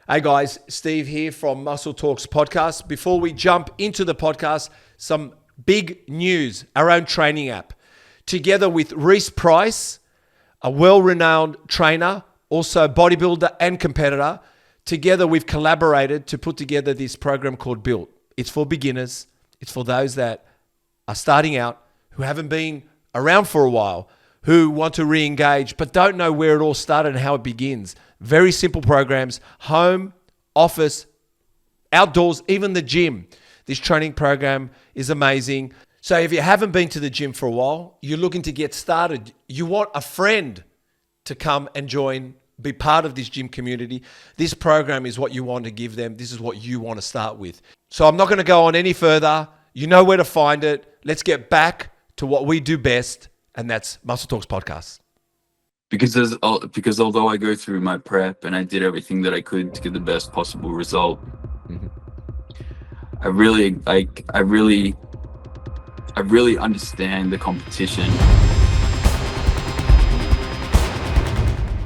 Hey guys, Steve here from Muscle Talks podcast. Before we jump into the podcast, some big news. Our own training app. Together with Reese Price, a well-renowned trainer, also bodybuilder and competitor, together we've collaborated to put together this program called BILT. It's for beginners. It's for those that are starting out, who haven't been around for a while, who want to re-engage but don't know where it all started and how it begins. Very simple programs, home, office, outdoors, even the gym. This training program is amazing. So if you haven't been to the gym for a while, you're looking to get started, you want a friend to come and join, be part of this gym community, this program is what you want to give them. This is what you want to start with. So I'm not going to go on any further. You know where to find it. Let's get back to what we do best, and that's Muscle Talks Podcast. Because although I go through my prep and I did everything that I could to get the best possible result, I really understand the competition.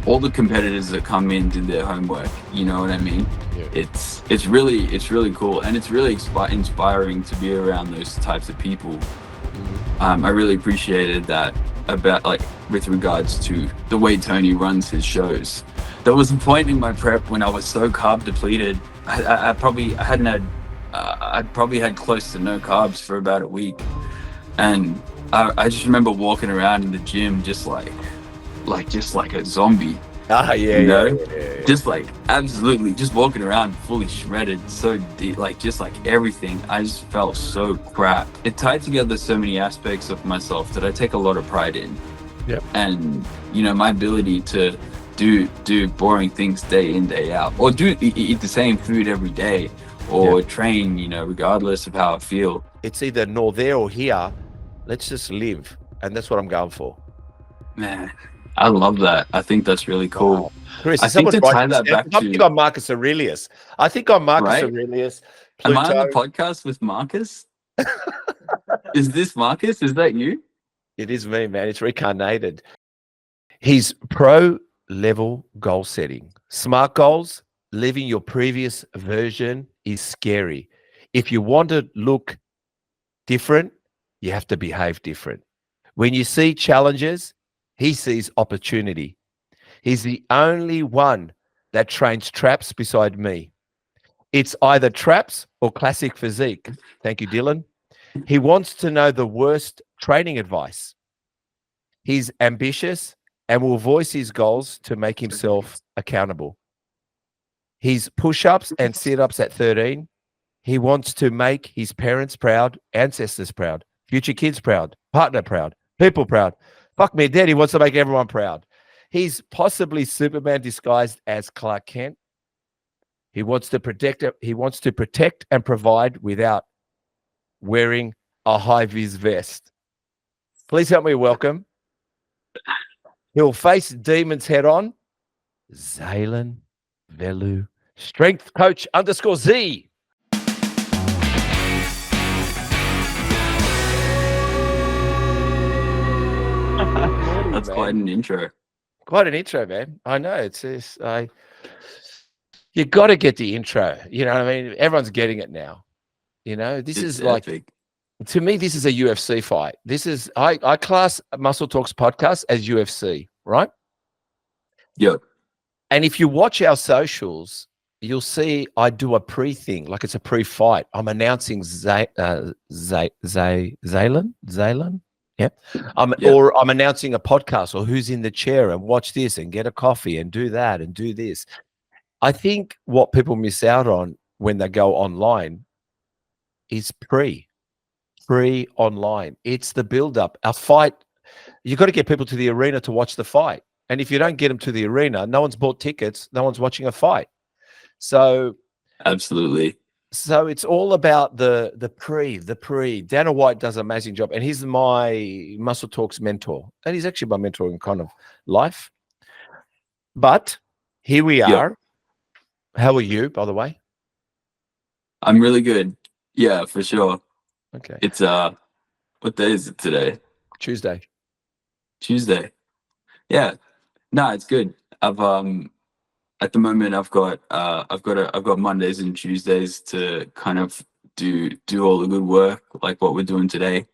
All the competitors that come in did their homework. You know what I mean? Yeah. It's really cool, and it's really inspiring to be around those types of people. I really appreciated that about with regards to the way Tony runs his shows. There was a point in my prep when I was so carb depleted. I probably had close to no carbs for about a week, and I just remember walking around in the gym just like a zombie. Yeah. Just absolutely just walking around fully shredded, so deep, just everything. I just felt so crap. It tied together so many aspects of myself that I take a lot of pride in. Yep. And my ability to do boring things day in, day out, or eat the same food every day, or train, regardless of how I feel. It's either nor there or here. Let's just live, and that's what I'm going for. Man, I love that. I think that's really cool. Wow. Chris, I think to tie that back I think I'm Marcus Aurelius. Aurelius. Pluto. Am I on the podcast with Marcus? Is this Marcus? Is that you? It is me, man. It's reincarnated. He's pro-level goal setting. SMART goals, living your previous version is scary. If you want to look different, you have to behave different. When you see challenges, he sees opportunity. He's the only one that trains traps beside me. It's either traps or classic physique. Thank you, Dylan. He wants to know the worst training advice. He's ambitious and will voice his goals to make himself accountable. He's push-ups and sit-ups at 13. He wants to make his parents proud, ancestors proud, future kids proud, partner proud, people proud. Fuck me, Dad, he wants to make everyone proud. He's possibly Superman disguised as Clark Kent. He wants to protect and provide without wearing a high-vis vest. Please help me welcome. He'll face demons head-on. Zalen Velu, strength coach _Z. That's quite an intro. Quite an intro, man. I know. You got to get the intro. You know what I mean? Everyone's getting it now. This is epic. To me, this is a UFC fight. This is I class Muscle Talks podcast as UFC, right? Yep. And if you watch our socials, you'll see I do a pre-thing, like it's a pre-fight. I'm announcing Zalen. Yeah. Or I'm announcing a podcast, or who's in the chair, and watch this and get a coffee and do that and do this. I think what people miss out on when they go online is pre-online. It's the build-up. A fight, you've got to get people to the arena to watch the fight. And if you don't get them to the arena, no one's bought tickets, no one's watching a fight. So absolutely. So it's all about the pre. Dana White does an amazing job, and he's my Muscle Talks mentor, and he's actually my mentor in kind of life. But here we are. How are you, by the way? I'm really good. Yeah, for sure. Okay. It's what day is it today? Tuesday. Yeah. No, it's good. at the moment I've got Mondays and Tuesdays to kind of do all the good work, like what we're doing today.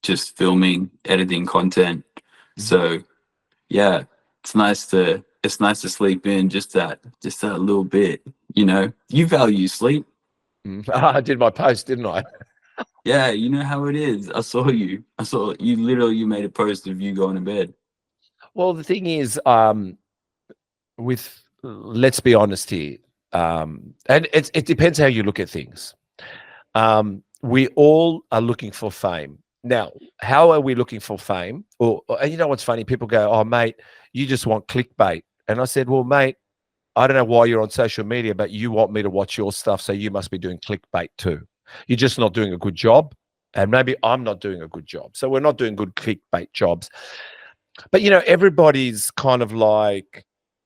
Just filming, editing content. So yeah, it's nice to sleep in just that little bit. You know, you value sleep. I did my post, didn't I? Yeah, you know how it is. I saw you. Literally you made a post of you going to bed. Well, the thing is, let's be honest here, and it depends how you look at things. We all are looking for fame. Now, how are we looking for fame? And you know what's funny? People go, "Oh, mate, you just want clickbait." And I said, "Well, mate, I don't know why you're on social media, but you want me to watch your stuff, so you must be doing clickbait too. You're just not doing a good job, and maybe I'm not doing a good job. So we're not doing good clickbait jobs." But you know, everybody's kind of like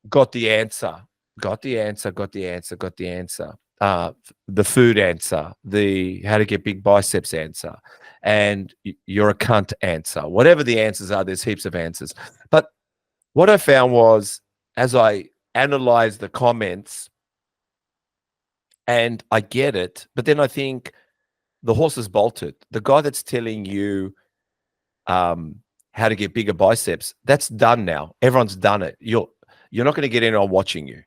got the answer, got the answer, got the answer, got the answer. The food answer, the how to get big biceps answer, and you're a cunt answer. Whatever the answers are, there's heaps of answers. But what I found was, as I analyzed the comments, and I get it, but then I think the horse is bolted. The guy that's telling you how to get bigger biceps, that's done now. Everyone's done it. You're not going to get anyone watching you.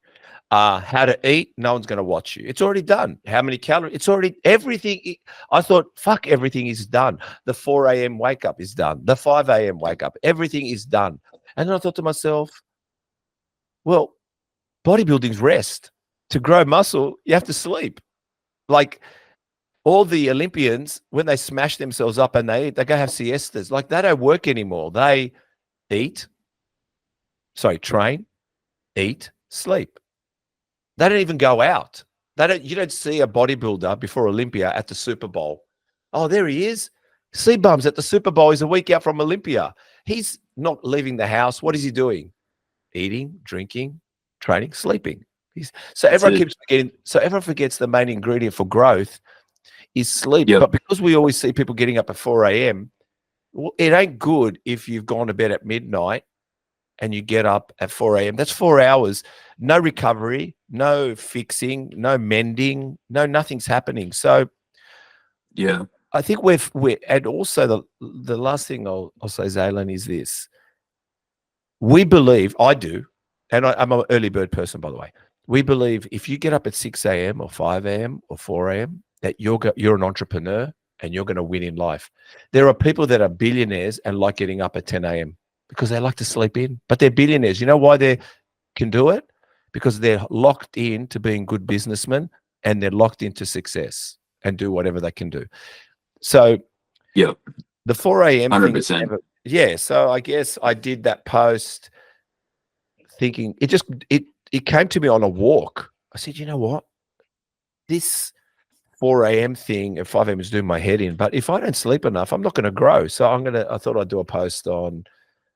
How to eat, no one's going to watch you. It's already done. How many calories? It's already everything. I thought, fuck, everything is done. The 4 a.m. wake up is done. The 5 a.m. wake up, everything is done. And then I thought to myself, well, bodybuilding's rest. To grow muscle, you have to sleep. Like all the Olympians, when they smash themselves up and they eat, they go have siestas. Like they don't work anymore. They train, eat, sleep. They don't even go out. You don't see a bodybuilder before Olympia at the Super Bowl. Oh, there he is. C-Bums at the Super Bowl. He's a week out from Olympia. He's not leaving the house. What is he doing? Eating, drinking, training, sleeping. So everyone forgets the main ingredient for growth is sleep. Yep. But because we always see people getting up at 4 a.m., well, it ain't good if you've gone to bed at midnight and you get up at 4 a.m. That's 4 hours. No recovery, no fixing, no mending, nothing's happening. So yeah, I think we're and also the last thing I'll say, Zalen, is this. We believe, I do, and I'm an early bird person, by the way. We believe if you get up at 6 a.m. or 5 a.m. or 4 a.m., that you're an entrepreneur and you're going to win in life. There are people that are billionaires and like getting up at 10 a.m. because they like to sleep in, but they're billionaires. You know why they can do it? Because they're locked in to being good businessmen and they're locked into success and do whatever they can do. So yeah, the 4 a.m. 100%. thing, yeah. So I guess I did that post thinking it came to me on a walk. I said, you know what? This 4 a.m. thing at 5 a.m. is doing my head in. But if I don't sleep enough, I'm not going to grow. So I thought I'd do a post on,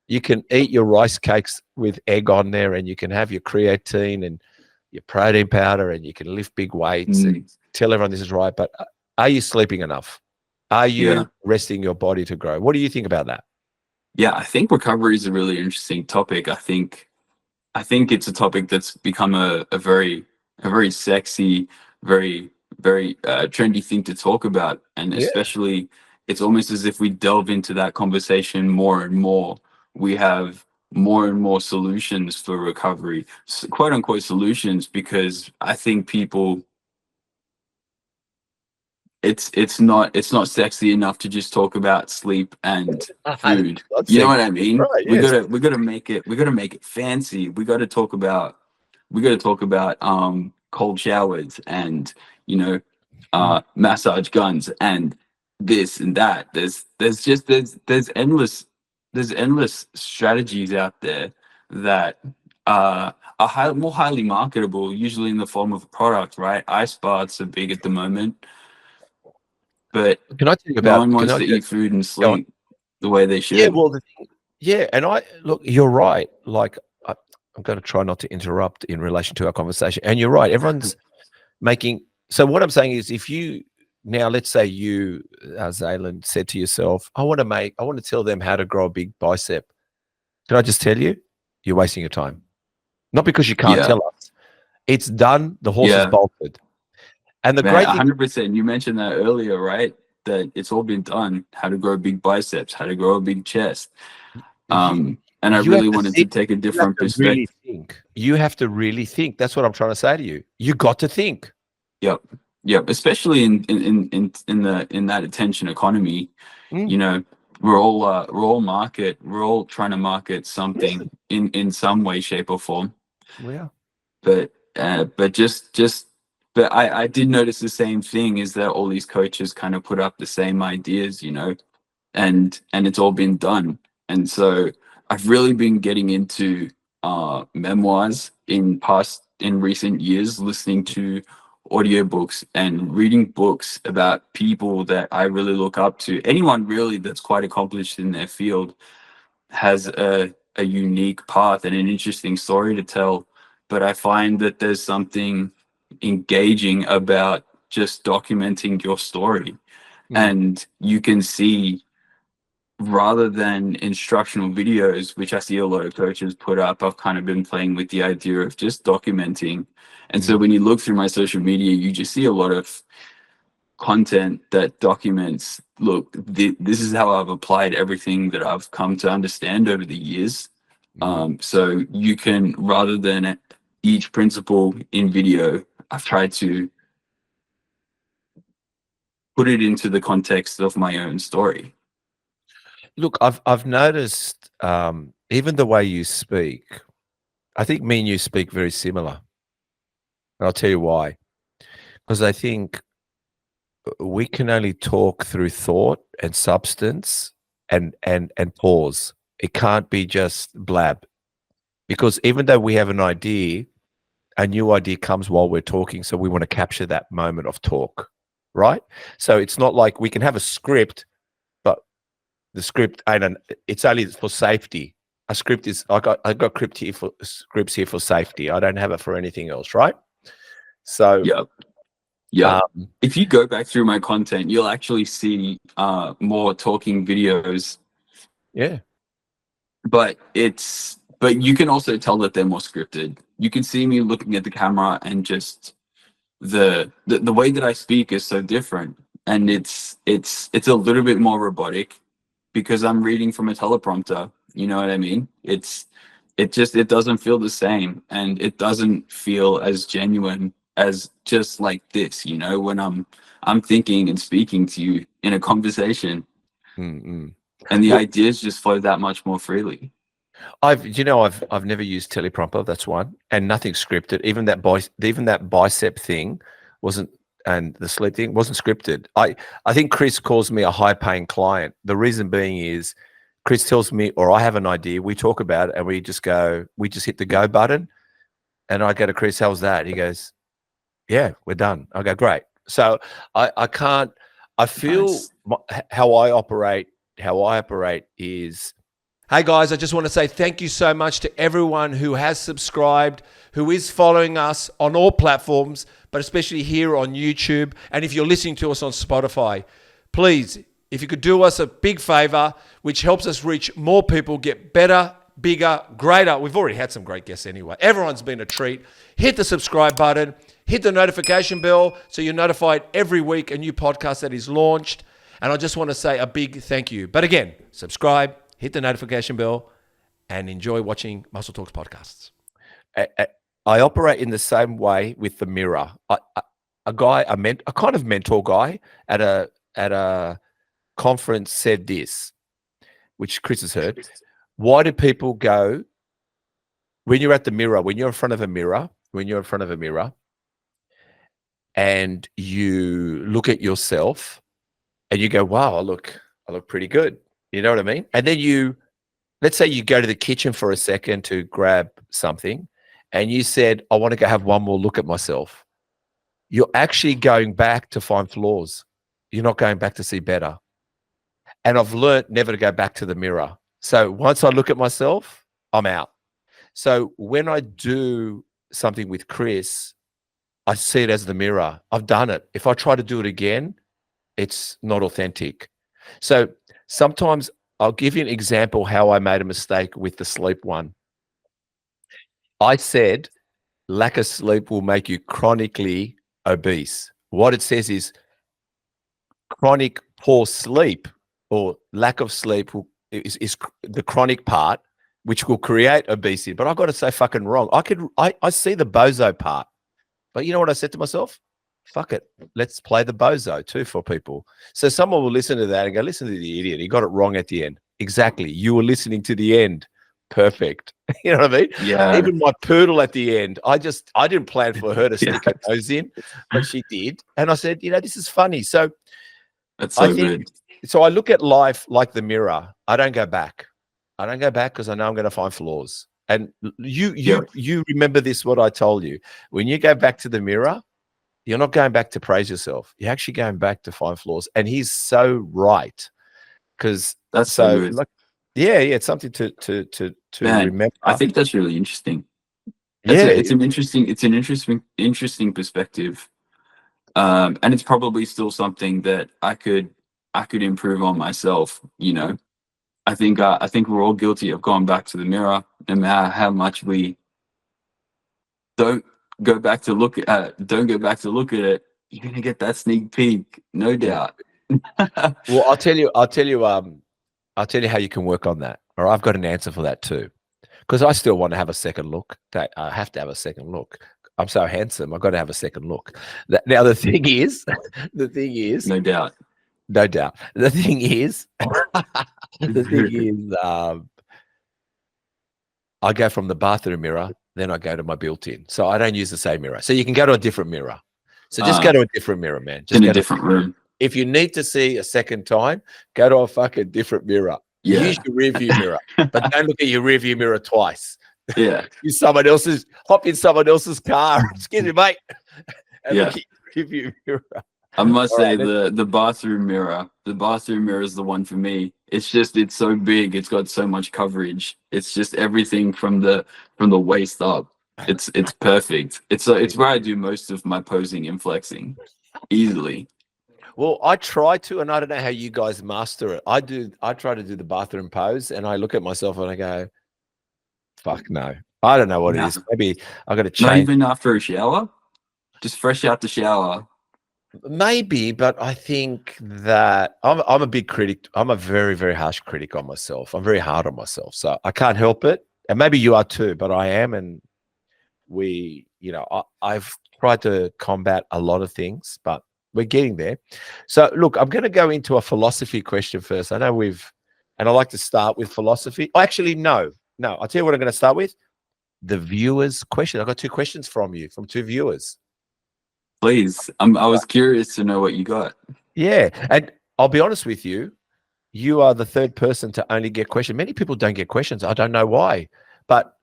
you can eat your rice cakes with egg on there and you can have your creatine and your protein powder and you can lift big weights and tell everyone this is right. But are you sleeping enough? Are you resting your body to grow? What do you think about that? Yeah, I think recovery is a really interesting topic. I think it's a topic that's become a very sexy, very trendy thing to talk about, and especially it's almost as if we delve into that conversation more and more. We have more and more solutions for recovery, quote unquote solutions, because I think people, it's not sexy enough to just talk about sleep and food. You know what I mean? Right, yes. we gotta make it fancy. We gotta talk about cold showers and massage guns and this and that. There's endless strategies out there that are more highly marketable, usually in the form of a product, right? Ice baths are big at the moment. But can I tell you about, no one wants to eat food and sleep the way they should. Yeah, well, and look, you're right. Like, I'm going to try not to interrupt in relation to our conversation. And you're right. Everyone's making. So what I'm saying is, if you now, let's say you, Zalen, said to yourself, I want to tell them how to grow a big bicep. Can I just tell you, you're wasting your time. not because you can't Yeah. tell us. It's done. The horse is Yeah. bolted. And the Man, great thing, 100%. You mentioned that earlier, right? That it's all been done. How to grow big biceps, how to grow a big chest. you, And I you have really to wanted to think. take a You have different to really perspective. think. You have to really think. That's what I'm trying to say to you. You got to think. Yep. Yep. Especially in that attention economy, you know, we're all market. We're all trying to market something in some way, shape, or form. Yeah. But I did notice the same thing, is that all these coaches kind of put up the same ideas, you know, and it's all been done. And so I've really been getting into memoirs in recent years, listening to audiobooks and reading books about people that I really look up to. Anyone really that's quite accomplished in their field has a unique path and an interesting story to tell. But I find that there's something engaging about just documenting your story. And you can see, rather than instructional videos, which I see a lot of coaches put up, I've kind of been playing with the idea of just documenting. And so when you look through my social media, you just see a lot of content that documents, look, this is how I've applied everything that I've come to understand over the years. So you can, rather than each principle in video, I've tried to put it into the context of my own story. Look, I've noticed even the way you speak. I think me and you speak very similar. And I'll tell you why. Because I think we can only talk through thought and substance and pause. It can't be just blab. Because even though we have an idea, a new idea comes while we're talking. So we want to capture that moment of talk, right? So it's not like we can have a script, but the script it's only for safety. A script is I got scripts here for safety. I don't have it for anything else, right? So yeah. If you go back through my content, you'll actually see more talking videos. Yeah. But you can also tell that they're more scripted. You can see me looking at the camera, and just the way that I speak is so different, and it's a little bit more robotic because I'm reading from a teleprompter. You know what I mean? It doesn't feel the same, and it doesn't feel as genuine as just like this, you know, when I'm thinking and speaking to you in a conversation. And the ideas just flow that much more freely. I've never used teleprompter. That's one, and nothing scripted. Even that bicep thing wasn't, and the sleep thing wasn't scripted. I think Chris calls me a high-paying client. The reason being is Chris tells me, or I have an idea, we talk about it, and we just hit the go button, and I go to Chris, how's that? He goes, yeah, we're done. I go, great. So I feel how I operate is, hey guys, I just want to say thank you so much to everyone who has subscribed, who is following us on all platforms, but especially here on YouTube. And if you're listening to us on Spotify, please, if you could do us a big favor, which helps us reach more people, get better, bigger, greater. We've already had some great guests anyway. Everyone's been a treat. Hit the subscribe button. Hit the notification bell so you're notified every week a new podcast that is launched. And I just want to say a big thank you. But again, subscribe, hit the notification bell, and enjoy watching Muscle Talks podcasts. I operate in the same way with the mirror. A kind of mentor guy at a conference said this, which Chris has heard. Why do people go, when you're at the mirror, when you're in front of a mirror, and you look at yourself and you go, wow, I look pretty good. You know what I mean? And then let's say you go to the kitchen for a second to grab something, and you said, I want to go have one more look at myself. You're actually going back to find flaws. You're not going back to see better. And I've learned never to go back to the mirror. So once I look at myself, I'm out. So when I do something with Chris, I see it as the mirror. I've done it. If I try to do it again, it's not authentic. So sometimes I'll give you an example how I made a mistake with the sleep one. I said lack of sleep will make you chronically obese. What it says is chronic poor sleep or lack of sleep is the chronic part, which will create obesity. But I've got to say fucking wrong. I see the bozo part. But you know what I said to myself? Fuck it. Let's play the bozo too for people. So someone will listen to that and go, listen to the idiot. He got it wrong at the end. Exactly. You were listening to the end. Perfect. You know what I mean? Yeah. Even my poodle at the end, I didn't plan for her to stick her nose in, but she did. And I said, this is funny. So that's so good. So I look at life like the mirror. I don't go back. I don't go back because I know I'm going to find flaws. And you remember this, what I told you. When you go back to the mirror, you're not going back to praise yourself. You're actually going back to find flaws. And he's so right. Because that's so good. Like, it's something to remember. I think that's really interesting. It's an interesting perspective. And it's probably still something that I could improve on myself. I think we're all guilty of going back to the mirror, and how much we don't go back to look at it. You're gonna get that sneak peek, no doubt. Well, I'll tell you how you can work on that. Or I've got an answer for that too, because I still want to have a second look. I have to have a second look. I'm so handsome. I've got to have a second look. Now the thing is, no doubt. The thing is, I go from the bathroom mirror, then I go to my built-in. So I don't use the same mirror. So you can go to a different mirror. So just go to a different mirror, man. Just in a different room. If you need to see a second time, go to a fucking different mirror. Yeah. Use your rear view mirror, but don't look at your rear view mirror twice. Yeah. Hop in someone else's car. Excuse me, mate. And look at your rear view mirror. I must say the bathroom mirror is the one for me. It's so big. It's got so much coverage. It's just everything from the waist up. It's perfect. It's where I do most of my posing and flexing easily. Well, I try to, and I don't know how you guys master it. I try to do the bathroom pose, and I look at myself and I go, fuck no. I don't know what it is. Maybe I got to change. Not even after a shower? Just fresh out the shower. Maybe, but I think that I'm a big critic. I'm a very, very harsh critic on myself. I'm very hard on myself. So I can't help it. And maybe you are too, but I am. And I've tried to combat a lot of things, but we're getting there. So look, I'm going to go into a philosophy question first. I know and I like to start with philosophy. Actually, no. I'll tell you what I'm going to start with. The viewers' question. I've got 2 questions from 2 viewers. Please. I was curious to know what you got. Yeah. And I'll be honest with you. You are the 3rd person to only get questions. Many people don't get questions. I don't know why, but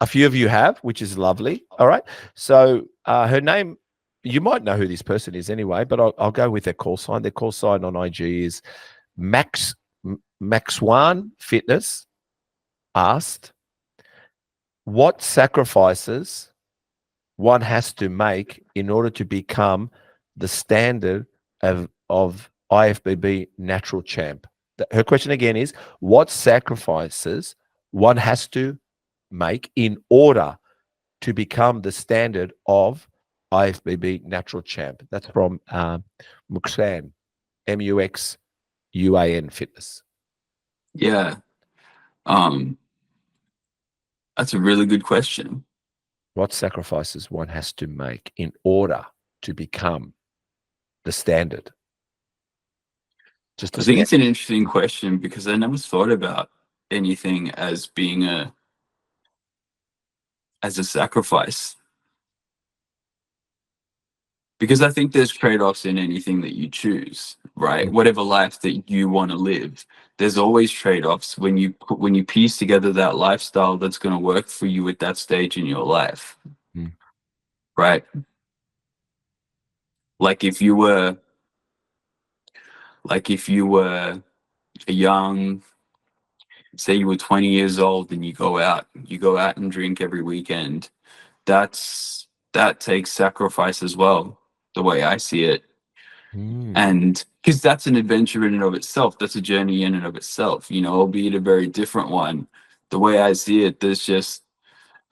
a few of you have, which is lovely. All right. So her name, you might know who this person is anyway, but I'll go with their call sign. Their call sign on IG is Maxwan Fitness asked, what sacrifices one has to make in order to become the standard of IFBB natural champ? Her question again is, what sacrifices one has to make in order to become the standard of IFBB natural champ? That's from Muxan, MUXUAN Fitness. Yeah. That's a really good question. What sacrifices one has to make in order to become the standard? I think it's an interesting question because I never thought about anything as being as a sacrifice. Because I think there's trade-offs in anything that you choose, right? Whatever life that you want to live, there's always trade-offs when you piece together that lifestyle that's going to work for you at that stage in your life, right? Like if you were a young, say you were 20 years old and you go out and drink every weekend, that takes sacrifice as well, the way I see it. And because that's an adventure in and of itself, that's a journey in and of itself, albeit a very different one. The way I see it, there's just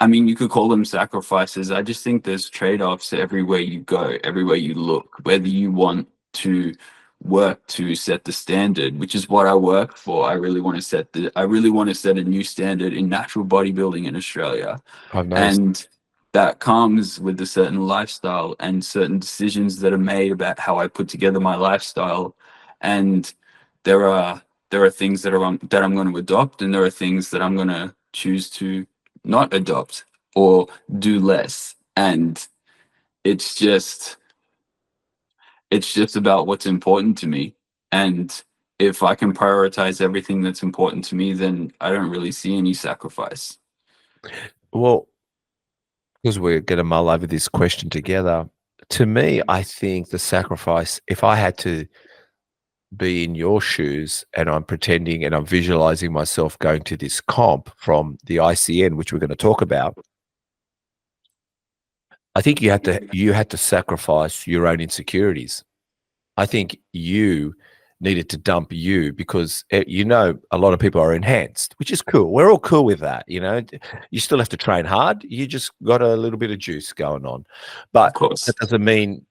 I mean, you could call them sacrifices. I just think there's trade-offs everywhere you go, everywhere you look, whether you want to work to set the standard, which is what I work for. I really want to set a new standard in natural bodybuilding in Australia. I've noticed. And that comes with a certain lifestyle and certain decisions that are made about how I put together my lifestyle. And there are things that I'm going to adopt, and there are things that I'm going to choose to not adopt or do less. And it's just about what's important to me. And if I can prioritize everything that's important to me, then I don't really see any sacrifice. Well, because we're going to mull over this question together, to me, I think the sacrifice, if I had to be in your shoes and I'm pretending and I'm visualizing myself going to this comp from the ICN, which we're going to talk about, I think you had to sacrifice your own insecurities. I think you needed to dump you because, you know, a lot of people are enhanced, which is cool. We're all cool with that. You know, you still have to train hard. You just got a little bit of juice going on, but Of course. that doesn't mean,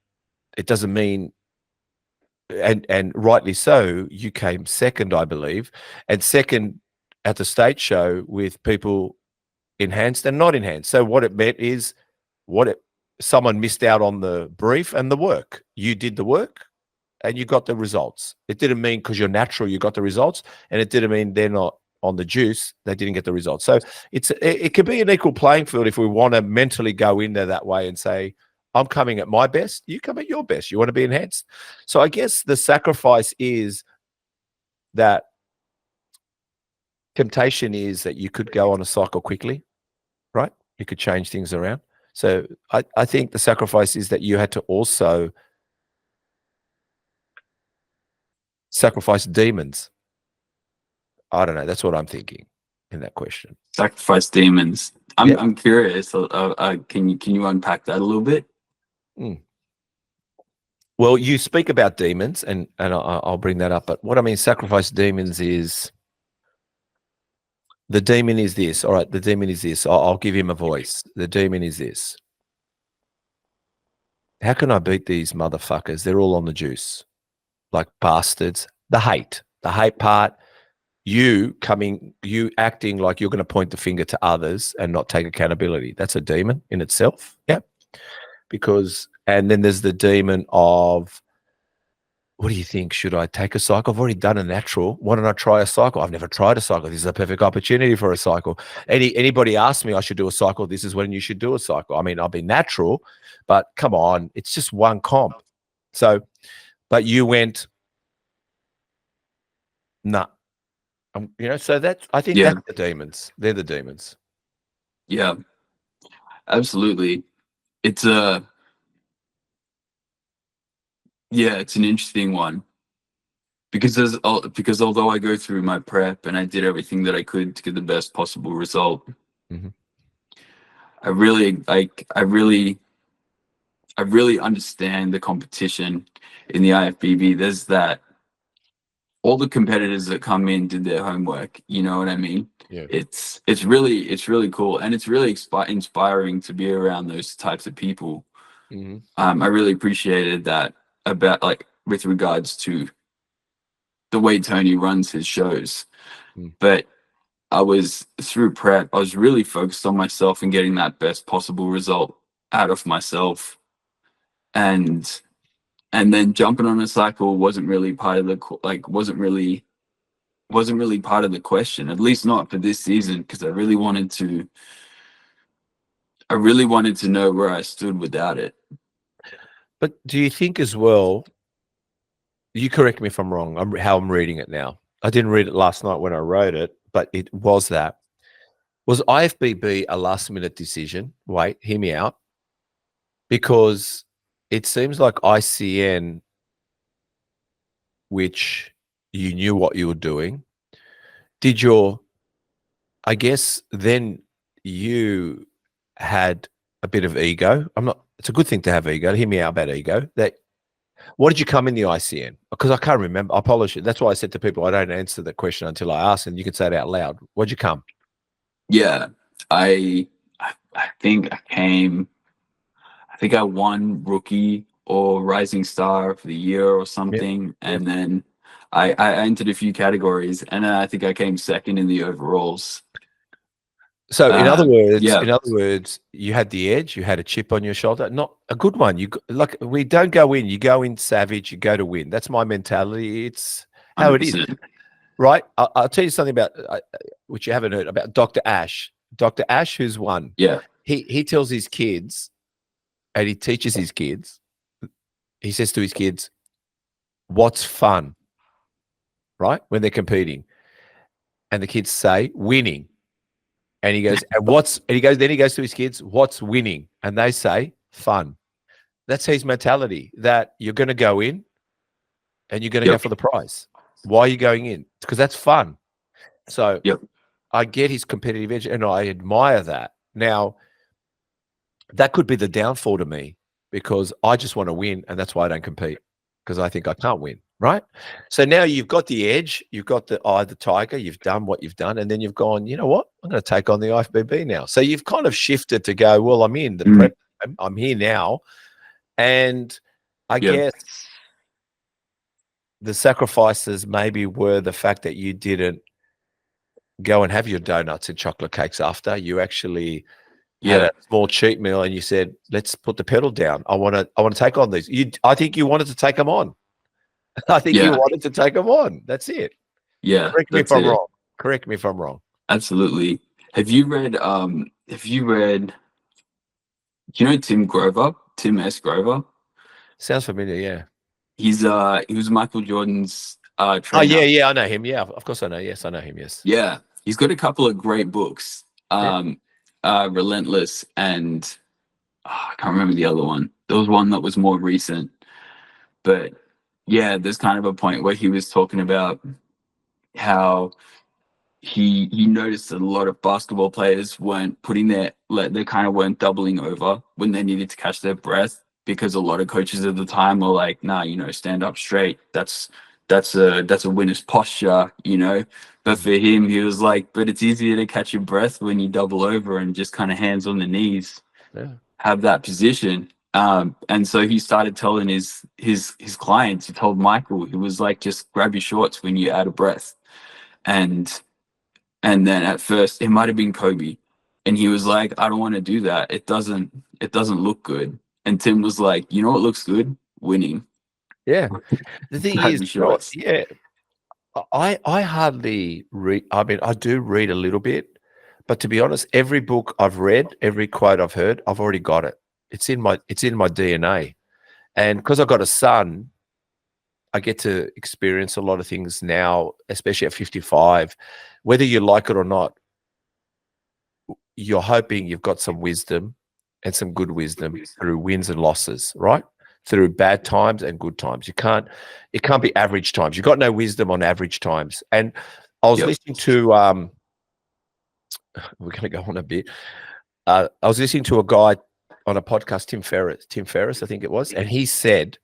and rightly so, you came second, I believe, and second at the state show with people enhanced and not enhanced. So what it meant is someone missed out on the brief and the work. You did the work and you got the results. It didn't mean because you're natural, you got the results, and it didn't mean they're not on the juice, they didn't get the results. So it could be an equal playing field if we want to mentally go in there that way and say, I'm coming at my best, you come at your best. You want to be enhanced. So I guess the sacrifice is that temptation is that you could go on a cycle quickly, right? You could change things around. So I think the sacrifice is that you had to also sacrifice demons. I don't know. That's what I'm thinking in that question. Sacrifice demons. I'm curious. Can you unpack that a little bit? Well, you speak about demons, and I'll bring that up. But what I mean, sacrifice demons is the demon is this. All right, the demon is this. I'll give him a voice. The demon is this. How can I beat these motherfuckers? They're all on the juice, like bastards. The hate part. You acting like you're going to point the finger to others and not take accountability. That's a demon in itself. Yeah. And then there's the demon of, what do you think? Should I take a cycle? I've already done a natural. Why don't I try a cycle? I've never tried a cycle. This is a perfect opportunity for a cycle. Anybody asked me I should do a cycle, this is when you should do a cycle. I mean, I'll be natural, but come on, it's just one comp. So, but you went, nah. You know, so I think that's the demons. They're the demons. Yeah, absolutely. It's an interesting one because although I go through my prep and I did everything that I could to get the best possible result, I really understand the competition in the IFBB. There's that. All the competitors that come in did their homework. You know what I mean? Yeah. It's really cool, and it's really inspiring to be around those types of people. I really appreciated that about, like, with regards to the way Tony runs his shows. But I was through prep. I was really focused on myself and getting that best possible result out of myself, and then jumping on a cycle wasn't really part of the wasn't really part of the question, at least not for this season, because I really wanted to know where I stood without it. But do you think as well, you correct me if I'm wrong, how I'm reading it now. I didn't read it last night when I wrote it, but it was that. Was IFBB a last minute decision? Wait, hear me out. Because it seems like ICN, which you knew what you were doing, I guess then you had a bit of ego. It's a good thing to have ego. Hear me out about ego. What did you come in the ICN? Because I can't remember. I apologize. That's why I said to people, I don't answer that question until I ask, and you can say it out loud. What'd you come? Yeah, I I think I won rookie or rising star of the year or something, and then I entered a few categories, and I think I came second in the overalls. So in other Yeah, words, you had the edge, you had a chip on your shoulder, not a good one. Like, we don't go in, you go in savage, you go to win. That's my mentality. It's how it is, 100%. right? I'll tell you something about which you haven't heard about Dr. Ash. Dr. Ash, who's won. Yeah, He tells his kids, and he teaches his kids. He says to his kids, "What's fun?" Right, when they're competing, and the kids say, "Winning." And he goes, then he goes to his kids, "What's winning?" And they say, "Fun." That's his mentality, that you're going to go in and you're going to go for the prize. Why are you going in? Because that's fun. So I get his competitive edge, and I admire that. Now, that could be the downfall to me, because I just want to win, and that's why I don't compete, because I think I can't win, right? So now you've got the edge, you've got the eye of the tiger, you've done what you've done, and then you've gone, you know what? I'm going to take on the IFBB now. So you've kind of shifted to go, well, I'm in the prep, I'm here now, and I guess the sacrifices maybe were the fact that you didn't go and have your donuts and chocolate cakes after. You actually had a small cheat meal, and you said, let's put the pedal down. I want to take on these. I think you wanted to take them on. I think you wanted to take them on. That's it. Yeah. Correct me if I'm wrong. Correct me if I'm wrong. Absolutely. Have you read, do you know Tim Grover? Tim S. Grover? Sounds familiar, yeah. He was Michael Jordan's trainer. Oh, yeah, I know him. Yeah, of course I know. Yes, I know him, yes. Yeah. He's got a couple of great books. Relentless, and I can't remember the other one. There was one that was more recent. But yeah, there's kind of a point where he was talking about how he noticed that a lot of basketball players weren't they kind of weren't doubling over when they needed to catch their breath, because a lot of coaches at the time were like, nah, stand up straight. That's a winner's posture, But for him, he was like, but it's easier to catch your breath when you double over and just kind of hands on the knees, have that position. And so he started telling his clients, he told Michael, he was like, just grab your shorts when you're out of breath. And then at first it might have been Kobe, and he was like, I don't want to do that. It doesn't look good. And Tim was like, you know what looks good? Winning. Yeah. The thing is, I hardly read. I mean, I do read a little bit, but to be honest, every book I've read, every quote I've heard, I've already got it. It's in my DNA. And because I've got a son, I get to experience a lot of things now, especially at 55. Whether you like it or not, you're hoping you've got some wisdom, and some good wisdom, through wins and losses, right? Through bad times and good times. It can't be average times. You've got no wisdom on average times. And I was listening to we're going to go on a bit. I was listening to a guy on a podcast, Tim Ferriss, I think it was, and he said,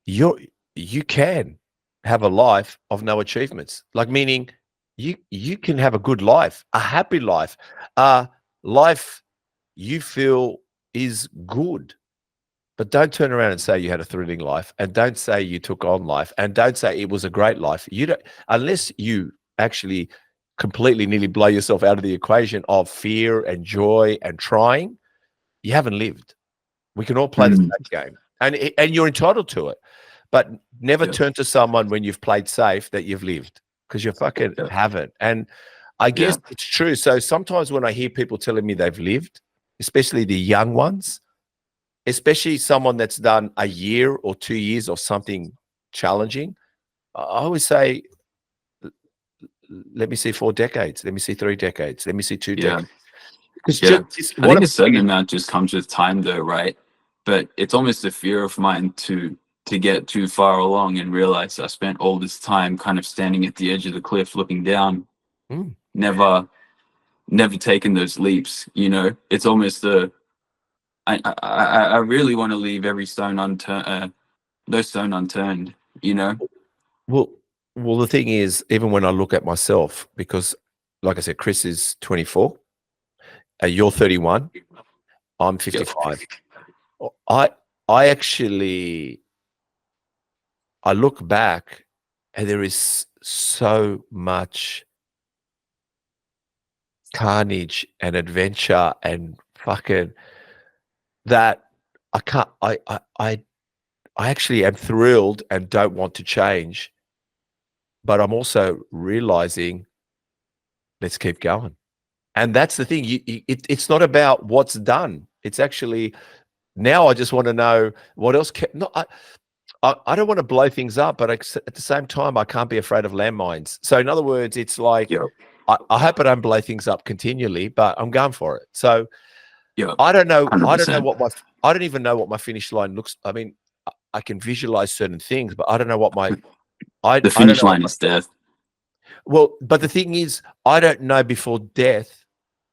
you can have a life of no achievements. Like, meaning you can have a good life, a happy life, a life you feel is good. But don't turn around and say you had a thrilling life, and don't say you took on life, and don't say it was a great life. You don't, unless you actually completely nearly blow yourself out of the equation of fear and joy and trying, you haven't lived. We can all play the same game, and you're entitled to it. But never turn to someone when you've played safe that you've lived, because you fucking haven't. And I guess it's true. So sometimes when I hear people telling me they've lived, especially the young ones, especially someone that's done a year or 2 years or something challenging, I always say, let me see 4 decades. Let me see 3 decades. Let me see 2 decades. I think a certain amount just comes with time though, right? But it's almost a fear of mine to get too far along and realize I spent all this time kind of standing at the edge of the cliff looking down, never taking those leaps, It's almost I really want to leave every stone unturned, no stone unturned, Well, the thing is, even when I look at myself, because like I said, Chris is 24, You're 31. I'm 55. I actually, I look back and there is so much carnage and adventure and fucking that I can't, I actually am thrilled and don't want to change, but I'm also realizing let's keep going. And that's the thing. It's not about what's done. It's actually, now I just want to know what else can, no, I don't want to blow things up, but at the same time, I can't be afraid of landmines. So in other words, it's like, I hope I don't blow things up continually, but I'm going for it. So I don't know. 100%. I don't even know what my finish line looks. I mean, I can visualize certain things, but I don't know what my, the finish line is death. Well, but the thing is, I don't know before death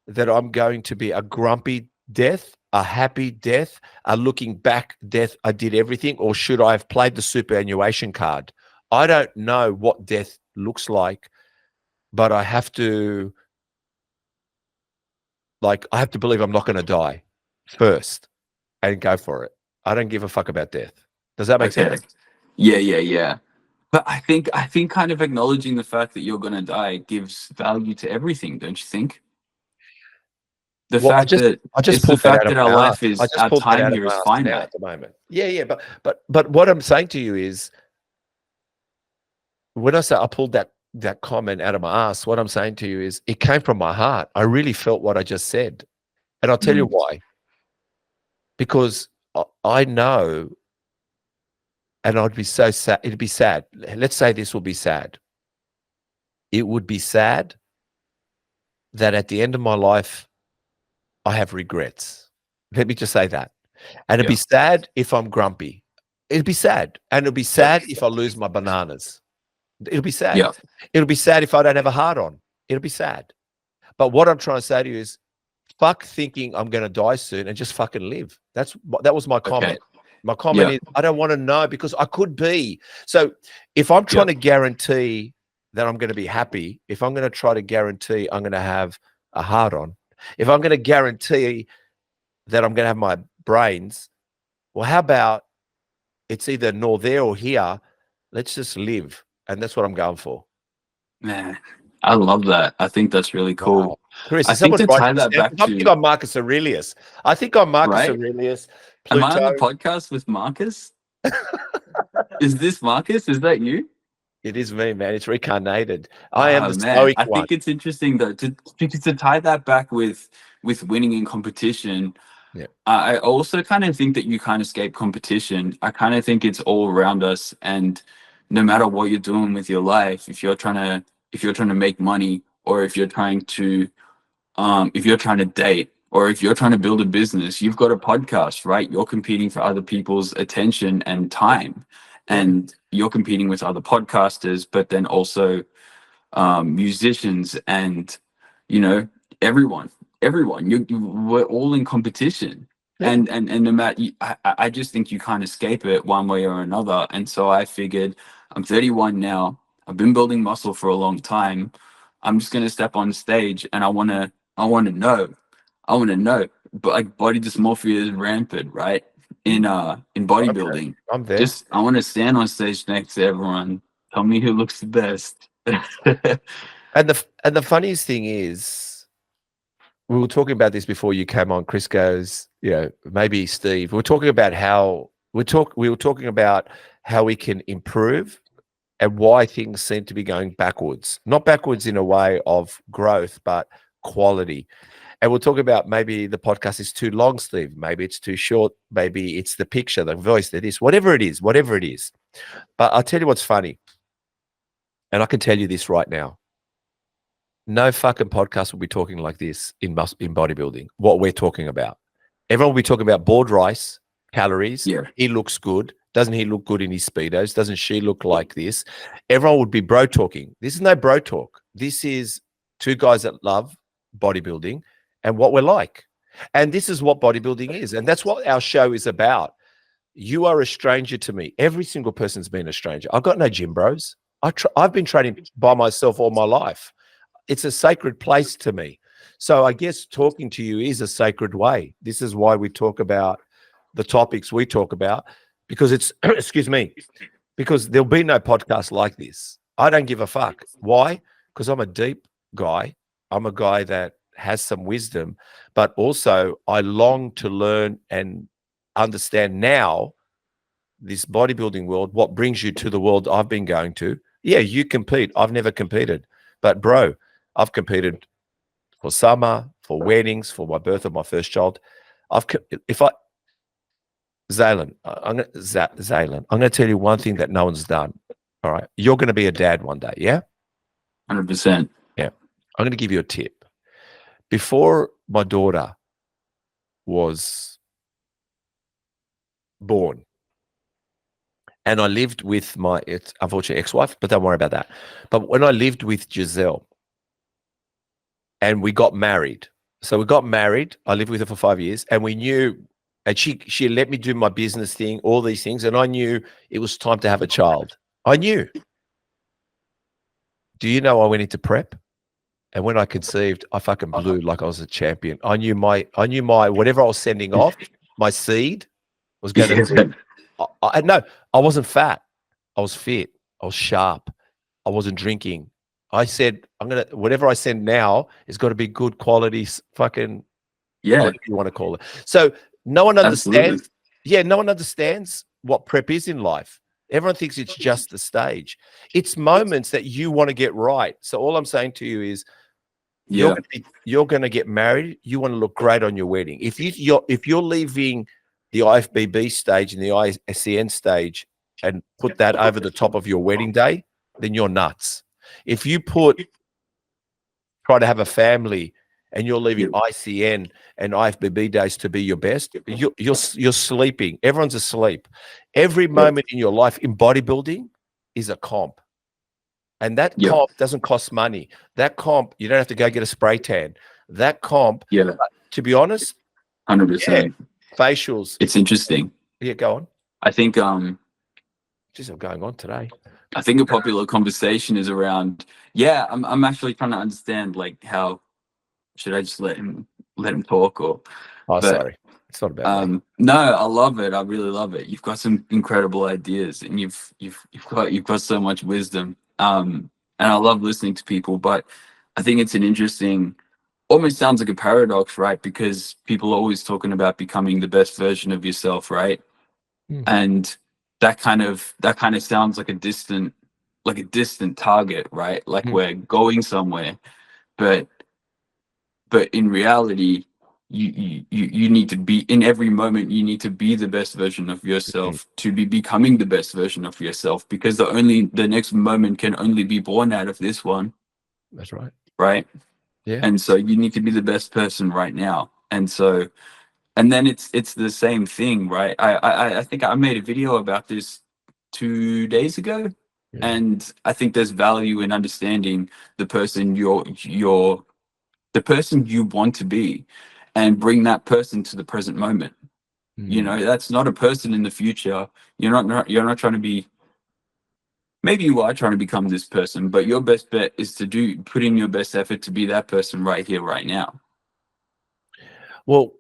that I'm going to be a grumpy death, a happy death, a looking back death, I did everything, or should I have played the superannuation card? I don't know what death looks like, but I have to, like, I have to believe I'm not going to die first and go for it. I don't give a fuck about death. Does that make sense? Yeah. But I think kind of acknowledging the fact that you're going to die gives value to everything, don't you think? The fact that our life is, our time here is finite at the moment. Yeah. But what I'm saying to you is, when I say I pulled that comment out of my ass, what I'm saying to you is it came from my heart. I really felt what I just said. And I'll tell you why. Because I know, and I'd be so sad. It'd be sad. Let's say this will be sad. It would be sad that at the end of my life, I have regrets. Let me just say that. And it'd be sad if I'm grumpy. It'd be sad. And it'll be sad if I lose my bananas. It'll be sad. It'll be sad if I don't have a heart on. It'll be sad. But what I'm trying to say to you is, fuck thinking I'm going to die soon and just fucking live. That was my comment. My comment is, I don't want to know, because I could be. So if I'm trying to guarantee that I'm going to be happy, if I'm going to try to guarantee I'm going to have a heart on, if I'm going to guarantee that I'm going to have my brains, well, how about it's either nor there or here? Let's just live. And that's what I'm going for. Man, I love that. I think that's really cool. Wow. Chris, I think to tie that back to... I think I'm Marcus Aurelius. Aurelius. Pluto. Am I on the podcast with Marcus? Is this Marcus? Is that you? It is me, man. It's reincarnated. I am the stoic one. I think it's interesting though to tie that back with winning in competition. I also kind of think that you can't escape competition. I kind of think it's all around us, and no matter what you're doing with your life, if you're trying to make money, or if you're trying to date, or if you're trying to build a business, you've got a podcast, right? You're competing for other people's attention and time. And you're competing with other podcasters, but then also musicians and, everyone. We're all in competition. And no matter, I just think you can't escape it one way or another. And so I figured, I'm 31 now. I've been building muscle for a long time. I'm just going to step on stage, and I want to know. But like, body dysmorphia is rampant, right? In bodybuilding. Okay. I'm there. I want to stand on stage next to everyone. Tell me who looks the best. And the funniest thing is, we were talking about this before you came on. Chris goes, maybe Steve. We were talking about how we were talking about how we can improve and why things seem to be going backwards. Not backwards in a way of growth, but quality. And we'll talk about maybe the podcast is too long, Steve. Maybe it's too short. Maybe it's the picture, the voice, that is, whatever it is. But I'll tell you what's funny. And I can tell you this right now. No fucking podcast will be talking like this in bodybuilding, what we're talking about. Everyone will be talking about board rice, calories. Yeah. He looks good. Doesn't he look good in his Speedos? Doesn't she look like this? Everyone would be bro talking. This is no bro talk. This is two guys that love bodybuilding and what we're like. And this is what bodybuilding is. And that's what our show is about. You are a stranger to me. Every single person's been a stranger. I've got no gym bros. I've been training by myself all my life. It's a sacred place to me. So I guess talking to you is a sacred way. This is why we talk about the topics we talk about, because it's, excuse me, because there'll be no podcast like this. I don't give a fuck. Why? Because I'm a deep guy. I'm a guy that has some wisdom, but also I long to learn and understand now this bodybuilding world, what brings you to the world I've been going to. Yeah, you compete. I've never competed. But bro, I've competed for summer, for weddings, for my birth of my first child. Zalen, Zalen, I'm going to tell you one thing that no one's done. All right. You're going to be a dad one day. Yeah. 100%. Yeah. I'm going to give you a tip. Before my daughter was born, and I lived with my, it's unfortunately ex-wife, but don't worry about that. But when I lived with Giselle and we got married, so we got married, I lived with her for 5 years, and we knew, and she let me do my business thing, all these things, and I knew it was time to have a child. I knew. Do you know I went into prep? And when I conceived, I fucking blew like I was a champion. I knew my whatever I was sending off, my seed was going to. No, I wasn't fat. I was fit. I was sharp. I wasn't drinking. I said, whatever I send now is got to be good quality fucking, whatever you want to call it. So no one understands. Absolutely. Yeah, no one understands what prep is in life. Everyone thinks it's just the stage. It's moments that you want to get right. So all I'm saying to you is, you're going to get married. You want to look great on your wedding. If you're leaving the IFBB stage and the ISCN stage and put that over the top of your wedding day, then you're nuts. If you try to have a family and you're leaving ICN and IFBB days to be your best, you're sleeping. Everyone's asleep. Every moment in your life in bodybuilding is a comp. And that comp doesn't cost money. That comp, you don't have to go get a spray tan. That comp, to be honest, 100%. Facials. It's interesting. Yeah, go on. I think Jeez, I'm going on today. I think a popular conversation is around, I'm actually trying to understand, like, how should I just let him talk, or sorry. It's not about me. No, I love it. I really love it. You've got some incredible ideas, and you've got so much wisdom. And I love listening to people, but I think it's an interesting, almost sounds like a paradox, right? Because people are always talking about becoming the best version of yourself, right? And that kind of sounds like a distant target, right? Like we're going somewhere, but in reality, you need to be, in every moment, you need to be the best version of yourself to be becoming the best version of yourself, because the next moment can only be born out of this one. That's right. Right. Yeah. And so you need to be the best person right now. And so, and then it's the same thing, right? I think I made a video about this 2 days ago. And I think there's value in understanding the person the person you want to be, and bring that person to the present moment. You know, that's not a person in the future. You're not trying to be, maybe you are trying to become this person, but your best bet is to put in your best effort to be that person right here, right now. Well,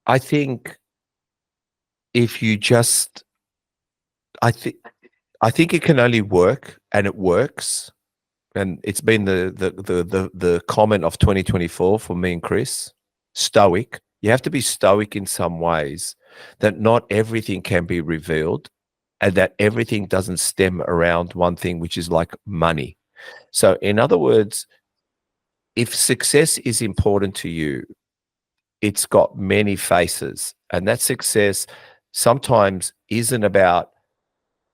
I think if you just, I think it can only work, and it works. And it's been the comment of 2024 for me and Chris. Stoic. You have to be stoic in some ways, that not everything can be revealed, and that everything doesn't stem around one thing, which is like money. So in other words, if success is important to you, it's got many faces, and that success sometimes isn't about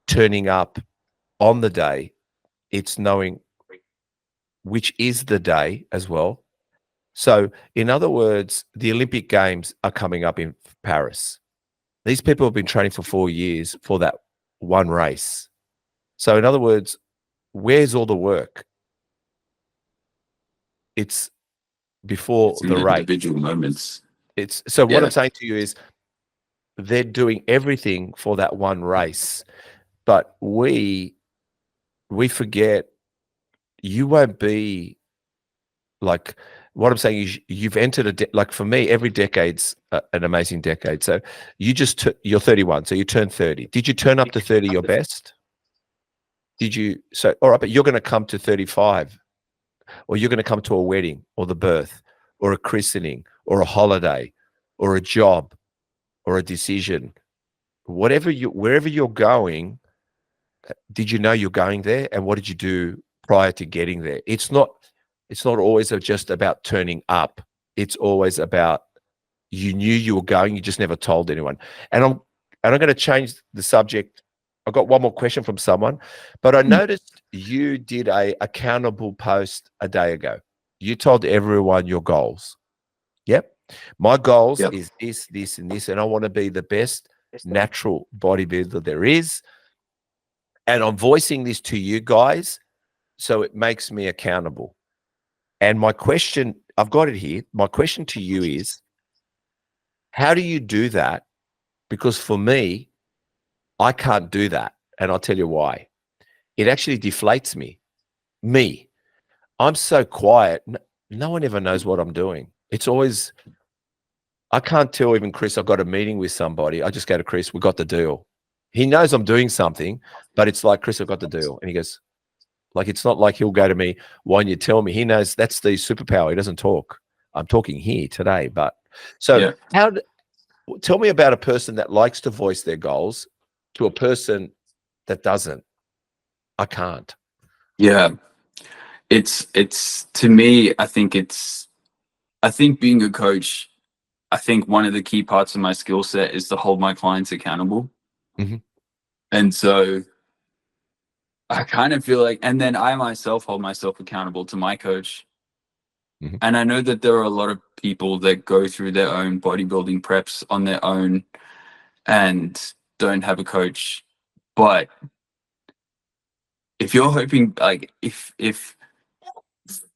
turning up on the day. It's knowing which is the day as well. So in other words, the Olympic Games are coming up in Paris. These people have been training for 4 years for that one race. So in other words, where's all the work? It's before the race. Individual moments. What I'm saying to you is, they're doing everything for that one race, but we forget, you won't be like What I'm saying is you've entered like for me, every decade's an amazing decade. So you're 31, so you turned 30. Did you turn up to 30 your best? Did you? So, all right, but you're going to come to 35, or you're going to come to a wedding or the birth or a christening or a holiday or a job or a decision, wherever you're going. Did you know you're going there, and what did you do prior to getting there? It's not always just about turning up. It's always about you knew you were going, you just never told anyone. And I'm going to change the subject. I've got one more question from someone, but I noticed you did a accountable post a day ago. You told everyone your goals. Yep. My goals is this, and this, and I want to be the best natural bodybuilder there is. And I'm voicing this to you guys, so it makes me accountable. And my question, I've got it here. My question to you is, how do you do that? Because for me, I can't do that. And I'll tell you why. It actually deflates me. I'm so quiet. No one ever knows what I'm doing. It's always, I can't tell even Chris I've got a meeting with somebody. I just go to Chris, we got the deal. He knows I'm doing something, but it's like, Chris, I've got the deal. And he goes, like, it's not like he'll go to me, why don't you tell me? He knows that's the superpower. He doesn't talk. I'm talking here today. But so tell me about a person that likes to voice their goals to a person that doesn't. I can't. Yeah. It's to me, I think being a coach, I think one of the key parts of my skill set is to hold my clients accountable. Mm-hmm. And so I kind of feel like, and then I myself hold myself accountable to my coach. Mm-hmm. And I know that there are a lot of people that go through their own bodybuilding preps on their own and don't have a coach. But if you're hoping, like, if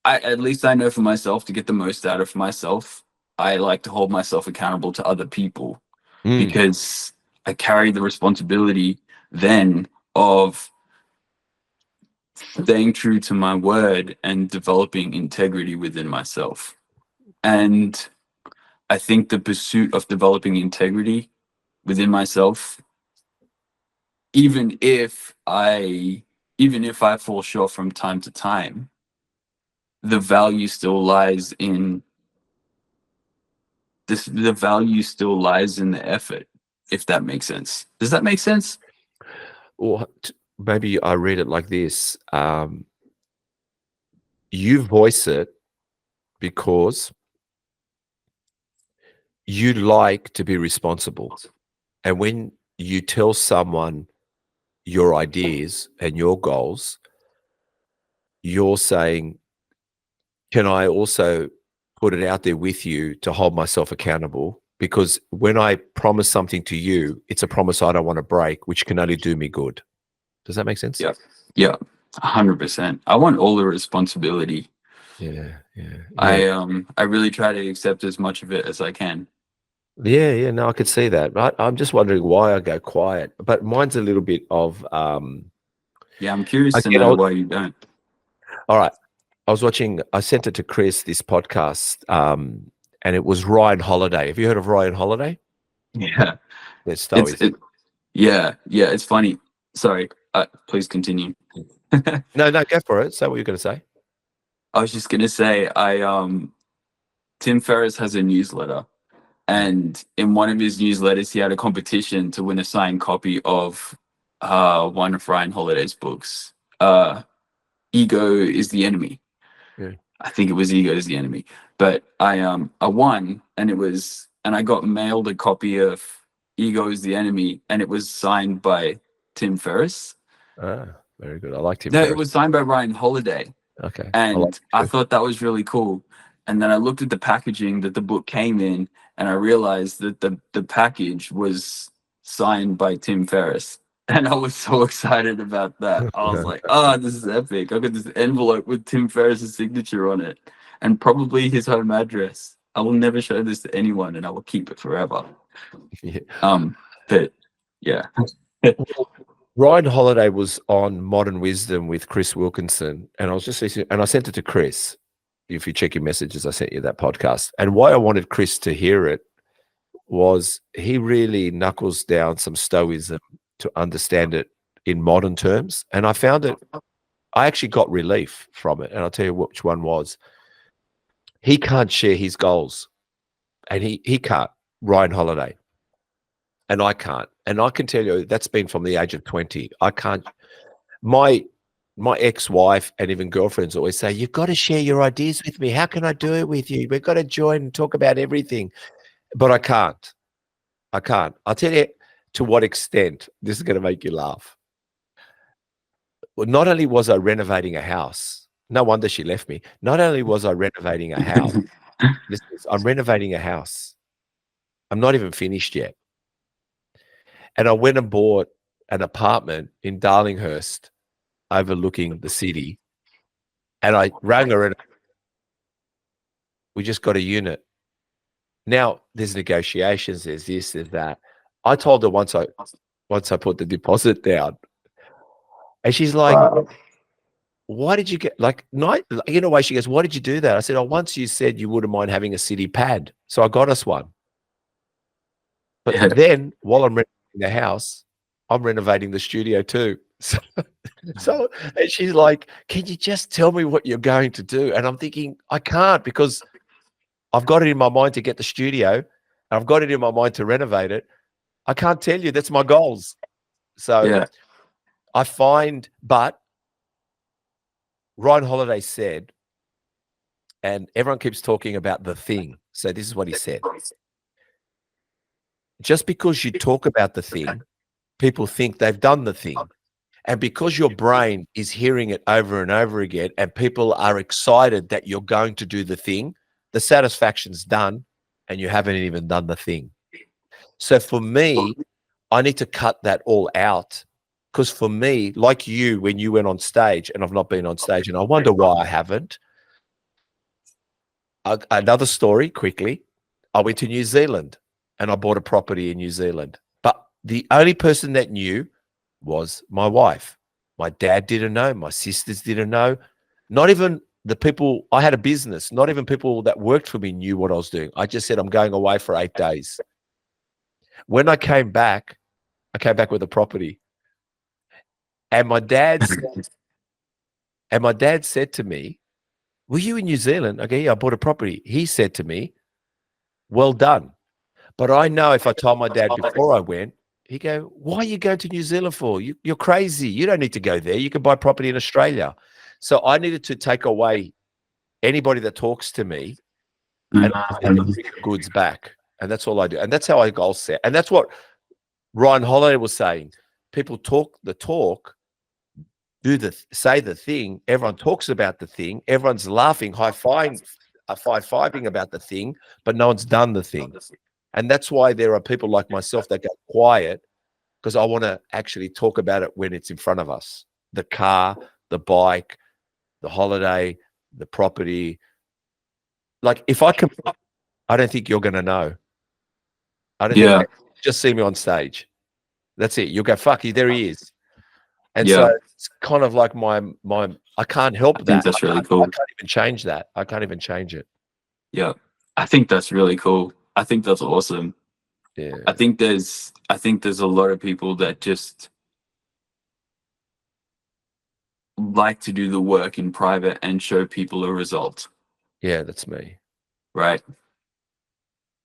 at least I know for myself, to get the most out of myself, I like to hold myself accountable to other people, because I carry the responsibility then of staying true to my word and developing integrity within myself. And I think the pursuit of developing integrity within myself, even if I fall short from time to time, the value still lies in this. The value still lies in the effort, if that makes sense. Does that make sense? Or maybe I read it like this. You voice it because you like to be responsible. And when you tell someone your ideas and your goals, you're saying, can I also put it out there with you to hold myself accountable? Because when I promise something to you, it's a promise I don't want to break, which can only do me good. Does that make sense? Yeah, 100%. I want all the responsibility. Yeah. I really try to accept as much of it as I can. Yeah. No, I could see that. I'm just wondering why I go quiet, but mine's a little bit of. Yeah, I'm curious to know why you don't. All right, I sent it to Chris, this podcast, and it was Ryan Holiday. Have you heard of Ryan Holiday? Yeah. It's funny. Sorry, please continue. No, go for it. Say what you're going to say. I was just going to say, Tim Ferriss has a newsletter, and in one of his newsletters, he had a competition to win a signed copy of one of Ryan Holiday's books. Ego is the Enemy. Yeah. I think it was Ego is the Enemy. But I won, and I got mailed a copy of Ego is the Enemy, and it was signed by Tim Ferriss. Very good. I like Tim No, Ferriss. it was signed by Ryan Holiday. Okay. And I thought that was really cool. And then I looked at the packaging that the book came in, and I realized that the package was signed by Tim Ferriss. And I was so excited about that. I was like, oh, this is epic. I got this envelope with Tim Ferriss's signature on it, and probably his home address. I will never show this to anyone, and I will keep it forever. Yeah. But yeah. Ryan Holiday was on Modern Wisdom with Chris Wilkinson, and I was just listening, and I sent it to Chris, if you check your messages, I sent you that podcast. And why I wanted Chris to hear it was he really knuckles down some stoicism to understand it in modern terms. And I found it, I actually got relief from it. And I'll tell you which one was. He can't share his goals. And he can't, Ryan Holiday. And I can't. And I can tell you that's been from the age of 20. I can't. My ex-wife and even girlfriends always say, you've got to share your ideas with me. How can I do it with you? We've got to join and talk about everything. But I can't. I can't. I'll tell you to what extent. This is going to make you laugh. Well, not only was I renovating a house, no wonder she left me. Not only was I renovating a house, I'm renovating a house. I'm not even finished yet. And I went and bought an apartment in Darlinghurst overlooking the city. And I rang her and we just got a unit. Now there's negotiations, there's this, there's that. I told her once I put the deposit down, and she's like, wow. Why did you get in a way she goes, why did you do that? I said, oh, once you said you wouldn't mind having a city pad. So I got us one. But then while I'm renovating the house, I'm renovating the studio too. So and she's like, can you just tell me what you're going to do? And I'm thinking, I can't, because I've got it in my mind to get the studio. And I've got it in my mind to renovate it. I can't tell you. That's my goals. So yeah. I find, but Ryan Holiday said, and everyone keeps talking about the thing. So this is what he said. Just because you talk about the thing, people think they've done the thing. And because your brain is hearing it over and over again, and people are excited that you're going to do the thing, the satisfaction's done and you haven't even done the thing. So for me, I need to cut that all out. Because for me, like you, when you went on stage, and I've not been on stage, and I wonder why I haven't. Another story, quickly. I went to New Zealand and I bought a property in New Zealand. But the only person that knew was my wife. My dad didn't know. My sisters didn't know. Not even the people, I had a business. Not even people that worked for me knew what I was doing. I just said, I'm going away for 8 days. When I came back with a property. And my dad said to me, were you in New Zealand? Okay, yeah, I bought a property. He said to me, well done. But I know if I told my dad before I went, he'd go, why are you going to New Zealand for? You're crazy. You don't need to go there. You can buy property in Australia. So I needed to take away anybody that talks to me and bring the goods back. And that's all I do. And that's how I goal set. And that's what Ryan Holiday was saying. People talk the talk, say the thing. Everyone talks about the thing. Everyone's laughing, high-fiving about the thing, but no one's done the thing. And that's why there are people like myself that go quiet, because I want to actually talk about it when it's in front of us. The car, the bike, the holiday, the property. Like if I can, I don't think you're going to know. I don't think just see me on stage. That's it. You'll go, fuck, there he is. And so it's kind of like my I can't help that. That's really cool. I can't even change that. I can't even change it. Yeah. I think that's really cool. I think that's awesome. Yeah. I think there's a lot of people that just like to do the work in private and show people a result. Yeah, that's me. Right.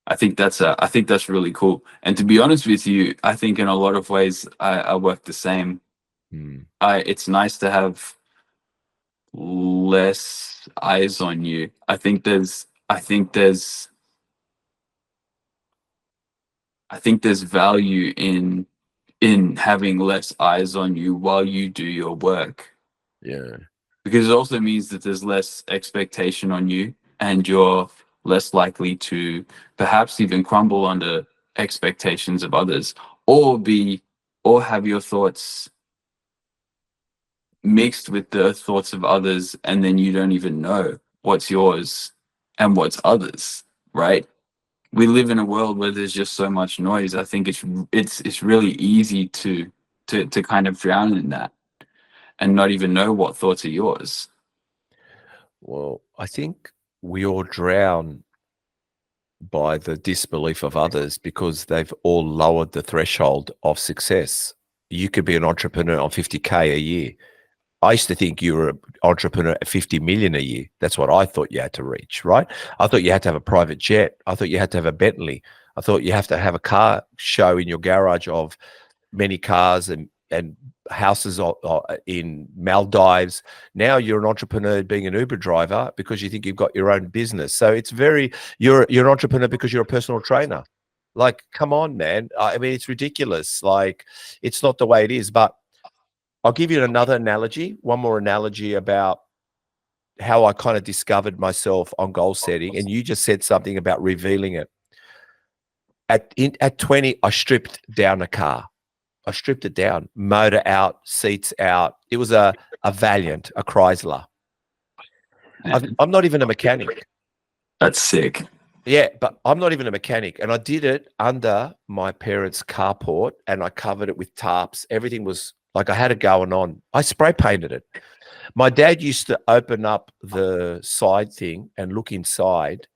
I think that's really cool. And to be honest with you, I think in a lot of ways I work the same. It's nice to have less eyes on you. I think there's value in having less eyes on you while you do your work. Yeah. Because it also means that there's less expectation on you, and you're less likely to perhaps even crumble under expectations of others, or have your thoughts mixed with the thoughts of others, and then you don't even know what's yours and what's others, right? We live in a world where there's just so much noise. I think it's really easy to kind of drown in that and not even know what thoughts are yours. Well, I think we all drown by the disbelief of others because they've all lowered the threshold of success. You could be an entrepreneur on 50K a year. I used to think you were an entrepreneur at 50 million a year. That's what I thought you had to reach, right? I thought you had to have a private jet. I thought you had to have a Bentley. I thought you have to have a car show in your garage of many cars and houses in Maldives. Now you're an entrepreneur being an Uber driver because you think you've got your own business. So it's you're an entrepreneur because you're a personal trainer. Like, come on, man. I mean, it's ridiculous. Like, it's not the way it is. But I'll give you another analogy, one more analogy about how I kind of discovered myself on goal setting. And you just said something about revealing it. At 20, I stripped down a car. I stripped it down, motor out, seats out. It was a Valiant, a Chrysler. I'm not even a mechanic. That's sick. Yeah, but I'm not even a mechanic. And I did it under my parents' carport and I covered it with tarps. Everything was like I had it going on. I spray painted it. My dad used to open up the side thing and look inside.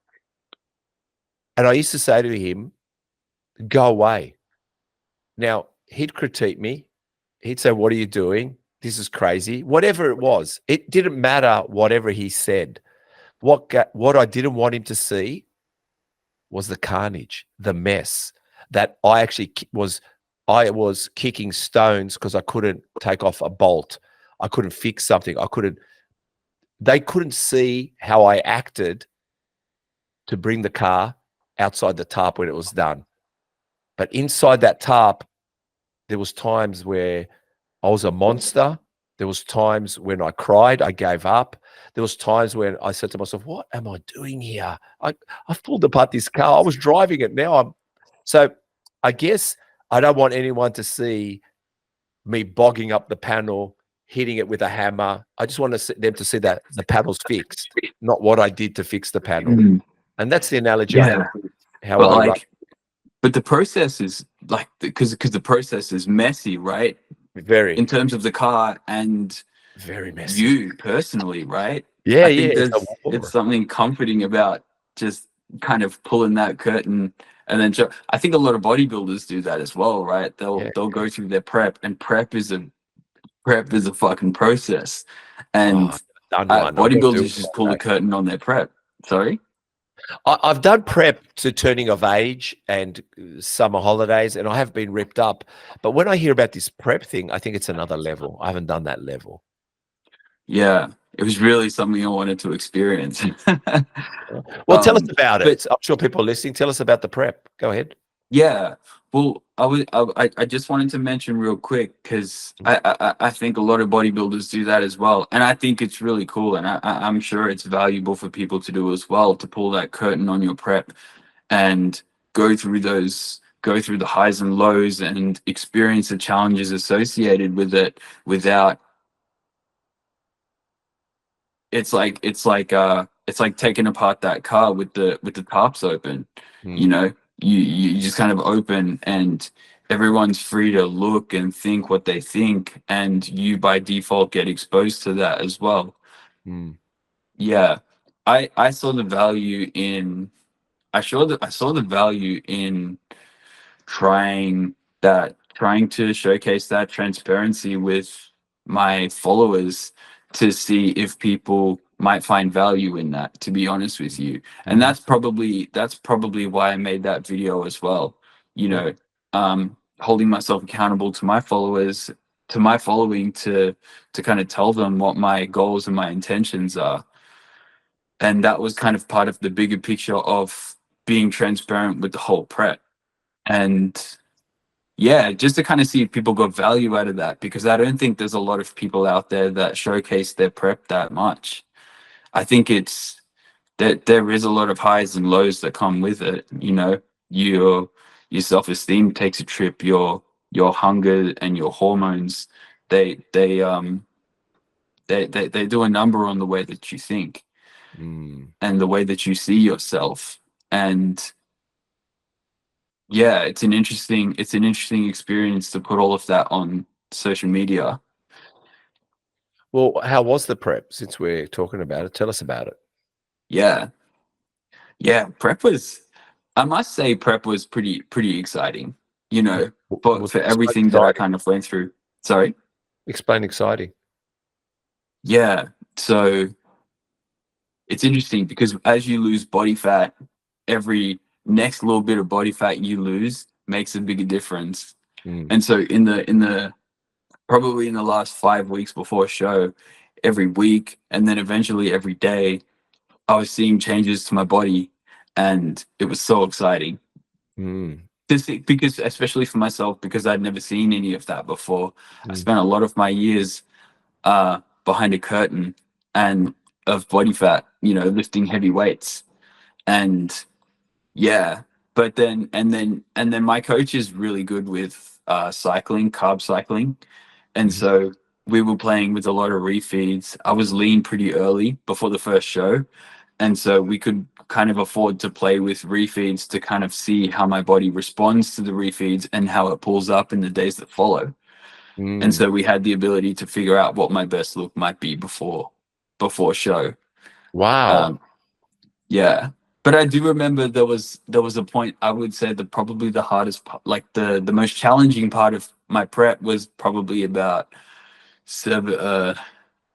And I used to say to him, go away. Now, he'd critique me. He'd say, what are you doing? This is crazy. Whatever it was, it didn't matter whatever he said. What I didn't want him to see was the carnage, the mess that I was kicking stones because I couldn't take off a bolt. I couldn't fix something. They couldn't see how I acted to bring the car outside the tarp when it was done. But inside that tarp, there was times where I was a monster. There was times when I cried, I gave up. There was times when I said to myself, what am I doing here? I pulled apart this car. I was driving it. So I guess I don't want anyone to see me bogging up the panel, hitting it with a hammer. I just want them to see that the panel's fixed, not what I did to fix the panel. And that's the analogy I have with how I run. But the process is like, because the process is messy, right? Very. In terms of the car and very messy. You personally, right? Yeah, I think it's something comforting about just kind of pulling that curtain and then show. I think a lot of bodybuilders do that as well, right? They'll go through their prep, and prep is a fucking process. And bodybuilders just pull the curtain on their prep. Sorry? I've done prep to turning of age and summer holidays, and I have been ripped up. But when I hear about this prep thing, I think it's another level. I haven't done that level. Yeah, it was really something I wanted to experience. Well, tell us about it. I'm sure people are listening. Tell us about the prep. Go ahead. Yeah. Well, I just wanted to mention real quick because I think a lot of bodybuilders do that as well, and I think it's really cool, and I'm sure it's valuable for people to do as well, to pull that curtain on your prep and go through the highs and lows and experience the challenges associated with it without. It's like taking apart that car with the tarps open. You know, you just kind of open and everyone's free to look and think what they think, and you by default get exposed to that as well. Yeah, I saw the value in I saw the value in trying to showcase that transparency with my followers to see if people might find value in that, to be honest with you. And that's probably why I made that video as well. You know, holding myself accountable to my followers, to my following, to kind of tell them what my goals and my intentions are. And that was kind of part of the bigger picture of being transparent with the whole prep. And yeah, just to kind of see if people got value out of that, because I don't think there's a lot of people out there that showcase their prep that much. I think it's that there is a lot of highs and lows that come with it. You know, your self-esteem takes a trip, your hunger and your hormones, they do a number on the way that you think and the way that you see yourself. And yeah, it's an interesting experience to put all of that on social media. Well, how was the prep? Since we're talking about it, tell us about it. Yeah. Yeah, prep was, I must say prep was pretty exciting, you know, for Explain everything that I exciting. kind of went through. Sorry. Explain exciting. Yeah. So it's interesting because as you lose body fat, every next little bit of body fat you lose makes a bigger difference. And so in the probably in the last 5 weeks before show, every week and then eventually every day, I was seeing changes to my body, and it was so exciting. Because especially for myself, because I'd never seen any of that before. I spent a lot of my years behind a curtain and of body fat, you know, lifting heavy weights. And yeah, but then my coach is really good with cycling, carb cycling. And so we were playing with a lot of refeeds. I was lean pretty early before the first show. And so we could kind of afford to play with refeeds to kind of see how my body responds to the refeeds and how it pulls up in the days that follow. And so we had the ability to figure out what my best look might be before show. Wow. Yeah. But I do remember there was a point, I would say that probably the hardest part, like the most challenging part of my prep was probably about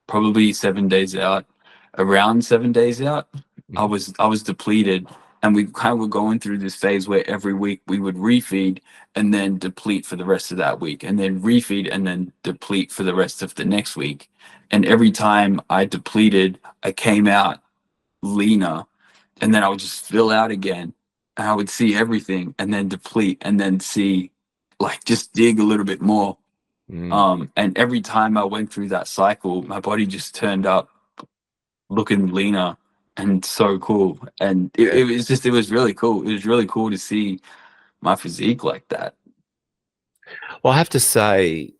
probably 7 days out. Around 7 days out, I was depleted, and we kind of were going through this phase where every week we would refeed and then deplete for the rest of that week, and then refeed and then deplete for the rest of the next week. And every time I depleted, I came out leaner, and then I would just fill out again, and I would see everything and then deplete and then see, like, just dig a little bit more. And every time I went through that cycle, my body just turned up looking leaner and so cool. And it was really cool. It was really cool to see my physique like that. Well, I have to say,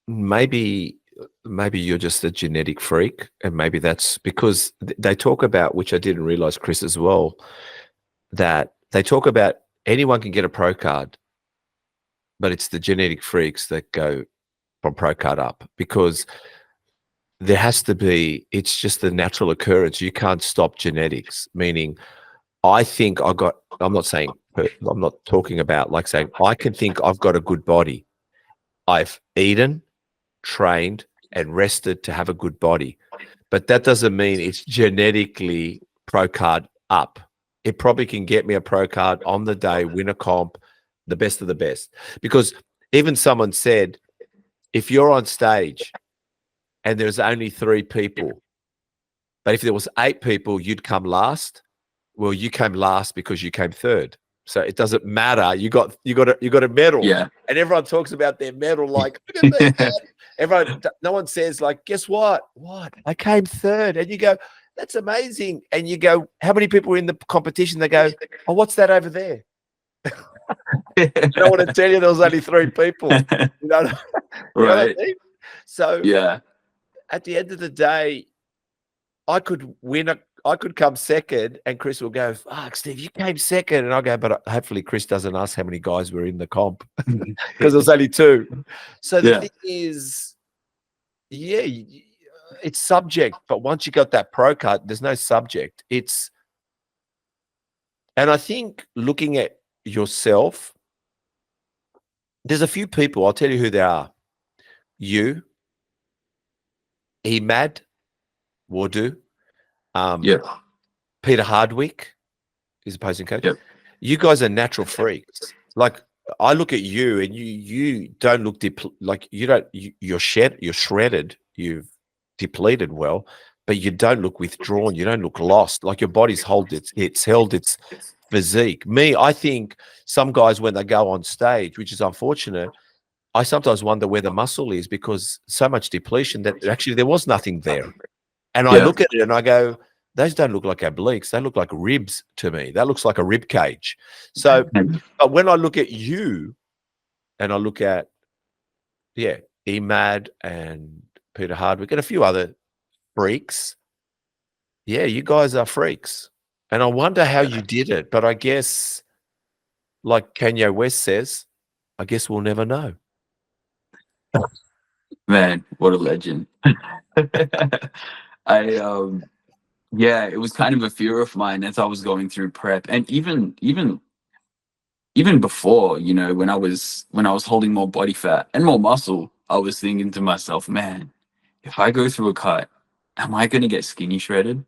maybe you're just a genetic freak, and maybe that's because they talk about, which I didn't realize, Chris, as well, that they talk about anyone can get a pro card, but it's the genetic freaks that go from pro card up, because there has to be, it's just the natural occurrence. You can't stop genetics, meaning I think I'm not saying, I'm not talking about like saying, I can think I've got a good body. I've eaten, trained, and rested to have a good body. But that doesn't mean it's genetically pro card up. It probably can get me a pro card on the day, win a comp, the best of the best. Because even someone said, if you're on stage and there's only 3 people, but if there was 8 people, you'd come last. Well, you came last because you came third. So it doesn't matter. You got a medal. Yeah. And everyone talks about their medal like, look at me, man. Everyone, no one says like, guess what? What? I came third. And you go, that's amazing. And you go, how many people were in the competition? They go, oh, what's that over there? I don't want to tell you there was only 3 people. You know, you know what I mean? So yeah, at the end of the day, I could come second, and Chris will go, fuck, Steve, you came second. And I'll go, but hopefully Chris doesn't ask how many guys were in the comp, because there's only 2. So the thing is, yeah, it's subject, but once you got that pro card, there's no subject. And I think looking at yourself, there's a few people, I'll tell you who they are. You, Emad Wardu, Peter Hardwick is opposing coach. Yep. You guys are natural freaks. Like, I look at you, and you don't look like you don't. You're shredded. You've depleted well, but you don't look withdrawn. You don't look lost. Like, your body's held its physique. Me, I think some guys, when they go on stage, which is unfortunate, I sometimes wonder where the muscle is, because so much depletion that actually there was nothing there. And I look at it and I go, those don't look like obliques. They look like ribs to me. That looks like a rib cage. So, but when I look at you, and I look at, Emad and Peter Hardwick and a few other freaks, you guys are freaks. And I wonder how you did it. But I guess, like Kanye West says, I guess we'll never know. Man, what a legend. I yeah, it was kind of a fear of mine as I was going through prep, and even before, you know, when I was holding more body fat and more muscle, I was thinking to myself, man, if I go through a cut, am I going to get skinny shredded?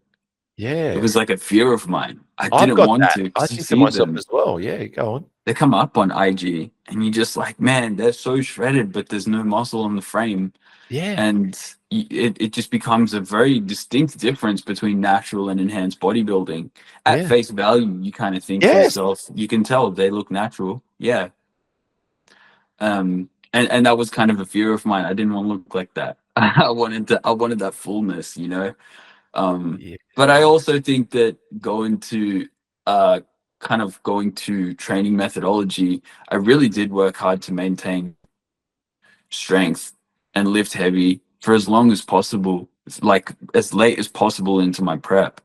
It Yeah. was like a fear of mine. I I've didn't got want that. to, I because you think to see myself them, as well. Yeah, go on. they come up on IG and you're just like, man, they're so shredded, but there's no muscle on the frame. Yeah. And it just becomes a very distinct difference between natural and enhanced bodybuilding. At Yeah. face value, you kind of think to Yes. yourself, you can tell they look natural. Yeah. And that was kind of a fear of mine. I didn't want to look like that. I wanted that fullness, you know. Yeah. But I also think that uh going to training methodology, I really did work hard to maintain strength and lift heavy for as long as possible, like as late as possible into my prep.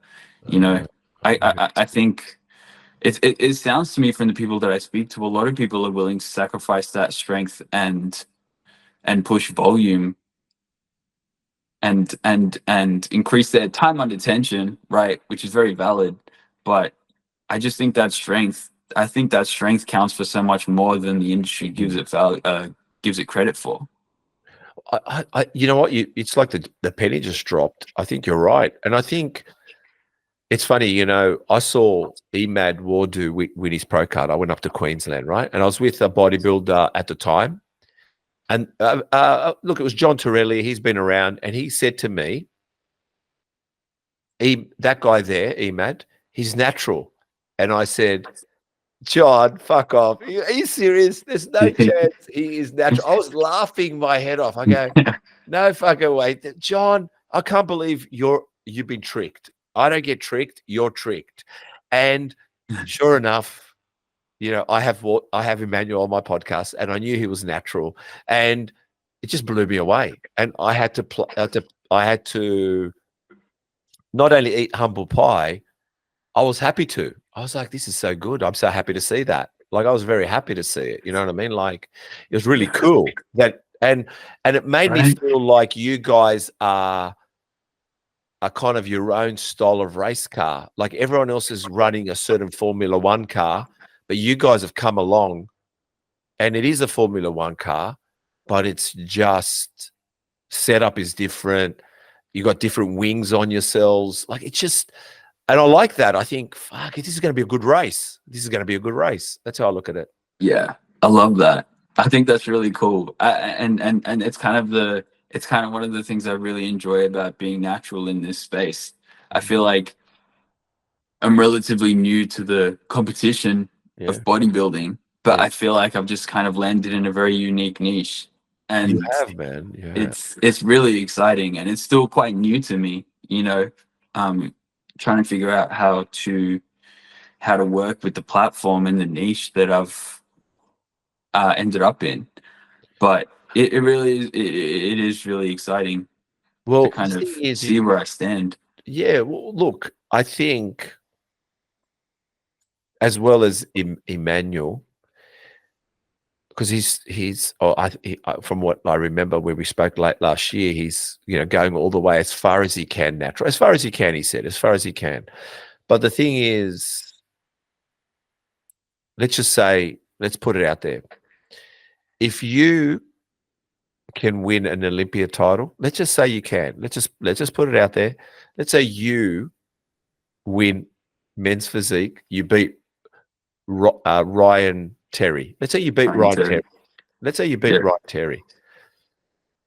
You know, Uh, I think it sounds to me from the people that I speak to, a lot of people are willing to sacrifice that strength and push volume and increase their time under tension, right? Which is very valid. But I just think that strength, I think that strength counts for so much more than the industry gives it credit for. you know what? It's like the penny just dropped. I think you're right, and I think it's funny. You know, I saw Emad Wardu win his pro card. I went up to Queensland, right, and I was with a bodybuilder at the time, and look, it was John Torelli. He's been around, and he said to me, "That guy there, Emad, he's natural," and I said, John, fuck off. Are you serious? There's no chance he is natural. I was laughing my head off. I go, no fucking way. John, I can't believe you've been tricked. I don't get tricked. You're tricked. And sure enough, you know, I have Emmanuel on my podcast, and I knew he was natural, and it just blew me away. And I had to not only eat humble pie, I was happy to. I was like, this is so good. I'm so happy to see that. Like, I was very happy to see it. You know what I mean? Like, it was really cool that, and it made me Right? feel like you guys are kind of your own style of race car. Like everyone else is running a certain Formula One car, but you guys have come along, and it is a Formula One car, but it's just setup is different. You got different wings on yourselves. Like, it's just. And I like that. I think, fuck, this is going to be a good race. This is going to be a good race. That's how I look at it. Yeah, I love that. I think that's really cool. And it's kind of one of the things I really enjoy about being natural in this space. I feel like I'm relatively new to the competition Yeah, of bodybuilding, but yeah. I feel like I've just kind of landed in a very unique niche. You And have, man. You have. it's really exciting, and it's still quite new to me, you know. Um Trying to figure out how to work with the platform and the niche that I've ended up in. But it really is it is really exciting to Well, the kind of thing is, see where I stand. yeah. Well, look, I think as well as Emmanuel, because from what I remember when we spoke late last year, he's going all the way as far as he can natural, as far as he can. He said, as far as he can. But the thing is, let's put it out there. If you can win an Olympia title, let's just say you can. Let's just put it out there. Let's say you win men's physique. You beat Ryan Terry. Let's say you beat Trying Ryan to, Terry. Let's say you beat yeah, Ryan Terry,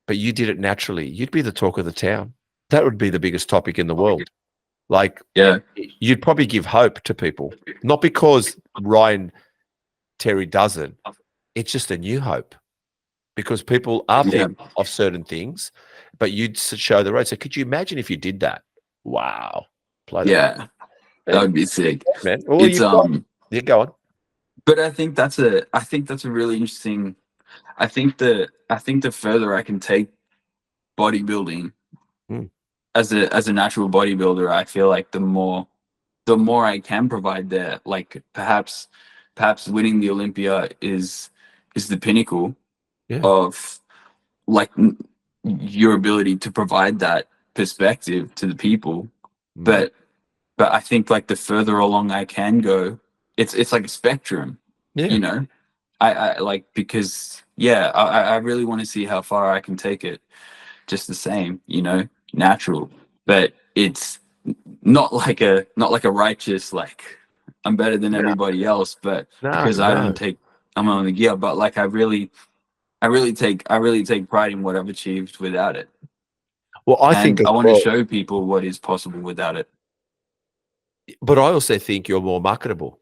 but you did it naturally. You'd be the talk of the town. That would be the biggest topic in the world. Like, yeah, you'd probably give hope to people, not because Ryan Terry doesn't. It's just a new hope, because people are yeah, thinking of certain things, but you'd show the road. So could you imagine if you did that? Wow. Bloody hell. yeah. That would be sick. Man. Well, It's you've got, yeah, go on. but I think that's a really interesting. I think the further I can take bodybuilding Mm. as a natural bodybuilder, I feel like the more I can provide there. Like perhaps winning the Olympia is the pinnacle Yeah. of like your ability to provide that perspective to the people. But I think like the further along I can go, it's like a spectrum, Yeah. you know. I like, because I really want to see how far I can take it. Just the same, you know, natural. But it's not like a righteous, like I'm better than everybody else, but No, because no. I'm on the gear. But like I really take pride in what I've achieved without it. Well, I think And as I want to well, show people what is possible without it. but I also think you're more marketable.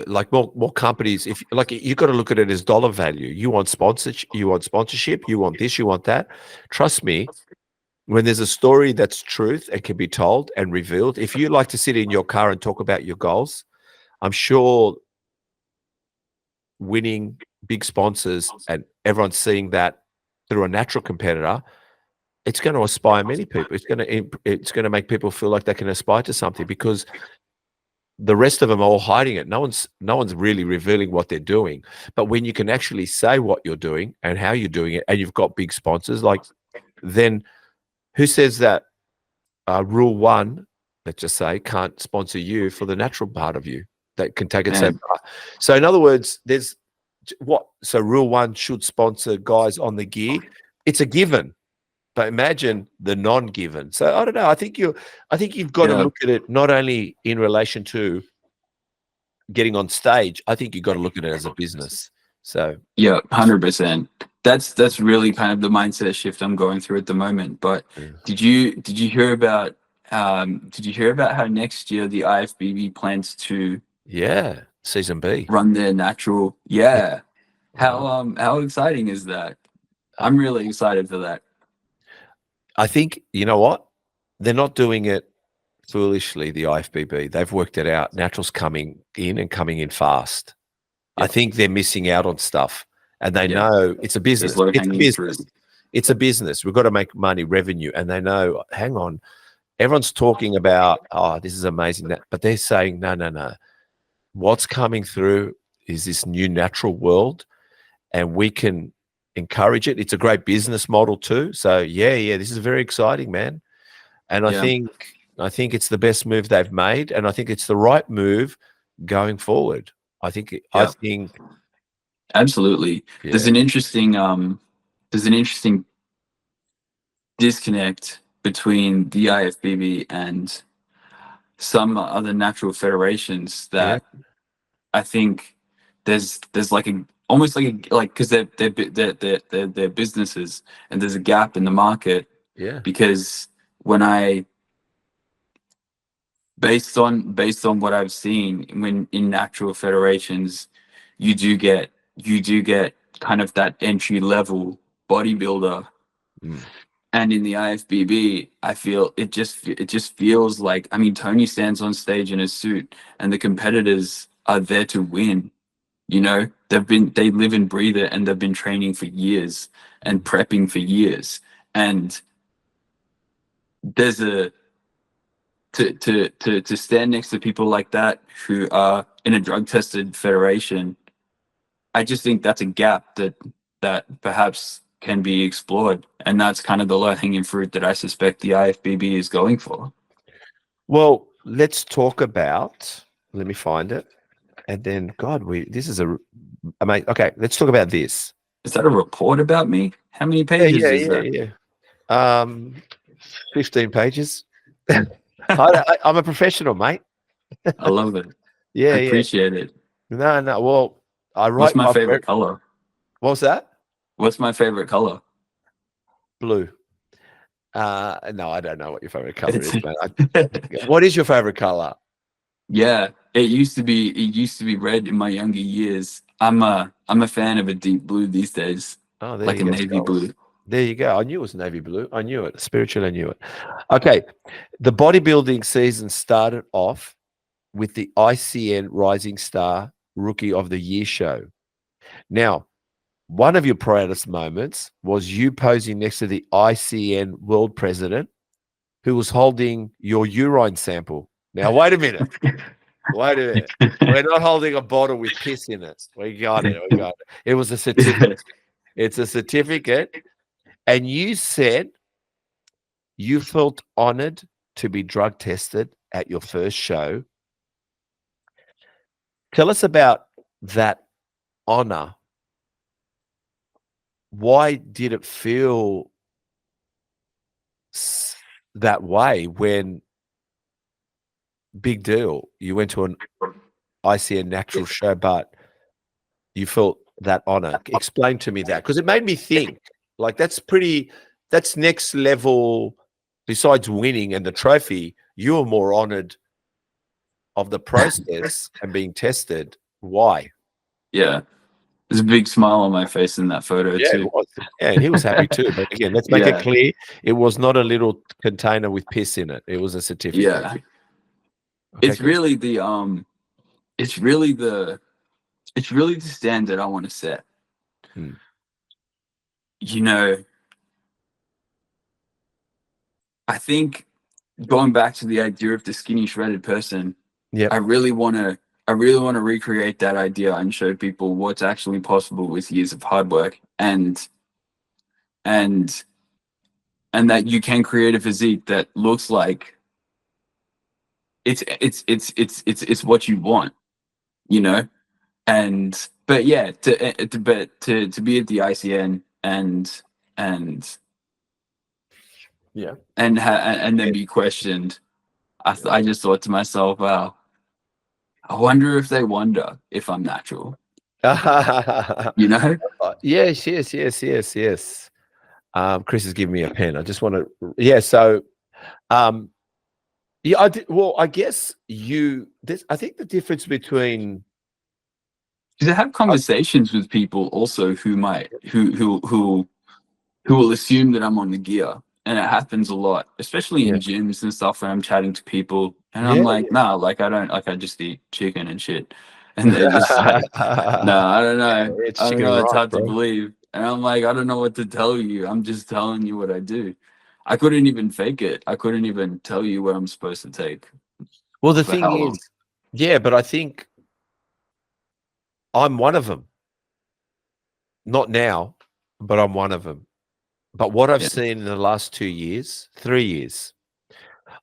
Like more companies, if like you got to look at it as dollar value. You want sponsorship, you want this, you want that. Trust me, when there's a story that's truth and can be told and revealed, if you like to sit in your car and talk about your goals, I'm sure winning big sponsors and everyone seeing that through a natural competitor, it's going to inspire many people. It's going to make people feel like they can aspire to something, because the rest of them are all hiding it. No one's really revealing what they're doing. But when you can actually say what you're doing and how you're doing it, and you've got big sponsors, like, then who says that rule one, let's just say, can't sponsor you for the natural part of you that can take it so far? So in other words, so rule one should sponsor guys on the gear. It's a given. But imagine the non-given. So I don't know. I think you've got to look at it not only in relation to getting on stage. I think you've got to look at it as a business. So 100%. That's really kind of the mindset shift I'm going through at the moment. But did you hear about how next year the IFBB plans to season B run their natural? Yeah. How exciting is that? I'm really excited for that. I think, you know what? They're not doing it foolishly, the IFBB. They've worked it out. Natural's coming in fast. I think they're missing out on stuff, and they know it's a business. It's a business. We've got to make money, revenue, and they know, hang on, everyone's talking about, oh, this is amazing, but they're saying, no. What's coming through is this new natural world, and we can encourage it. It's a great business model too. So this is very exciting, man. And I think it's the best move they've made, and I think it's the right move going forward. I think absolutely. Yeah. There's an interesting disconnect between the IFBB and some other natural federations that I think there's like almost like because they're businesses, and there's a gap in the market. Because when based on what I've seen, when in natural federations, you do get kind of that entry level bodybuilder. And in the IFBB, I feel it just feels like, I mean, Tony stands on stage in a suit, and the competitors are there to win. You know, they live and breathe it, and they've been training for years and prepping for years. And there's to stand next to people like that who are in a drug tested federation. I just think that's a gap that perhaps can be explored, and that's kind of the low-hanging fruit that I suspect the IFBB is going for. Well, let's talk about. Let me find it, and then this is okay. Let's talk about this. Is that a report about me? How many pages is that? 15 pages. I'm a professional, mate. I love it. I appreciate it. No. Well, I write. What's my favorite color? What's that? What's my favorite color? Blue. No, I don't know what your favorite color is, man. What is your favorite color? Yeah, it used to be red in my younger years. I'm a fan of a deep blue these days. Oh, like a navy blue. There you go. I knew it was navy blue. I knew it. Spiritually, I knew it. Okay. The bodybuilding season started off with the ICN Rising Star Rookie of the Year show. Now, one of your proudest moments was you posing next to the ICN world president, who was holding your urine sample. Now, wait a minute. We're not holding a bottle with piss in it. We got it. It was a certificate. It's a certificate. And you said you felt honored to be drug tested at your first show. Tell us about that honor. Why did it feel that way when, big deal, you went to an ICN natural show, but you felt that honor? Explain to me that, because it made me think, like, that's next level. Besides winning and the trophy, you were more honored of the process and being tested. Why? Yeah. There's a big smile on my face in that photo Yeah, too. it was. Yeah, and he was happy too. But again, let's make it clear, it was not a little container with piss in it. It was a certificate. Yeah. Okay, It's really the it's really the standard I want to set. You know, I think going back to the idea of the skinny shredded person, I really want to recreate that idea and show people what's actually possible with years of hard work, and that you can create a physique that looks like it's what you want, you know. And but yeah, to be at the ICN and then be questioned, I just thought to myself, wow, I wonder if they wonder if I'm natural. You know? Yes. Chris is giving me a pen. I just want to, so yeah, I did. Well, I guess I think the difference between, because I have conversations with people also who will assume that I'm on the gear, and it happens a lot, especially in gyms and stuff when I'm chatting to people, and I'm like, nah, like I don't, like I just eat chicken and shit, and they're just like, nah, I don't know, it's hard to believe, and I'm like, I don't know what to tell you. I'm just telling you what I do. I couldn't even fake it. I couldn't even tell you what I'm supposed to take. Well, the thing is, but I think I'm one of them. Not now, but I'm one of them. But what I've seen in the last 2 years, 3 years,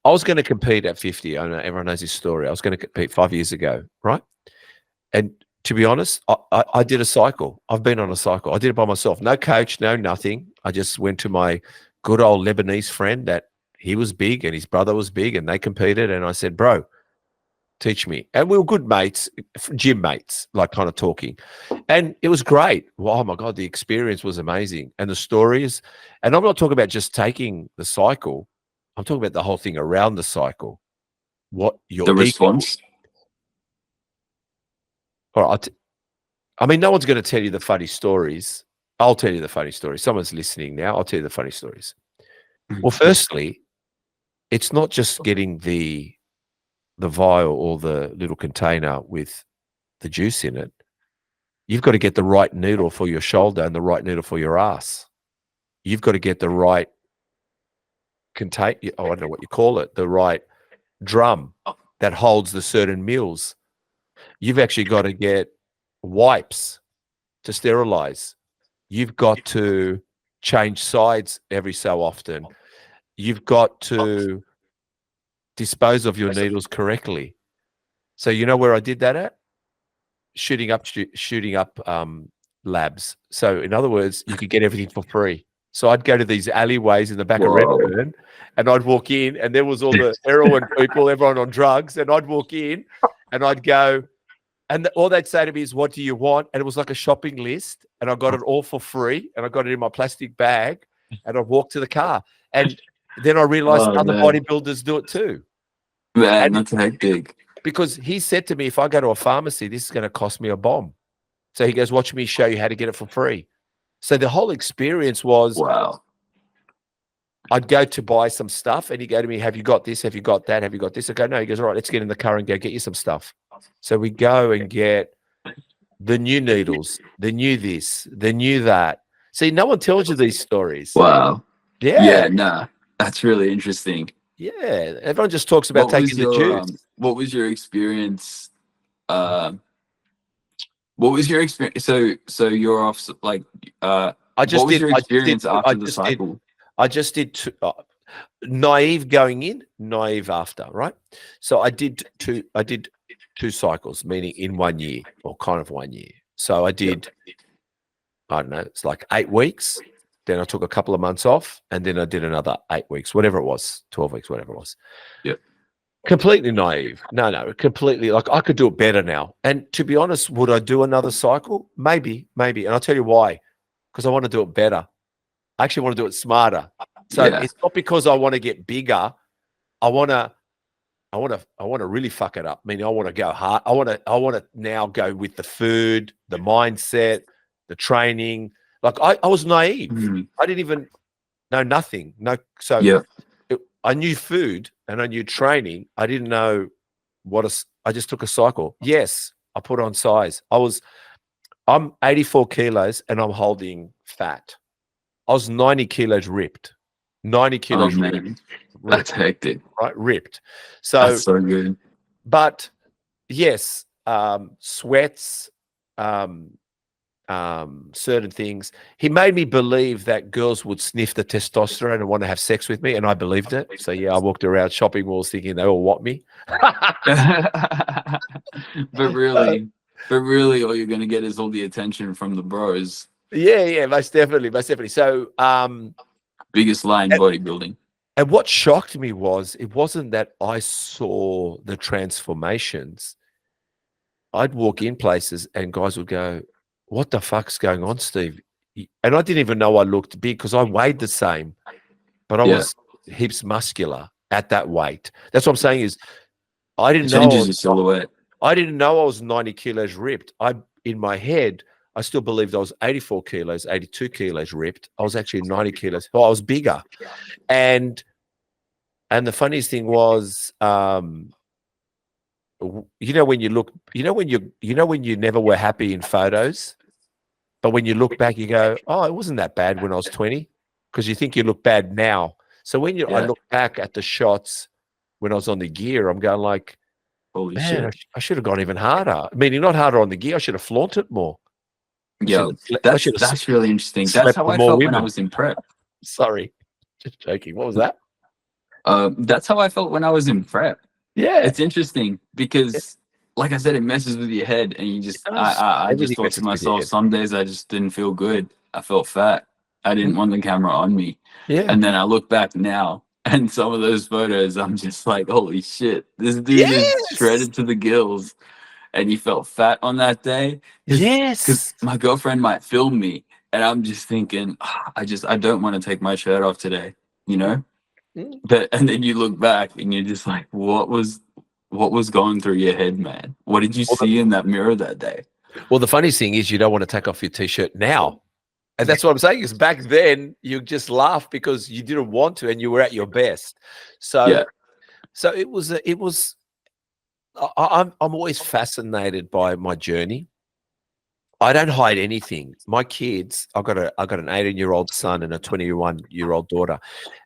I was going to compete at 50. I know everyone knows this story. I was going to compete 5 years ago, right? And to be honest, I did a cycle. I've been on a cycle. I did it by myself. No coach, no nothing. I just went to my good old Lebanese friend that he was big and his brother was big and they competed. And I said, bro, teach me. And we were good mates, gym mates, like kind of talking. And it was great. Well, oh my God, the experience was amazing. And the stories, and I'm not talking about just taking the cycle. I'm talking about the whole thing around the cycle. What your response. All right. I mean, no one's going to tell you the funny stories. I'll tell you the funny stories. Someone's listening now. I'll tell you the funny stories. Well, firstly, it's not just getting the vial or the little container with the juice in it. You've got to get the right needle for your shoulder and the right needle for your ass. You've got to get the right container. Oh, I don't know what you call it. The right drum that holds the certain meals. You've actually got to get wipes to sterilize. You've got to change sides every so often. You've got to dispose of your needles correctly. So you know where I did that at? Shooting up labs. So in other words, you could get everything for free. So I'd go to these alleyways in the back of Redfern, and I'd walk in, and there was all the heroin people, everyone on drugs, and I'd walk in, and I'd go, and all they'd say to me is, "What do you want?" And it was like a shopping list, and I got it all for free, and I got it in my plastic bag, and I'd walk to the car, and then I realized other bodybuilders do it too. Man, that's hectic. Because he said to me, if I go to a pharmacy, this is going to cost me a bomb. So he goes, watch me show you how to get it for free. So the whole experience was, wow. I'd go to buy some stuff, and he'd go to me, have you got this? Have you got that? Have you got this? I go, no. He goes, all right, let's get in the car and go get you some stuff. So we go and get the new needles, the new this, the new that. See, no one tells you these stories. Wow. Yeah. Yeah, nah. That's really interesting. Yeah. Everyone just talks about taking the juice. What was your experience? What was your experience? So you're off, like, I just What was did. your I just did. experience I after the just did. cycle? I just did naive going in, naive after, right? So I did two cycles, meaning in 1 year or kind of 1 year. So I did, I don't know, it's like 8 weeks. Then I took a couple of months off, and then I did another 8 weeks, whatever it was, 12 weeks, whatever it was. Yeah. Completely naive. No, completely. Like, I could do it better now. And to be honest, would I do another cycle? Maybe. And I'll tell you why. Because I want to do it better. I actually want to do it smarter. So it's not because I want to get bigger. I want to really fuck it up. I mean, I want to go hard. I want to now go with the food, the mindset, the training. Like, I was naive. I didn't even know nothing. I knew food and I knew training. I didn't know I just took a cycle. Yes, I put on size. I'm 84 kilos and I'm holding fat. I was 90 kilos ripped. 90 kilos ripped. That's hectic. Right? Ripped. So that's so good. But yes, sweats, certain things. He made me believe that girls would sniff the testosterone and want to have sex with me, and I believed it. So yeah, I walked around shopping malls thinking they all want me. But really, all you're gonna get is all the attention from the bros. Yeah, most definitely. So, biggest lie in bodybuilding. And what shocked me was it wasn't that I saw the transformations. I'd walk in places and guys would go, "What the fuck's going on, Steve?" And I didn't even know I looked big because I weighed the same, but I was heaps muscular at that weight. That's what I'm saying is I didn't know. Changes your silhouette. I didn't know I was 90 kilos ripped. In my head, I still believed I was 84 kilos, 82 kilos ripped. I was actually 90 kilos. Well, I was bigger. And the funniest thing was, when you look, when you never were happy in photos, but when you look back, you go, "Oh, it wasn't that bad when I was 20," because you think you look bad now. So when I look back at the shots when I was on the gear, I'm going like, "Holy man, shit. I should have gone even harder." Meaning not harder on the gear. I should have flaunted more. Yeah, that's really interesting. That's how I felt when I was in prep. Sorry, just joking. What was that? That's how I felt when I was in prep. Yeah, it's interesting because, like I said, it messes with your head, and you just I just thought to myself, some days I just didn't feel good. I felt fat. I didn't want the camera on me. Yeah, and then I look back now, and some of those photos, I'm just like, holy shit, this dude is shredded to the gills. And he felt fat on that day. Because my girlfriend might film me, and I'm just thinking, I don't want to take my shirt off today, you know? But and then you look back and you're just like, what was going through your head, man? What did you see in that mirror that day? Well, the funniest thing is you don't want to take off your t-shirt now. And that's what I'm saying is back then you just laugh because you didn't want to and you were at your best. So it was I'm always fascinated by my journey. I don't hide anything. My kids, I've got an 18-year-old son and a 21-year-old daughter.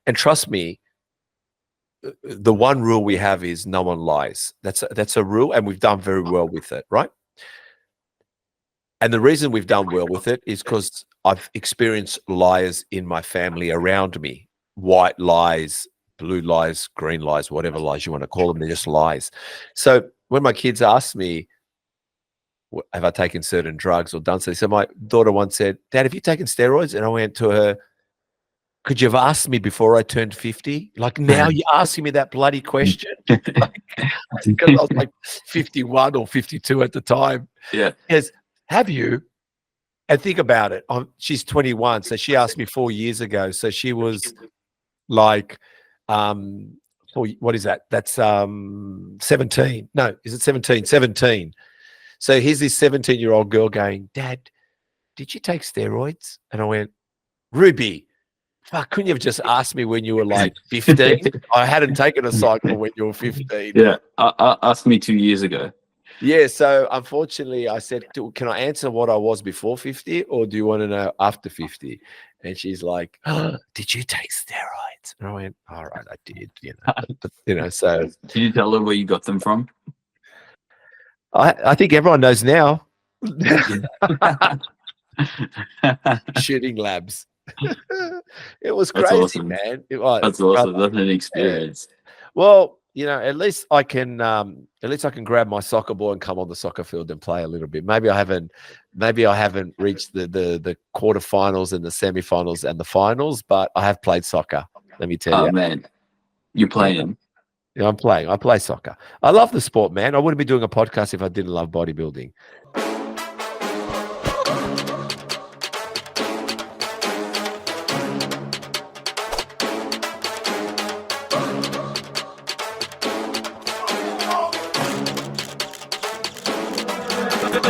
And trust me, the one rule we have is no one lies. That's a rule, and we've done very well with it, right? And the reason we've done well with it is because I've experienced liars in my family around me. White lies, blue lies, green lies, whatever lies you want to call them, they're just lies. So when my kids ask me, have I taken certain drugs or done something? So my daughter once said, "Dad, have you taken steroids?" And I went to her, "Could you have asked me before I turned 50? Like now you're asking me that bloody question?" Because I was like 51 or 52 at the time. Yeah. Yes. Have you? And think about it. She's 21. So she asked me 4 years ago. So she was like, what is that? That's 17. No, is it 17? 17. So here's this 17-year-old girl going, "Dad, did you take steroids?" And I went, "Ruby, fuck, couldn't you have just asked me when you were like 15? I hadn't taken a cycle when you were 15. Yeah, asked me 2 years ago. Yeah, so unfortunately I said, "Can I answer what I was before 50 or do you want to know after 50? And she's like, "Oh, did you take steroids?" And I went, "All right, I did." So. Did you tell her where you got them from? I think everyone knows now. shooting labs. It was That's crazy, awesome. man. It was, That's awesome. brother. That's an experience. Well, at least I can grab my soccer ball and come on the soccer field and play a little bit. Maybe I haven't reached the quarterfinals and the semifinals and the finals, but I have played soccer. Let me tell you. Oh man, you're playing. Yeah, I'm playing. I play soccer. I love the sport, man. I wouldn't be doing a podcast if I didn't love bodybuilding.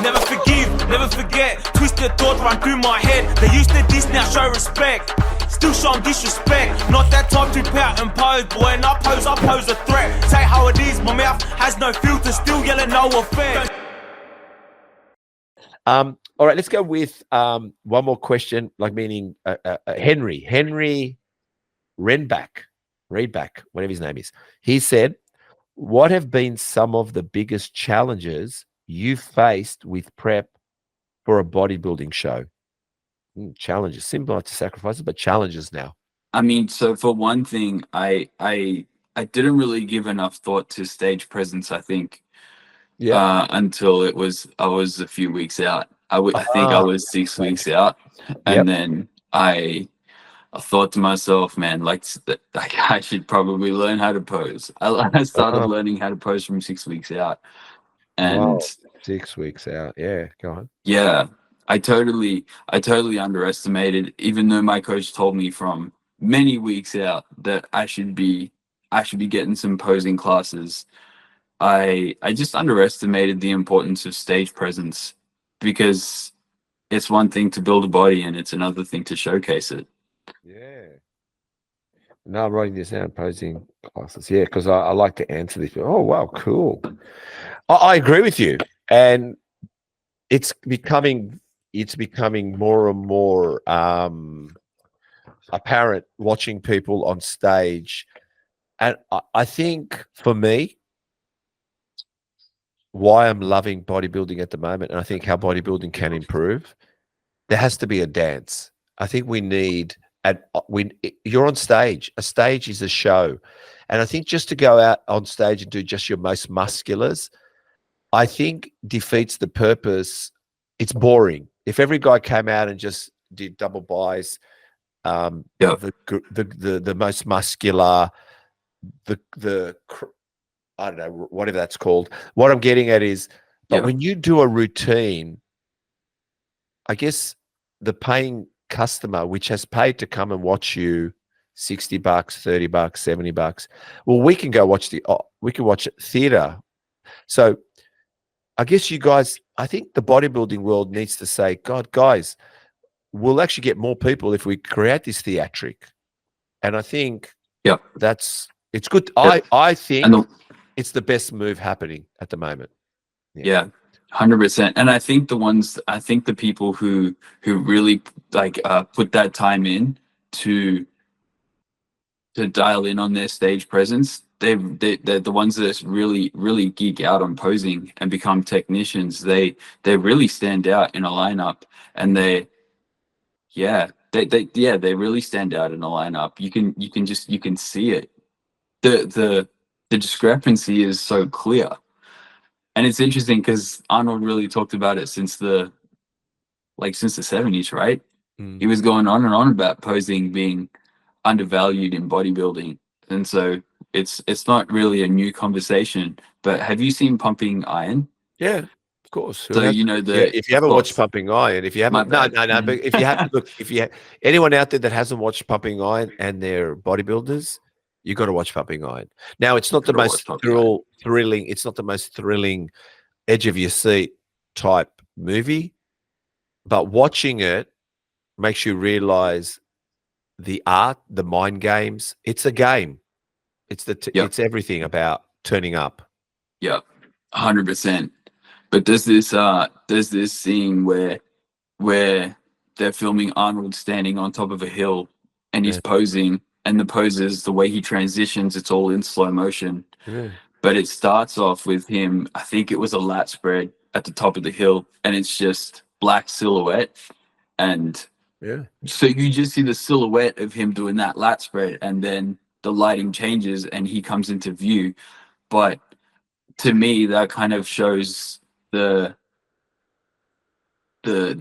Never forgive, never forget. Twisted thoughts run through my head. They used to diss, now show respect. Still show them disrespect. Not that type to pout and pose. But when I pose a threat. Say how it is, my mouth has no filter. Still yelling no offense. All right, let's go with one more question, meaning Henry Reedback, whatever his name is. He said, what have been some of the biggest challenges you faced with prep for a bodybuilding show? Challenges, similar to sacrifices, but challenges now. I mean, so for one thing, I didn't really give enough thought to stage presence, I think. Yeah. Until I was a few weeks out. I think I was 6 weeks out, and then I thought to myself, man, I should probably learn how to pose. I started learning how to pose from 6 weeks out, and 6 weeks out. Yeah, go on. Yeah, I totally underestimated. Even though my coach told me from many weeks out that I should be getting some posing classes. I just underestimated the importance of stage presence, because it's one thing to build a body and it's another thing to showcase it. Yeah. Now I'm writing this down, posing classes. Yeah, because I like to answer this. Oh, wow, cool. I agree with you. And it's becoming more and more apparent watching people on stage. And I think for me, why I'm loving bodybuilding at the moment, and I think how bodybuilding can improve, there has to be a dance. I think we need, you're on stage. A stage is a show. And I think just to go out on stage and do just your most musculars, I think defeats the purpose. It's boring. If every guy came out and just did double buys, the most muscular, I don't know, whatever that's called. What I'm getting at is, but when you do a routine, I guess the paying customer, which has paid to come and watch you $60, $30, $70, well, we can go watch we can watch theater. So I guess you guys, I think the bodybuilding world needs to say, God, guys, we'll actually get more people if we create this theatric. And I think it's good. I think it's the best move happening at the moment. Yeah, 100%. And I think the people who really put that time in to dial in on their stage presence, they're the ones that really geek out on posing and become technicians. They really stand out in a lineup, and they really stand out in a lineup. You can see it. The discrepancy is so clear. And it's interesting because Arnold really talked about it since the 70s, right? He was going on and on about posing being undervalued in bodybuilding. And so it's not really a new conversation. But have you seen Pumping Iron? Yeah, of course. So if you haven't watched Pumping Iron, if you haven't, no. But if you have, look, anyone out there that hasn't watched Pumping Iron and they're bodybuilders, you got to watch Pumping Iron. Now, it's not the most thrilling. It's not the most thrilling, edge of your seat type movie, but watching it makes you realize the art, the mind games. It's a game. It's it's everything about turning up. Yeah, 100%. But there's this scene where they're filming Arnold standing on top of a hill and he's posing. And the poses, the way he transitions, it's all in slow motion. Yeah. But it starts off with him, I think it was a lat spread at the top of the hill, and it's just black silhouette. And Yeah. so you just see the silhouette of him doing that lat spread, and then the lighting changes and he comes into view. But to me, that kind of shows the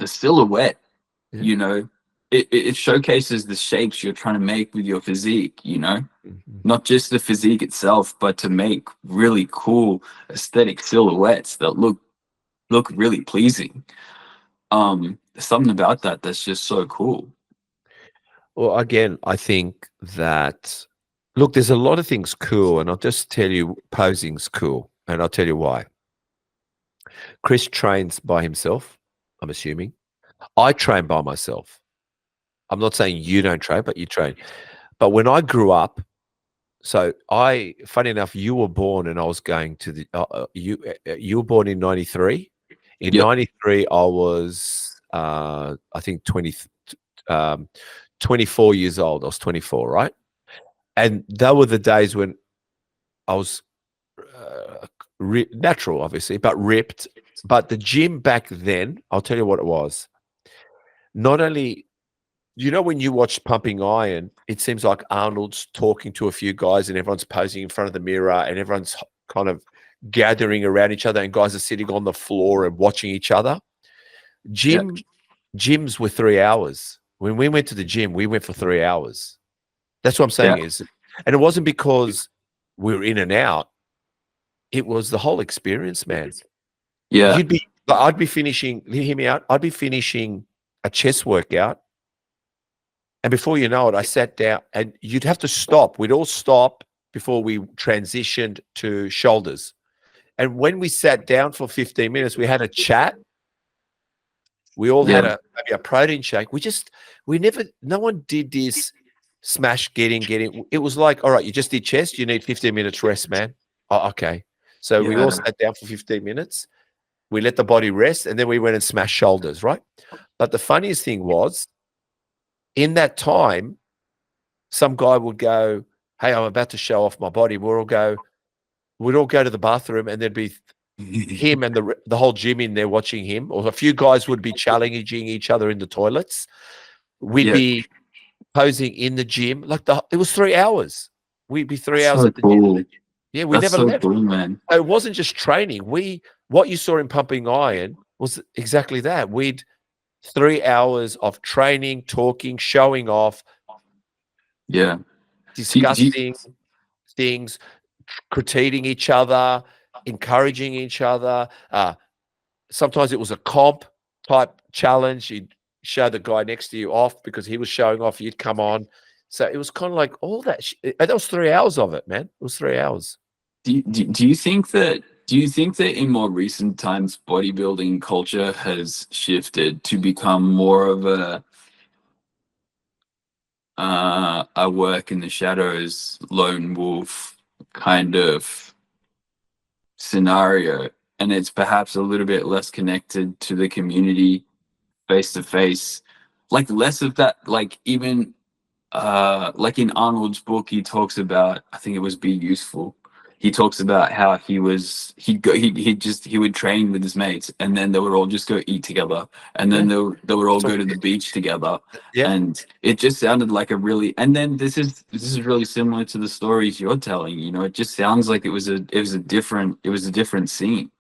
silhouette, Yeah. you know. It showcases the shapes you're trying to make with your physique, you know. Mm-hmm. Not just the physique itself, but to make really cool aesthetic silhouettes that look really pleasing. There's something about that that's just so cool. Well, again, I think that, look, there's a lot of things cool, and I'll just tell you, posing's cool, and I'll tell you why. Chris trains by himself, I'm assuming. I train by myself. I'm not saying you don't train, but you train. But when I grew up, so funny enough, you were born and I was going to the, you were born in 93. In Yep. 93, I was, I think 24 years old. I was 24, right? And that were the days when I was natural, obviously, but ripped. But the gym back then, I'll tell you what it was. Not only, when you watch Pumping Iron, it seems like Arnold's talking to a few guys and everyone's posing in front of the mirror and everyone's kind of gathering around each other and guys are sitting on the floor and watching each other. Gyms were 3 hours. When we went to the gym, we went for 3 hours. That's what I'm saying is, and it wasn't because we were in and out. It was the whole experience, man. Yeah. I'd be finishing, hear me out, I'd be finishing a chest workout. And before you know it, I sat down and you'd have to stop. We'd all stop before we transitioned to shoulders. And when we sat down for 15 minutes, we had a chat. We all had maybe a protein shake. No one did this smash getting. It was like, all right, you just did chest. You need 15 minutes rest, man. Oh, okay. So we all sat down for 15 minutes. We let the body rest, and then we went and smashed shoulders, right? But the funniest thing was, in that time, some guy would go, hey, I'm about to show off my body. We'd all go to the bathroom, and there'd be him and the whole gym in there watching him, or a few guys would be challenging each other in the toilets. We'd be posing in the gym. It was 3 hours. We'd be 3 hours at the gym. Yeah, we never left. Cool, man. It wasn't just training. What you saw in Pumping Iron was exactly that. 3 hours of training, talking, showing off, discussing things, critiquing each other, encouraging each other. Sometimes it was a comp type challenge. You'd show the guy next to you off because he was showing off. You'd come on. So it was kind of like all that. That was 3 hours of it, man. It was 3 hours. Do you think that in more recent times bodybuilding culture has shifted to become more of a work in the shadows, lone wolf kind of scenario, and it's perhaps a little bit less connected to the community face to face, like less of that, like even like in Arnold's book, he talks about, I think it was Be Useful. He talks about how he would train with his mates, and then they would all just go eat together, and then they would all go to the beach together. And it just sounded like and then this is really similar to the stories you're telling. It just sounds like it was a different scene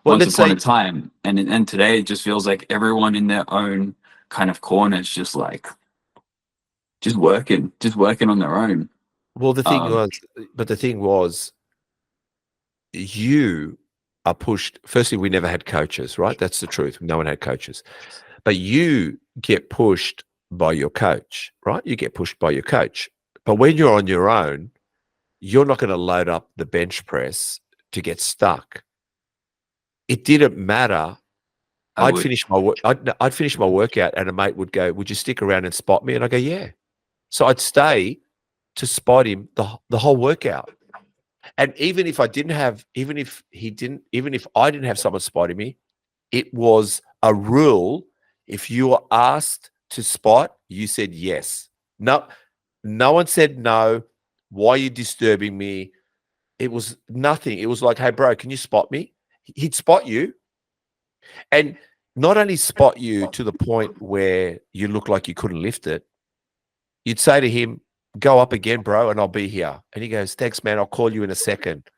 once upon a time, and today it just feels like everyone in their own kind of corner is just like just working on their own. Well, the thing was, you are pushed. Firstly, we never had coaches, right? That's the truth. No one had coaches. But you get pushed by your coach, right? You get pushed by your coach. But when you're on your own, you're not going to load up the bench press to get stuck. It didn't matter. I'd finish my workout, and a mate would go, "Would you stick around and spot me?" And I go, "Yeah." So I'd stay to spot him the whole workout. And even if I didn't have someone spotting me, it was a rule. If you were asked to spot, you said yes. No one said no. Why are you disturbing me? It was nothing. It was like, hey, bro, can you spot me? He'd spot you. And not only spot you to the point where you look like you couldn't lift it, you'd say to him, go up again, bro, and I'll be here. And he goes, thanks, man. I'll call you in a second.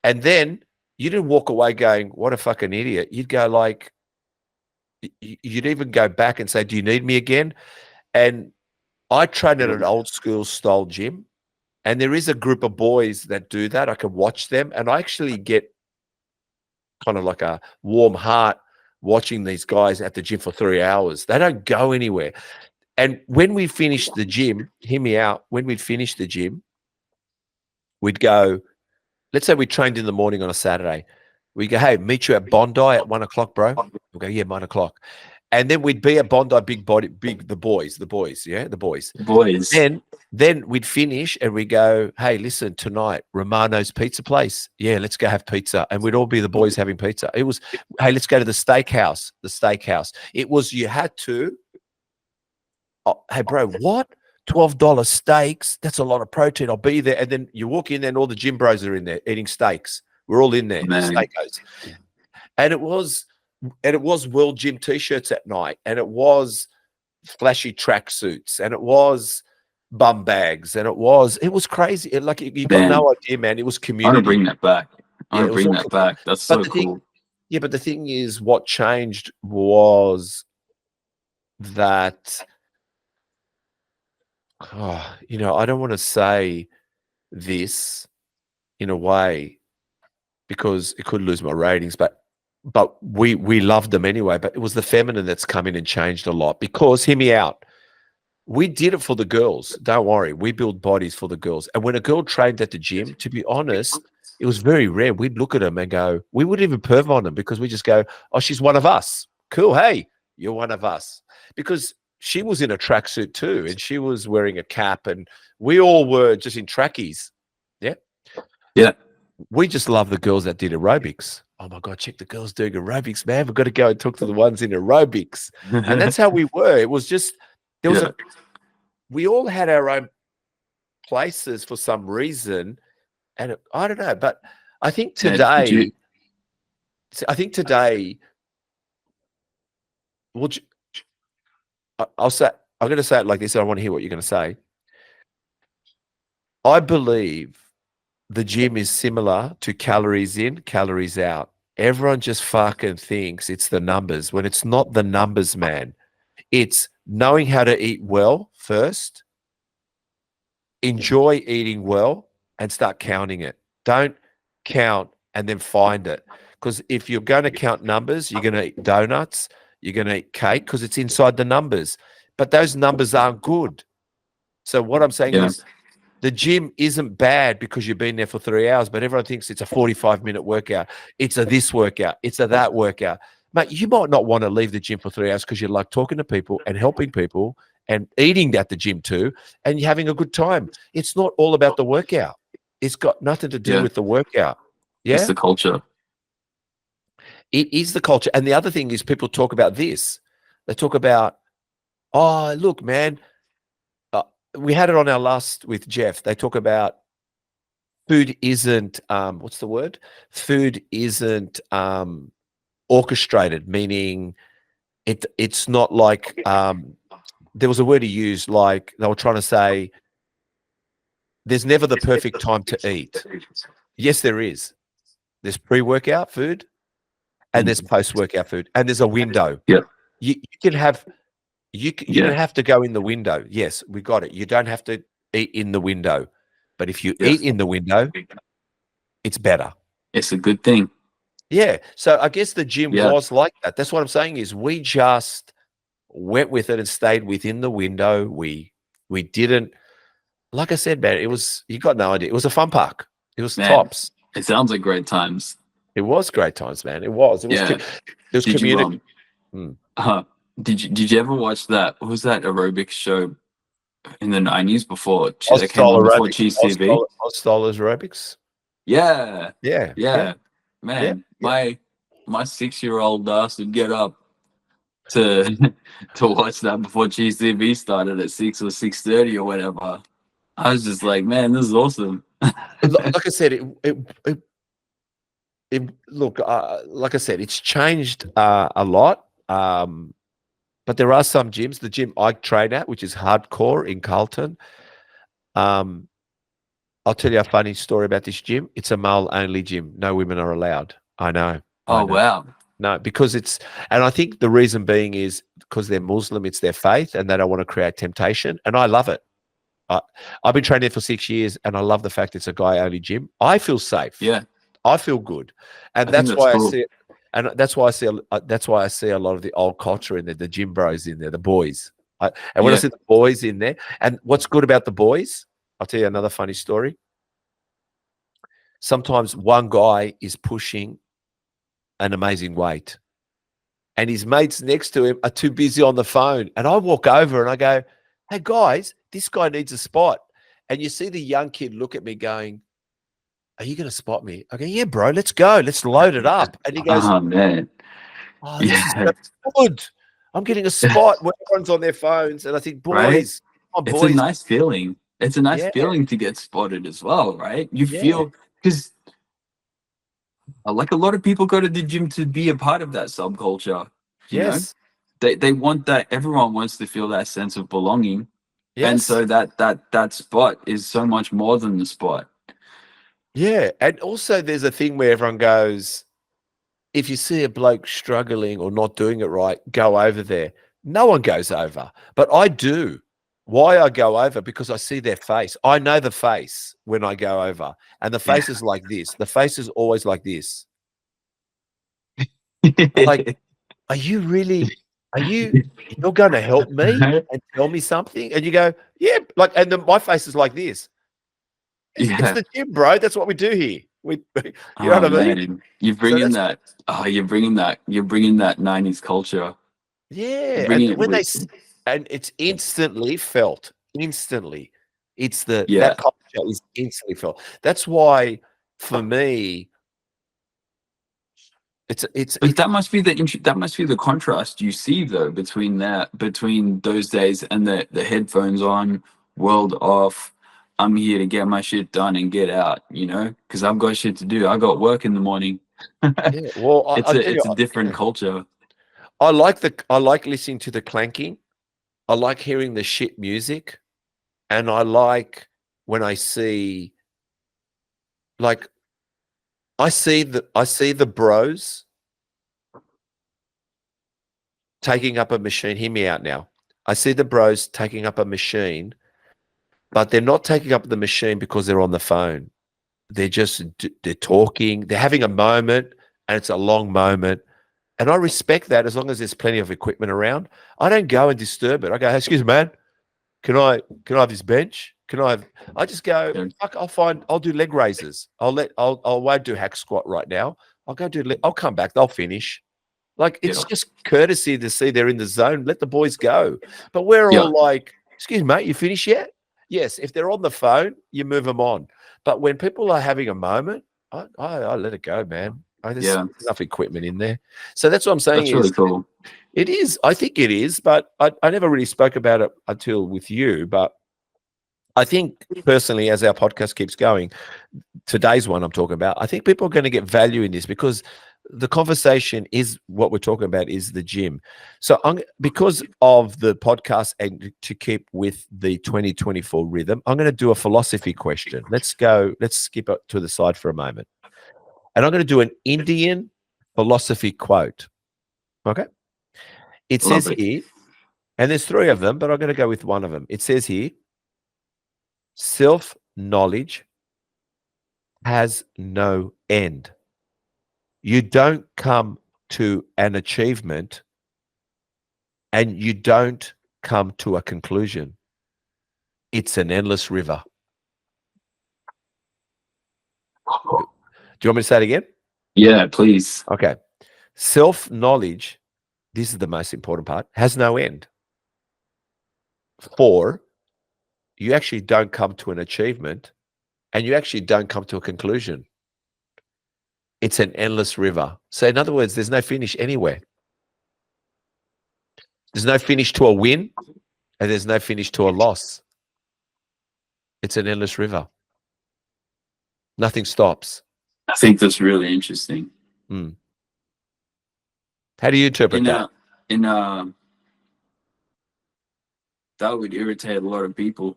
And then you didn't walk away going, what a fucking idiot. You'd go like, you'd even go back and say, do you need me again? And I train at an old school style gym, and there is a group of boys that do that. I can watch them, and I actually get kind of like a warm heart watching these guys at the gym for 3 hours. They don't go anywhere. And when we finish the gym, hear me out, when we'd finish the gym, we'd go, let's say we trained in the morning on a Saturday. We go, hey, meet you at Bondi at 1 o'clock, bro. We'll go, yeah, 1 o'clock. And then we'd be at Bondi, the boys. Then we'd finish and we go, hey, listen, tonight, Romano's pizza place. Yeah, let's go have pizza. And we'd all be the boys having pizza. It was, hey, let's go to the steakhouse. It was, you had to, hey, bro, what? $12 steaks? That's a lot of protein. I'll be there. And then you walk in there and all the gym bros are in there eating steaks. We're all in there, steakhouse. And it was World Gym T-shirts at night, and it was flashy tracksuits, and it was bum bags, and it was crazy. You got no idea, man. It was community. I want to bring that back. That's so cool. But the thing is, what changed was that, I don't want to say this in a way because it could lose my ratings, but we loved them anyway. But it was the feminine that's come in and changed a lot because, hear me out, we did it for the girls. Don't worry. We build bodies for the girls. And when a girl trained at the gym, to be honest, it was very rare. We'd look at them and go, we wouldn't even perv on them because we just go, oh, she's one of us. Cool. Hey, you're one of us. Because she was in a tracksuit too, and she was wearing a cap, and we all were just in trackies. Yeah. Yeah. We just love the girls that did aerobics. Oh my God, check the girls doing aerobics, man. We've got to go and talk to the ones in aerobics. And that's how we were. It was just, we all had our own places for some reason. And I don't know, but I think today, I'm going to say it like this. I want to hear what you're going to say. I believe the gym is similar to calories in, calories out. Everyone just fucking thinks it's the numbers when it's not the numbers, man. It's knowing how to eat well first, enjoy eating well, and start counting it. Don't count and then find it. Because if you're going to count numbers, you're going to eat donuts, you're going to eat cake because it's inside the numbers. But those numbers aren't good. So what I'm saying is, the gym isn't bad because you've been there for 3 hours, but everyone thinks it's a 45-minute workout. It's a this workout. It's a that workout. Mate, you might not want to leave the gym for 3 hours because you like talking to people and helping people and eating at the gym too, and you're having a good time. It's not all about the workout. It's got nothing to do with the workout. Yeah? It's the culture. It is the culture. And the other thing is people talk about this. They talk about, oh, look, man, we had it on our last with Jeff. They talk about food isn't, what's the word? Food isn't orchestrated, meaning it's not like, there was a word he used, like they were trying to say, there's never the perfect time to eat. Yes, there is. There's pre-workout food and there's post-workout food, and there's a window. Yeah. You can have... You don't have to go in the window. Yes, we got it. You don't have to eat in the window. But if you eat in the window, it's better. It's a good thing. Yeah. So I guess the gym was like that. That's what I'm saying is we just went with it and stayed within the window. We didn't, like I said, man, you got no idea. It was a fun park. It was tops. It sounds like great times. It was great times, man. It was community. Did you ever watch that? What was that aerobics show in the 90s before Cheese TV? Hostile aerobics. Yeah. Yeah. Man, my 6-year-old ass would get up to watch that before Cheese TV started at 6 or 6:30 or whatever. I was just like, man, this is awesome. Like I said, like I said, it's changed a lot. But there are some gyms. The gym I train at, which is Hardcore in Carlton. I'll tell you a funny story about this gym. It's a male-only gym. No women are allowed. I know. Oh, wow. No, because and I think the reason being is because they're Muslim, it's their faith, and they don't want to create temptation. And I love it. I've been training there for 6 years, and I love the fact it's a guy-only gym. I feel safe. Yeah. I feel good. And that's why I see it. And that's why I see a lot of the old culture in there, the gym bros in there, the boys. And when I see the boys in there, and what's good about the boys, I'll tell you another funny story. Sometimes one guy is pushing an amazing weight, and his mates next to him are too busy on the phone. And I walk over and I go, "Hey guys, this guy needs a spot." And you see the young kid look at me going, "Are you going to spot me?" I go, "Yeah, bro, let's go. Let's load it up." And he goes, "Oh, man. Oh, this is so good. I'm getting a spot where everyone's on their phones." And I think, boys, right? It's a nice feeling. It's a nice feeling to get spotted as well, right? You feel, because like a lot of people go to the gym to be a part of that subculture. You know? They want that. Everyone wants to feel that sense of belonging. And so that spot is so much more than the spot. Yeah. And also there's a thing where everyone goes, if you see a bloke struggling or not doing it right, go over there. No one goes over, but I do. Why I go over? Because I see their face. I know the face when I go over, and the face is like this. The face is always like this. Like, are you really? You're going to help me and tell me something? And you go, yeah. Like, and then my face is like this. It's the gym, bro. That's what we do here. You know what I mean? You're bringing that. Oh, you're bringing that 90s culture. Yeah. And when and it's instantly felt. Instantly. It's that culture is instantly felt. That's why, for me, but that must be the contrast you see though between those days and the headphones on, world off. I'm here to get my shit done and get out, you know, because I've got shit to do. I got work in the morning. Yeah, well, it's a different culture. I like listening to the clanking. I like hearing the shit music, and I like when I see, like, I see the bros taking up a machine. Hear me out now. I see the bros taking up a machine. But they're not taking up the machine because they're on the phone. They're talking. They're having a moment, and it's a long moment. And I respect that as long as there's plenty of equipment around. I don't go and disturb it. I go, "Hey, excuse me, man. Can I have this bench? I just go, fuck, I'll do leg raises. I won't do hack squat right now. I'll come back. They'll finish. Like, it's just courtesy to see they're in the zone. Let the boys go. But we're all like, "Excuse me, mate, you finished yet?" Yes, if they're on the phone, you move them on. But when people are having a moment, I let it go, man. There's enough equipment in there. So that's what I'm saying. That's really cool. It is. I think it is, but I never really spoke about it until with you. But I think personally, as our podcast keeps going, today's one I'm talking about, I think people are going to get value in this because the conversation is what we're talking about is the gym. So because of the podcast and to keep with the 2024 rhythm, I'm going to do a philosophy question. Let's skip it to the side for a moment. And I'm going to do an Indian philosophy quote. Okay. It says here, and there's 3 of them, but I'm going to go with one of them. It says here, self-knowledge has no end. You don't come to an achievement and you don't come to a conclusion. It's an endless river. Do you want me to say it again? Yeah, please. Okay. Self-knowledge, this is the most important part, has no end. 4, you actually don't come to an achievement and you actually don't come to a conclusion. It's an endless river. So in other words, there's no finish anywhere. There's no finish to a win and there's no finish to a loss. It's an endless river. Nothing stops. I think that's really interesting. How do you interpret that? in that would irritate a lot of people.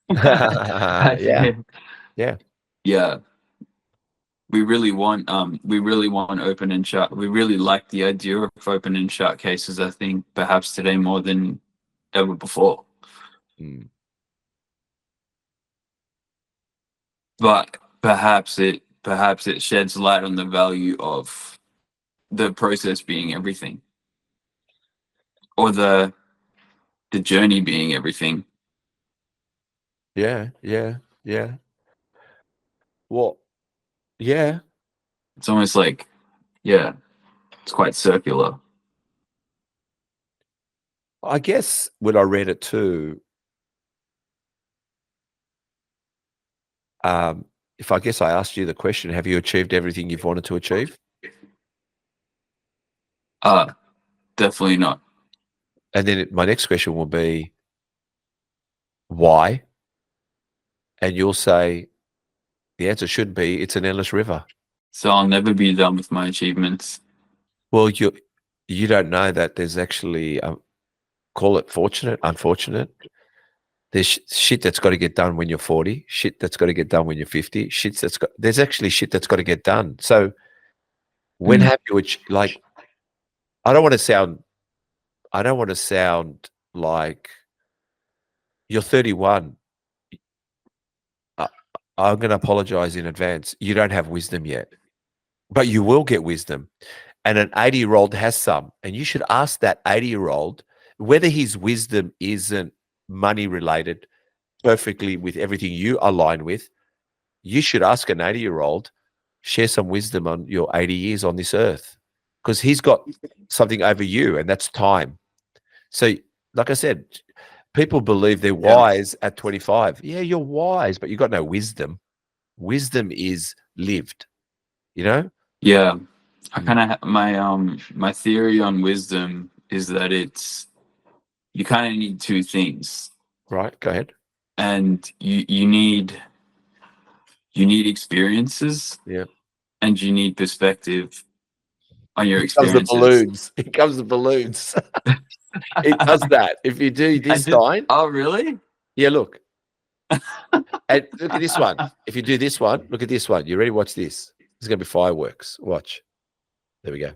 Yeah. Yeah. Yeah. We really want open and shut. We really like the idea of open and shut cases, I think, perhaps today more than ever before. Mm. But perhaps it sheds light on the value of the process being everything, or the journey being everything. Yeah. Yeah. Yeah. Well, yeah. It's almost like, yeah, it's quite circular. I guess when I read it too, if I guess I asked you the question, have you achieved everything you've wanted to achieve? Definitely not. And then my next question will be, why? And you'll say, the answer should be, it's an endless river. So I'll never be done with my achievements. Well, you don't know that there's actually, call it fortunate, unfortunate. There's shit that's got to get done when you're 40, shit that's got to get done when you're 50, there's actually shit that's got to get done. So when have you, like, I don't want to sound like you're 31. I'm going to apologize in advance. You don't have wisdom yet, but you will get wisdom. And an 80-year-old has some. And you should ask that 80-year-old whether his wisdom isn't money related perfectly with everything you align with. You should ask an 80-year-old, share some wisdom on your 80 years on this earth, because he's got something over you, and that's time. So, like I said, people believe they're wise at 25. Yeah, you're wise, but you got no wisdom. Wisdom is lived, you know? Yeah. I kind of my theory on wisdom is that you kind of need two things. Right, go ahead. And you need experiences. Yeah. And you need perspective on your Here comes experiences. the balloons. Here comes the balloons. It does that. If you do this sign. Oh, really? Yeah, look. And look at this one. If you do this one, look at this one. You ready? Watch this. This is going to be fireworks. Watch. There we go.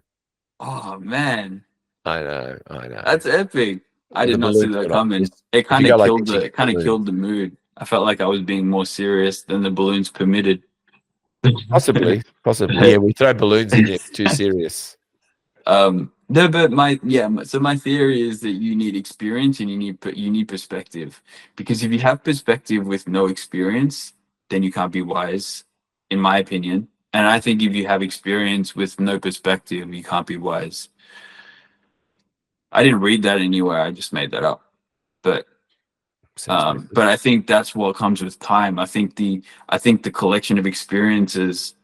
Oh, man. I know. That's epic. I did not see that coming. It kind of killed the mood. I felt like I was being more serious than the balloons permitted. Possibly. Yeah, we throw balloons in there. Too serious. No, but my theory is that you need experience and you need perspective, because if you have perspective with no experience, then you can't be wise, in my opinion. And I think if you have experience with no perspective, you can't be wise. I didn't read that anywhere. I just made that up. But I think that's what comes with time. I think the collection of experiences,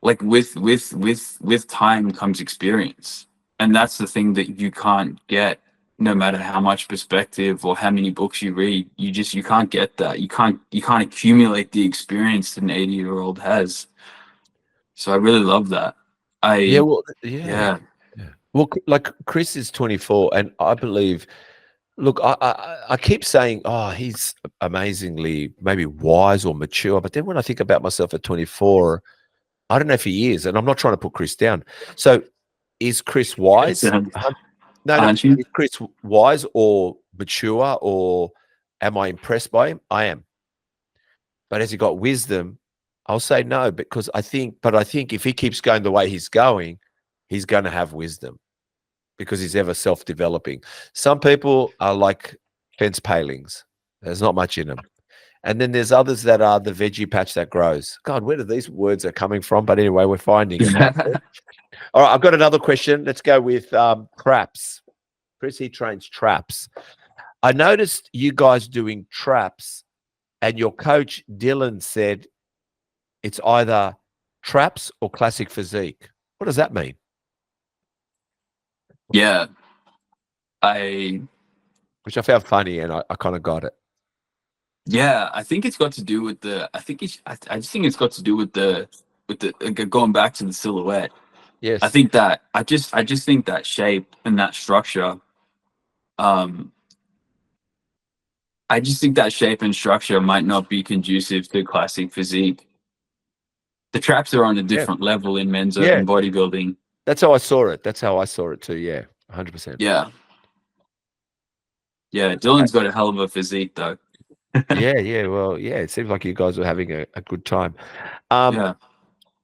like with time comes experience, and that's the thing that you can't get no matter how much perspective or how many books you read. You can't get that. You can't accumulate the experience that an 80-year-old has. So I really love that. Yeah. Well, like Chris is 24, and I believe. Look, I keep saying, oh, he's amazingly maybe wise or mature, but then when I think about myself at 24, I don't know if he is, and I'm not trying to put Chris down. So, is Chris wise? No. Is Chris wise or mature, or am I impressed by him? I am. But has he got wisdom? I'll say no, because I think if he keeps going the way he's going, he's going to have wisdom, because he's ever self-developing. Some people are like fence palings. There's not much in them. And then there's others that are the veggie patch that grows. God, where do these words are coming from? But anyway, we're finding it. All right, I've got another question. Let's go with traps. Chris, he trains traps. I noticed you guys doing traps, and your coach, Dylan, said it's either traps or classic physique. What does that mean? Yeah. Which I found funny, and I kind of got it. Yeah, I think it's got to do with I just think it's got to do with the going back to the silhouette. Yes. I think that I just think that shape and that structure, I just think that shape and structure might not be conducive to classic physique. The traps are on a different level in men's open bodybuilding. That's how I saw it. That's how I saw it too. Yeah, 100%. Yeah. Yeah, Dylan's got a hell of a physique though. Yeah. Well, yeah, it seems like you guys were having a good time. Yeah.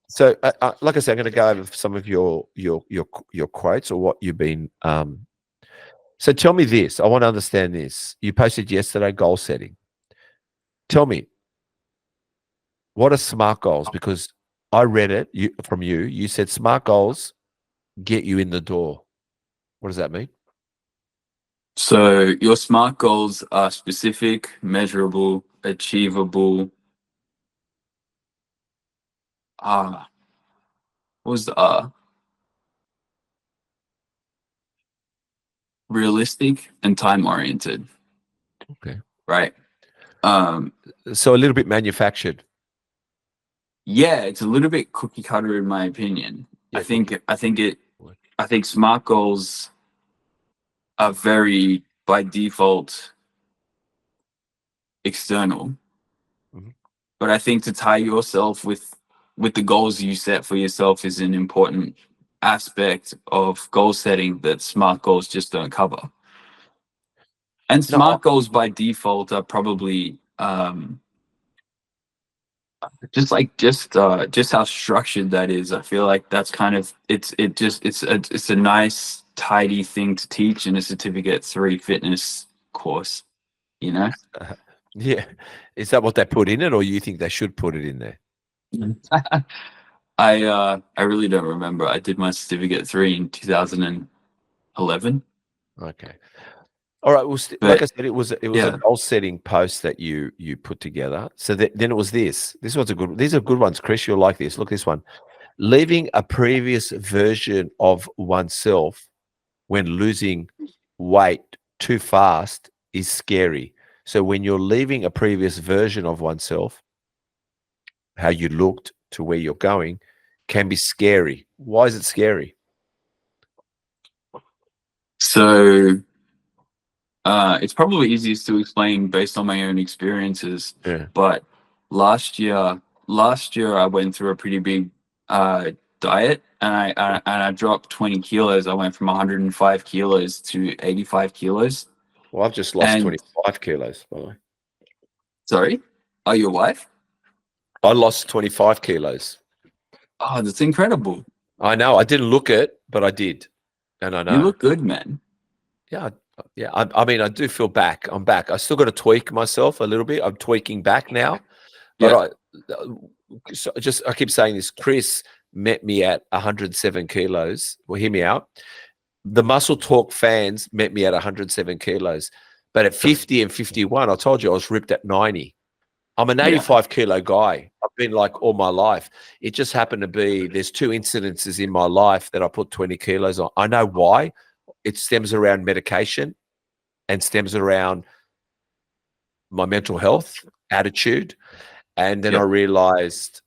So, like I said, I'm going to go over some of your quotes or what you've been. So, tell me this. I want to understand this. You posted yesterday goal setting. Tell me, what are SMART goals? Because I read it from you. You said SMART goals get you in the door. What does that mean? So your SMART goals are specific, measurable, achievable. What was the realistic and time oriented. Okay. Right. So a little bit manufactured. Yeah, it's a little bit cookie cutter in my opinion. Yeah, I think SMART goals are very by default external. Mm-hmm. But I think to tie yourself with the goals you set for yourself is an important aspect of goal setting that SMART goals just don't cover. And SMART goals by default are probably just how structured that is. I feel like that's kind of it's a nice tidy thing to teach in a certificate 3 fitness course, you know. Yeah, is that what they put in it, or you think they should put it in there? I really don't remember. I did my certificate 3 in 2011. Okay. All right. Well, like I said, it was a goal setting post that you put together. So then it was this. This was these are good ones, Chris. You'll like this. Look, this one. Leaving a previous version of oneself when losing weight too fast is scary. So when you're leaving a previous version of oneself, how you looked to where you're going can be scary. Why is it scary? So it's probably easiest to explain based on my own experiences. Yeah. But last year I went through a pretty big diet, and I dropped 20 kilos. I went from 105 kilos to 85 kilos. Well, I've just lost 25 kilos, by the way. Sorry? Oh, your wife? I lost 25 kilos. Oh, that's incredible. I know. I didn't look it, but I did. And I know. You look good, man. Yeah. Yeah. I mean, I do feel back. I'm back. I still got to tweak myself a little bit. I'm tweaking back now. But I keep saying this. Chris met me at 107 kilos. Well, hear me out. The Muscle Talk fans met me at 107 kilos. But at 50 and 51, I told you I was ripped at 90. I'm an 85 kilo guy. I've been like all my life. It just happened to be there's 2 incidences in my life that I put 20 kilos on. I know why. It stems around medication and stems around my mental health, attitude. And then I realized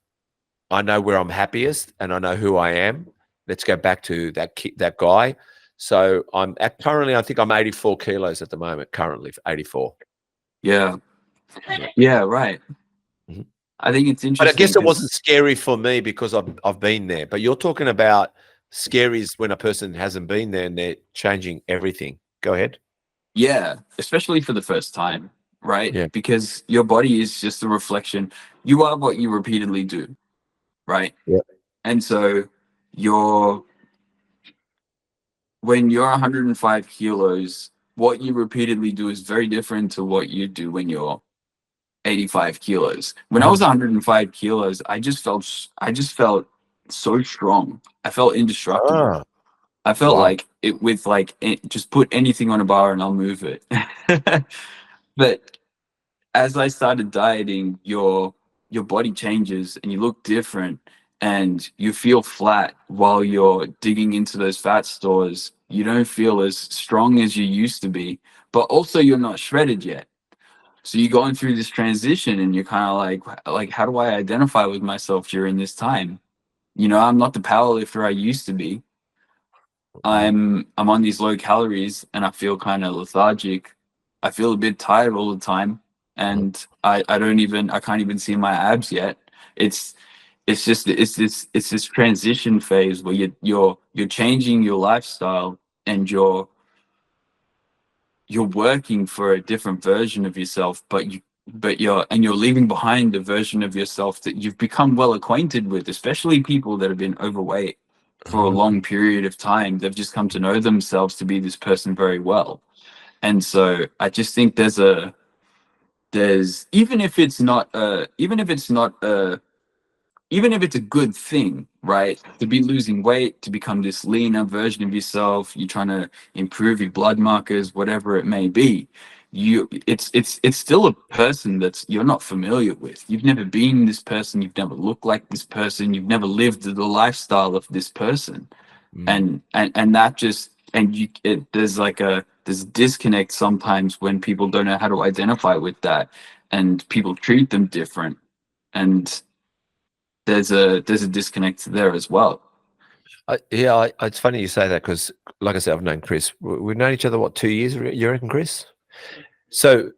I know where I'm happiest and I know who I am. Let's go back to that guy. So currently, I think I'm 84 kilos at the moment, currently 84. Yeah. Yeah, right. Mm-hmm. I think it's interesting. But I guess it wasn't scary for me because I've been there. But you're talking about scary is when a person hasn't been there and they're changing everything. Go ahead. Yeah, especially for the first time, right? Yeah. Because your body is just a reflection. You are what you repeatedly do, right? Yeah. And so when you're 105 kilos, what you repeatedly do is very different to what you do when you're 85 kilos. When I was 105 kilos, I just felt so strong. I felt indestructible. I felt like just put anything on a bar and I'll move it. But as I started dieting, your body changes and you look different and you feel flat while you're digging into those fat stores. You don't feel as strong as you used to be, but also you're not shredded yet. So you're going through this transition and you're kind of like, how do I identify with myself during this time? You know, I'm not the powerlifter I used to be. I'm on these low calories and I feel kind of lethargic. I feel a bit tired all the time, and I can't even see my abs yet. It's this transition phase where you're changing your lifestyle, and you're working for a different version of yourself, but you're leaving behind the version of yourself that you've become well acquainted with, especially people that have been overweight for a long period of time. They've just come to know themselves to be this person very well. And so I just think there's even if it's not even if it's a good thing, right? To be losing weight, to become this leaner version of yourself, you're trying to improve your blood markers, whatever it may be. It's still a person that's you're not familiar with. You've never been this person. You've never looked like this person. You've never lived the lifestyle of this person, and that just there's there's a disconnect sometimes when people don't know how to identify with that, and people treat them different, and there's a disconnect there as well. It's funny you say that, because, like I said, I've known Chris. We've known each other, what, 2 years? You reckon, Chris? So,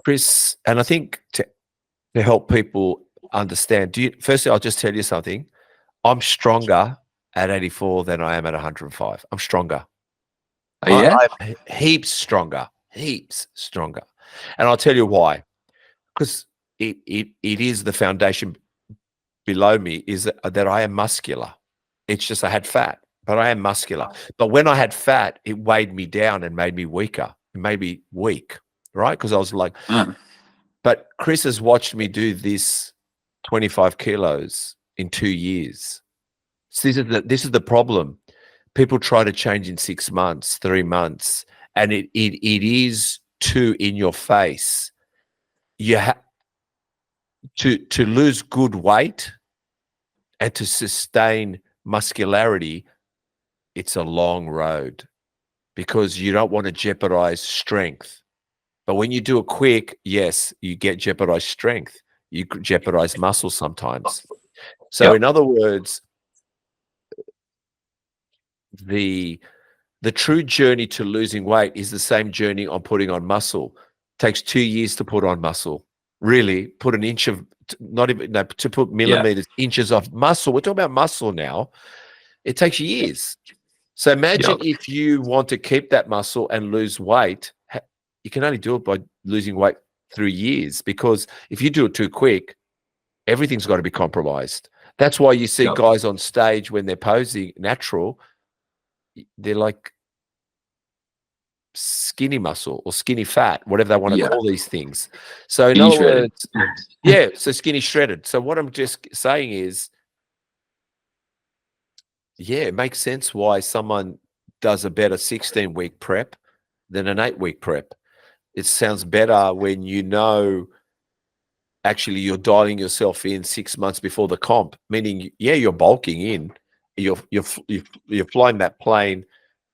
Chris, and I think to help people understand, firstly, I'll just tell you something. I'm stronger at 84 than I am at 105. I'm stronger. Yeah, I'm heaps stronger, and I'll tell you why. Because it is the foundation below me is that I am muscular. It's just I had fat, but I am muscular. But when I had fat, it weighed me down and made me weaker. It made me weak, right? Because I was like, but Chris has watched me do this 25 kilos in 2 years. So this is the problem. People try to change in 6 months, 3 months, and it is too in your face. You have to lose good weight and to sustain muscularity. It's a long road, because you don't want to jeopardize strength. But when you do it quick, yes, you get jeopardized strength. You jeopardize muscle sometimes. So in other words, the true journey to losing weight is the same journey on putting on muscle. It takes 2 years to put on muscle. Really, put an inch of, not even, no, to put millimeters, inches of muscle. We're talking about muscle now. It takes years. So imagine if you want to keep that muscle and lose weight, you can only do it by losing weight through years, because if you do it too quick, everything's got to be compromised. That's why you see guys on stage when they're posing natural, they're like skinny muscle or skinny fat, whatever they want to call these things. So in other words, so skinny shredded. So what I'm just saying is, it makes sense why someone does a better 16-week prep than an 8-week prep. It sounds better when you know actually you're dialing yourself in 6 months before the comp, meaning, you're bulking in, you're flying that plane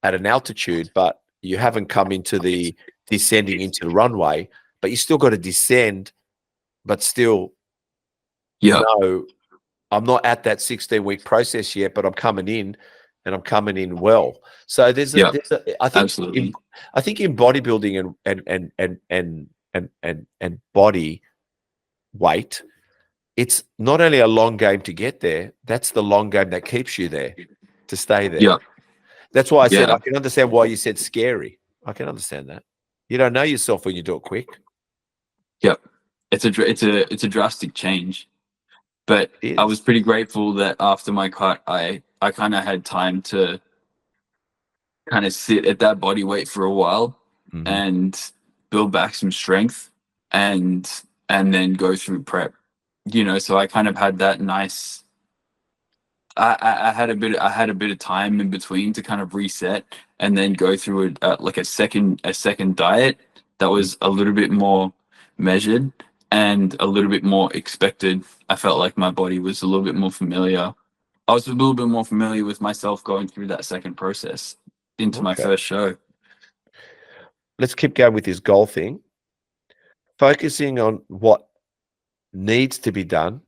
at an altitude, but you haven't come into the descending into the runway, but you still got to descend, but still, no, I'm not at that 16-week process yet, but I'm coming in, and I'm coming in well. So I think absolutely. I think in bodybuilding and body weight, it's not only a long game to get there, that's the long game that keeps you there, to stay there. That's why I said I can understand why you said scary. I can understand that. You don't know yourself when you do it quick. It's a drastic change. But I was pretty grateful that after my cut, I kind of had time to kind of sit at that body weight for a while and build back some strength, and then go through prep. So I kind of had that nice. I had a bit of time in between to kind of reset, and then go through a second diet that was a little bit more measured and a little bit more expected. I felt like my body was a little bit more familiar. I was a little bit more familiar with myself going through that second process into my first show. Let's keep going with this goal thing. Focusing on what needs to be done,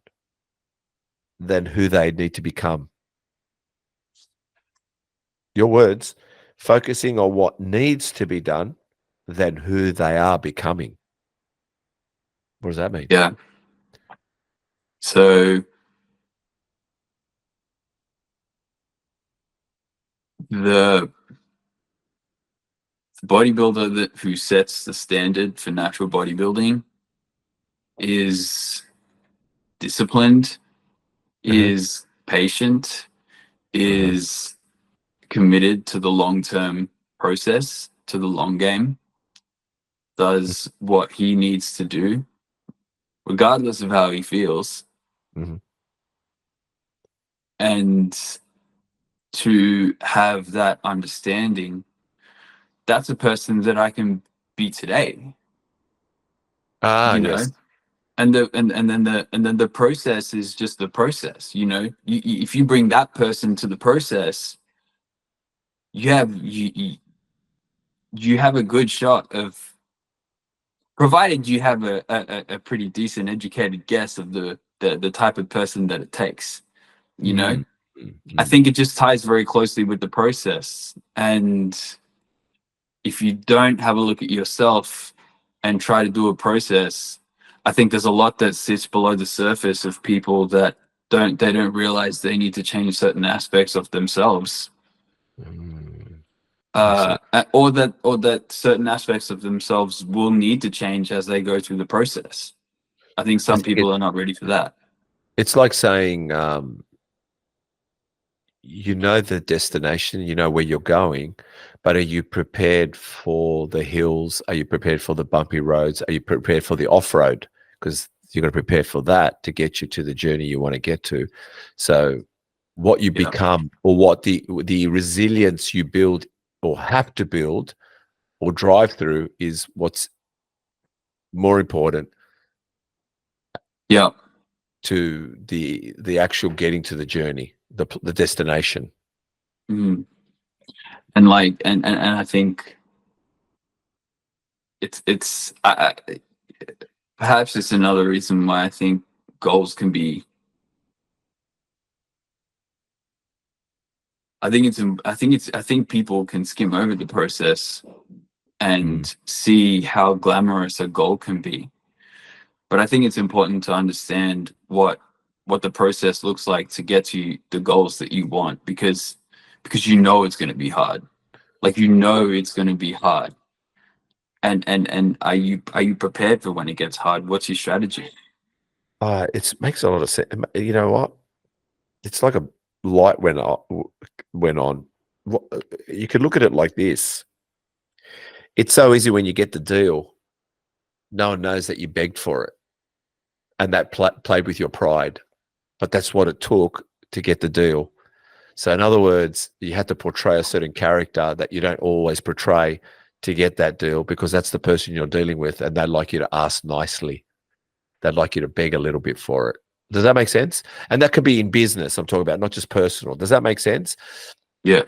than who they need to become. Your words, focusing on what needs to be done than who they are becoming. What does that mean? Yeah. So the bodybuilder who sets the standard for natural bodybuilding is disciplined, is patient, is committed to the long-term process, to the long game, does what he needs to do, regardless of how he feels. And to have that understanding, that's a person that I can be today. Ah, you yes. know? And then the process is just the process. If you bring that person to the process, you have a good shot of, provided you have a pretty decent educated guess of the type of person that it takes. I think it just ties very closely with the process. And if you don't have a look at yourself and try to do a process, I think there's a lot that sits below the surface of people that don't realize they need to change certain aspects of themselves. Or that certain aspects of themselves will need to change as they go through the process. I think some people are not ready for that. It's like saying, you know the destination, you know where you're going, but are you prepared for the hills? Are you prepared for the bumpy roads? Are you prepared for the off-road? Because you're going to prepare for that to get you to the journey you want to get to. So what you become, or what the resilience you build or have to build or drive through, is what's more important to the actual getting to the journey, the destination. And I think it's perhaps it's another reason why I think goals can be, I think people can skim over the process and see how glamorous a goal can be. But I think it's important to understand what the process looks like to get to the goals that you want, because you know it's going to be hard. Like, it's going to be hard. And are you prepared for when it gets hard? What's your strategy? It makes a lot of sense. You know what? It's like a light went on. You could look at it like this. It's so easy when you get the deal. No one knows that you begged for it, and that played with your pride. But that's what it took to get the deal. So in other words, you had to portray a certain character that you don't always portray to get that deal, because that's the person you're dealing with, and they'd like you to ask nicely. They'd like you to beg a little bit for it. Does that make sense? And that could be in business, I'm talking about, not just personal. Does that make sense? Yeah.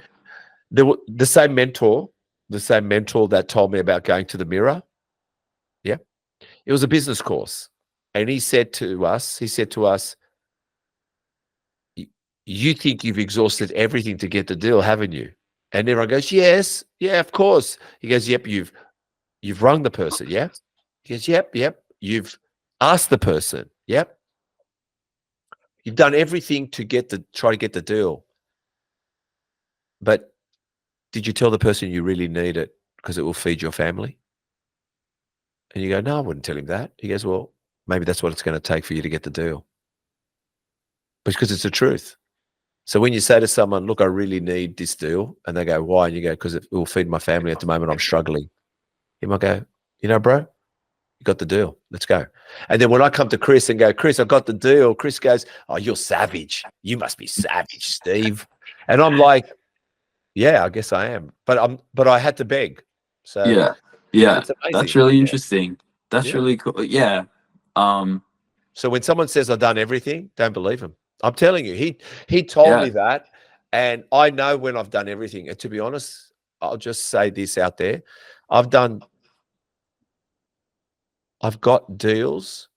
The same mentor that told me about going to the mirror. Yeah. It was a business course. And he said to us, you think you've exhausted everything to get the deal, haven't you? And everyone goes, yes, yeah, of course. He goes, yep, you've rung the person, yeah? He goes, yep. You've asked the person, yep. You've done everything to try to get the deal. But did you tell the person you really need it because it will feed your family? And you go, no, I wouldn't tell him that. He goes, well, maybe that's what it's going to take for you to get the deal. Because it's the truth. So when you say to someone, look, I really need this deal, and they go, why? And you go, because it will feed my family at the moment, I'm struggling. He might go, you know, bro, you got the deal. Let's go. And then when I come to Chris and go, Chris, I got the deal, Chris goes, oh, you're savage. You must be savage, Steve. And I'm like, yeah, I guess I am. But I had to beg. So yeah, it's amazing. that's really interesting. That's really cool. Yeah. So when someone says I've done everything, don't believe him. I'm telling you, he told me that, and I know when I've done everything. And to be honest, I'll just say this out there. I've got deals,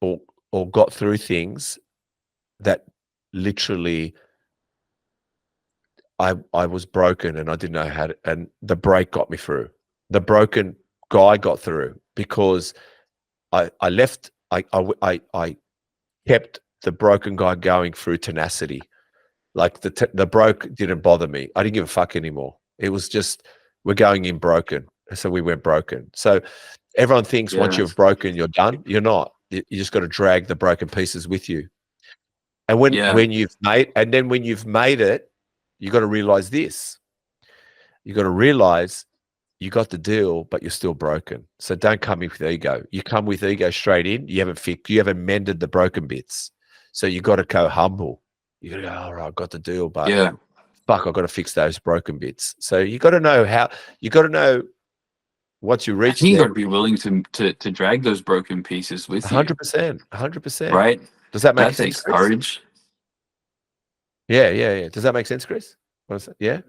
or or got through things that literally I was broken and I didn't know how to, and the break got me through. The broken guy got through because I kept the broken guy going through tenacity. Like the broke didn't bother me. I didn't give a fuck anymore. It was just, we're going in broken. So we went broken. So everyone thinks once you've broken, you're done. You're not. You just got to drag the broken pieces with you. And when you've made it, you got to realize this. You got to realize you got the deal, but you're still broken. So don't come in with ego. You come with ego straight in. You haven't mended the broken bits. So you got to go humble. You got to go, all right, I got the deal, but fuck, I've got to fix those broken bits. So you got to know once you reach you got to be willing to drag those broken pieces with 100%, 100%. Right? Does that make sense? That takes courage. Yeah. Does that make sense, Chris? Yeah.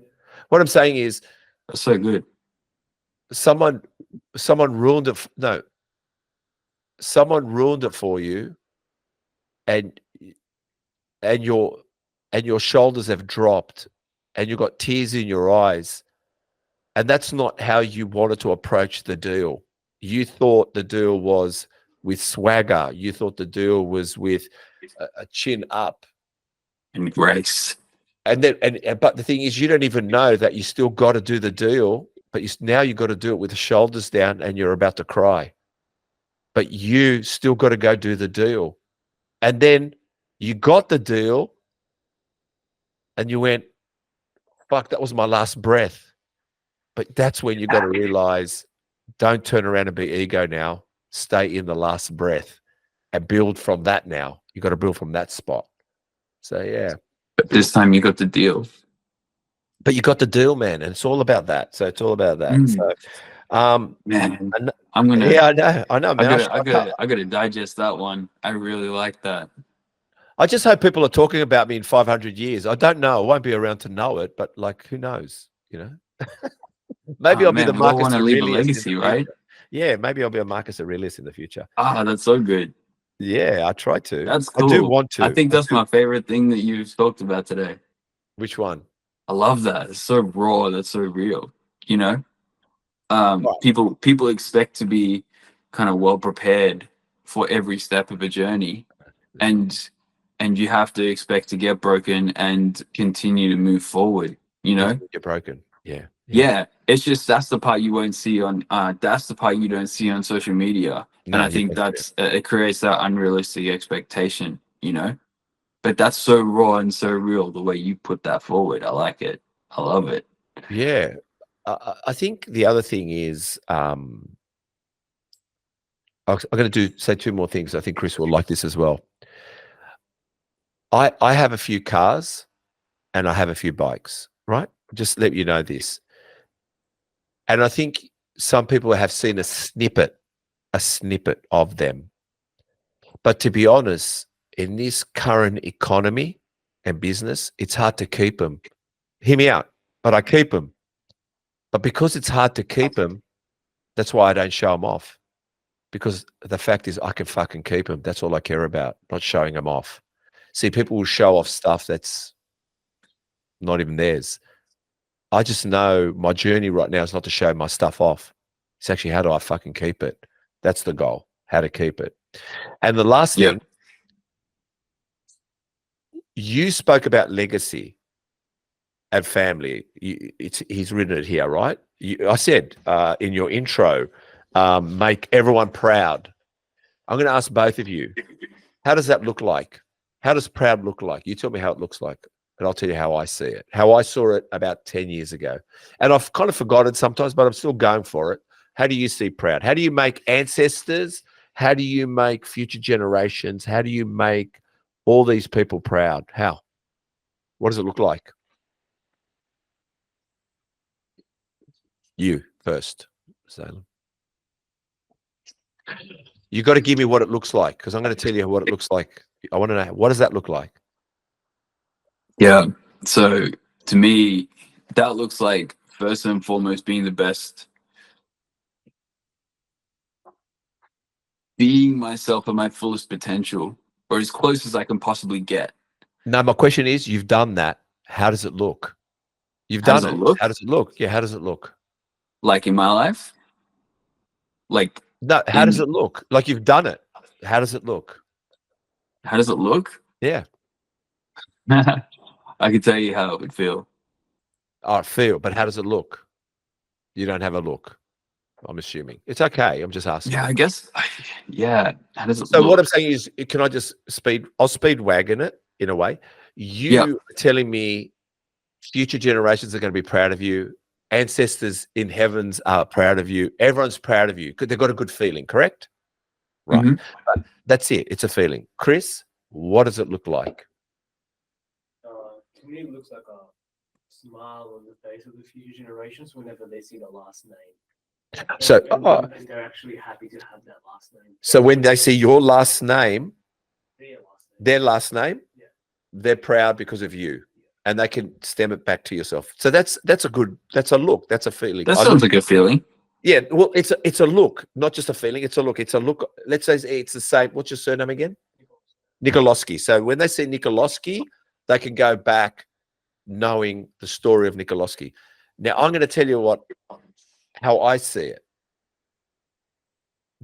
What I'm saying is, that's so good. Someone ruined it. No, someone ruined it for you, and your shoulders have dropped, and you've got tears in your eyes, and that's not how you wanted to approach the deal. You thought the deal was with swagger. You thought the deal was with a chin up and grace. But the thing is, you don't even know that you still got to do the deal, but now you got to do it with the shoulders down and you're about to cry. But you still got to go do the deal. And then you got the deal and you went, fuck, that was my last breath. But that's when you got to realize, don't turn around and be ego now. Stay in the last breath and build from that now. You got to build from that spot. So, yeah. But this time you got the deal. But you got the deal, man, and it's all about that. So it's all about that. So, man, I'm gonna. Yeah, I know. Man, I gotta digest that one. I really like that. I just hope people are talking about me in 500 years. I don't know. I won't be around to know it, but like, who knows? You know, maybe I'll be the Marcus Aurelius, legacy, right? Yeah, maybe I'll be a Marcus Aurelius in the future. That's so good. Yeah, I try to. That's cool. I do want to. I think that's my favorite thing that you've talked about today. Which one? I love that. It's so raw. That's so real. You know, people expect to be kind of well prepared for every step of a journey, and you have to expect to get broken and continue to move forward. You know, get broken. Yeah. It's just that's the part you won't see on. That's the part you don't see on social media. And I think it creates that unrealistic expectation, you know, but that's so raw and so real the way you put that forward. I like it. I love it. Yeah. I think the other thing is, I'm going to say two more things. I think Chris will like this as well. I have a few cars and I have a few bikes, right? Just let you know this. And I think some people have seen a snippet of them. But to be honest, in this current economy and business, it's hard to keep them. Hear me out, but I keep them. But because it's hard to keep them, that's why I don't show them off. Because the fact is I can fucking keep them. That's all I care about, not showing them off. See, people will show off stuff that's not even theirs. I just know my journey right now is not to show my stuff off. It's actually, how do I fucking keep it? That's the goal, how to keep it. And the last thing, you spoke about legacy and family. He's written it here, right? I said in your intro, make everyone proud. I'm going to ask both of you, how does that look like? How does proud look like? You tell me how it looks like, and I'll tell you how I see it, how I saw it about 10 years ago. And I've kind of forgotten sometimes, but I'm still going for it. How do you see proud? How do you make ancestors? How do you make future generations? How do you make all these people proud? How? What does it look like? You first, Zalen. You got to give me what it looks like, because I'm going to tell you what it looks like. I want to know, what does that look like? Yeah. So to me, that looks like first and foremost being the best being myself at my fullest potential, or as close as I can possibly get. No, my question is, you've done that. How does it look? You've How done does it. it look? How does it look? Yeah, how does it look? Like in my life? Like No, how does it look? Like you've done it. How does it look? How does it look? Yeah. I can tell you how it would feel. Oh, I feel, but how does it look? You don't have a look, I'm assuming. It's okay. I'm just asking. Yeah, I guess. Yeah. How does it So look? what I'm saying is, can I just I'll speed wagon it in a way. You are telling me future generations are going to be proud of you. Ancestors in heavens are proud of you. Everyone's proud of you because they've got a good feeling, correct? Right. Mm-hmm. But that's it. It's a feeling. Chris, what does it look like? To me, it looks like a smile on the face of the future generations whenever they see the last name. So and they're actually happy to have that last name. So when they see your last name, Their last name, yeah. They're proud because of you. And they can stem it back to yourself. So that's a look. That's a feeling. That sounds like a feeling. Yeah, well, it's a look, not just a feeling. It's a look. It's a look. Let's say it's the same. What's your surname again? Nikolowski. So when they see Nikolowski, they can go back knowing the story of Nikolowski. Now I'm going to tell you how I see it.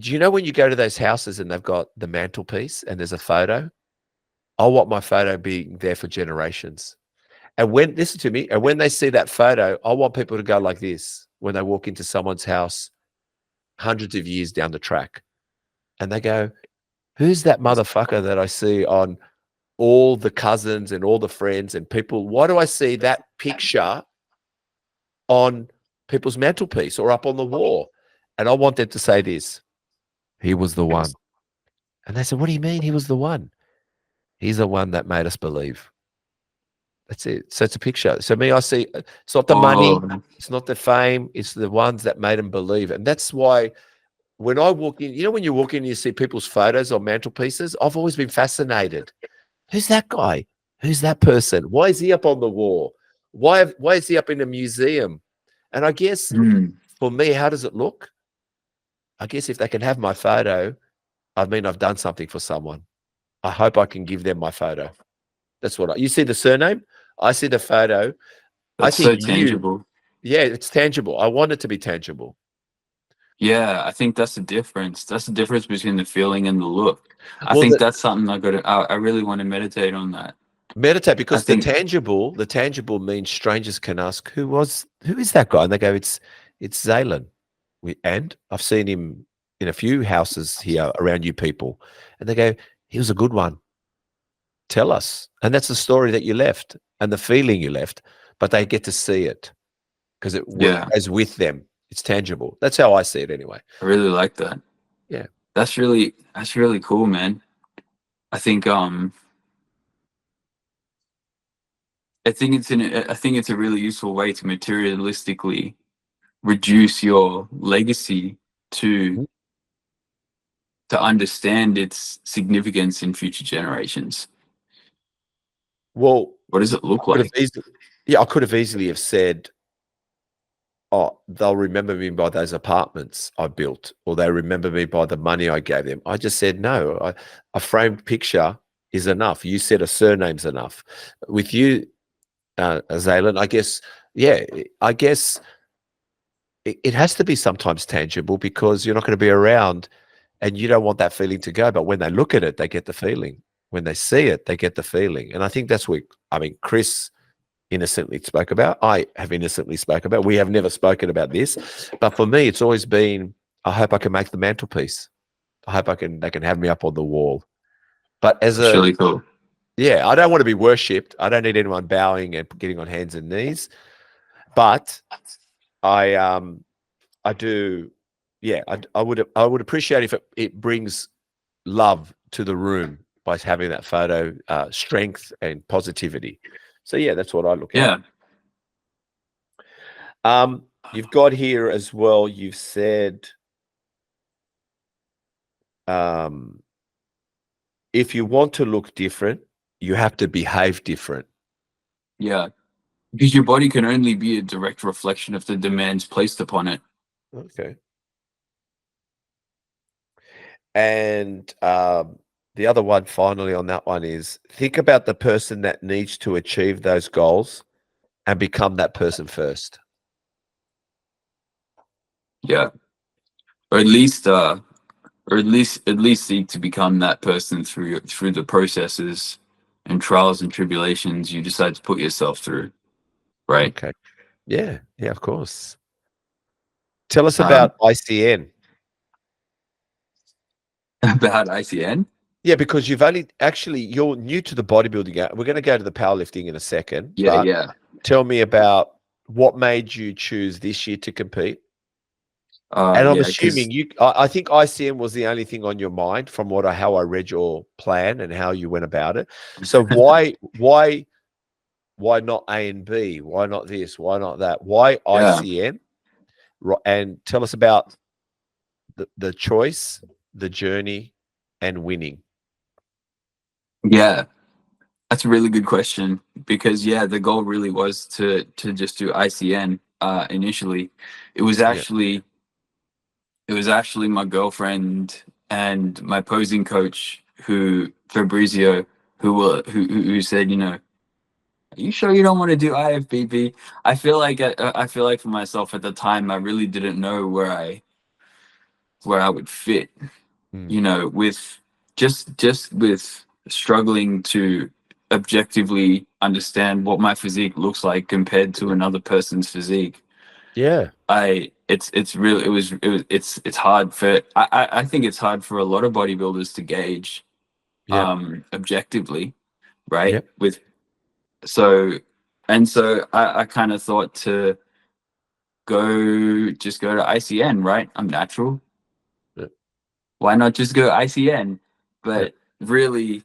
Do you know when you go to those houses and they've got the mantelpiece and there's a photo? I want my photo being there for generations. And listen to me, and when they see that photo, I want people to go like this when they walk into someone's house hundreds of years down the track. And they go, who's that motherfucker that I see on all the cousins and all the friends and people? Why do I see that picture on people's mantelpiece or up on the wall? And I want them to say this, he was the one. And they said, what do you mean he was the one? He's the one that made us believe. That's it. So it's a picture. So I see, it's not the money, it's not the fame, it's the ones that made them believe. And that's why when I walk in, when you walk in and you see people's photos on mantelpieces, I've always been fascinated. Who's that guy? Who's that person? Why is he up on the wall? Why is he up in a museum? And I guess for me, how does it look? I guess if they can have my photo, I mean, I've done something for someone. I hope I can give them my photo. That's what you see the surname. I see the photo. That's so tangible. Yeah, it's tangible. I want it to be tangible. Yeah, I think that's the difference. That's the difference between the feeling and the look. I think that's something I really want to meditate on that. Meditate, because the tangible means strangers can ask, who is that guy? And they go, it's Zalen. And I've seen him in a few houses here around you people. And they go, he was a good one. Tell us. And that's the story that you left and the feeling you left, but they get to see it because it goes with them. It's tangible. That's how I see it anyway. I really like that. Yeah. That's really cool, man. I think it's a really useful way to materialistically reduce your legacy to understand its significance in future generations. Well, what does it look like? I could have easily have said, oh, they'll remember me by those apartments I built, or they remember me by the money I gave them. I just said, no, a framed picture is enough. You said a surname's enough. With you, Zalen, I guess it has to be sometimes tangible because you're not going to be around and you don't want that feeling to go. But when they look at it, they get the feeling. When they see it, they get the feeling. And I think that's what, Chris innocently spoke about. I have innocently spoke about. We have never spoken about this. But for me, it's always been, I hope I can make the mantelpiece. I hope they can have me up on the wall. But it's really cool. Yeah, I don't want to be worshipped. I don't need anyone bowing and getting on hands and knees. But I do, I would appreciate if it brings love to the room by having that photo, strength and positivity. So yeah, that's what I look at. You've got here as well, you've said, if you want to look different, you have to behave different. Yeah, because your body can only be a direct reflection of the demands placed upon it. Okay. And the other one, finally, on that one is think about the person that needs to achieve those goals and become that person first. Yeah. Or at least seek to become that person through the processes and trials and tribulations you decide to put yourself through. Right. Okay. Yeah. Yeah, of course. Tell us about ICN. About ICN? Yeah, because you're new to the bodybuilding. We're going to go to the powerlifting in a second. Yeah, but yeah. Tell me about what made you choose this year to compete. And I'm Yeah, assuming I think ICN was the only thing on your mind from how I read your plan and how you went about it. So why not A and B? Why not this? Why not that? Why ICN? And tell us about the choice, the journey, and winning. Yeah, that's a really good question because the goal really was to just do ICN initially. It was actually my girlfriend and my posing coach Fabrizio who said, are you sure you don't want to do IFBB? I feel like for myself at the time I really didn't know where I would fit. With just with struggling to objectively understand what my physique looks like compared to another person's physique. Yeah. It's hard for I think it's hard for a lot of bodybuilders to gauge objectively, right? Yeah. So I kind of thought to go to ICN, right? I'm natural. Why not just go ICN? But really,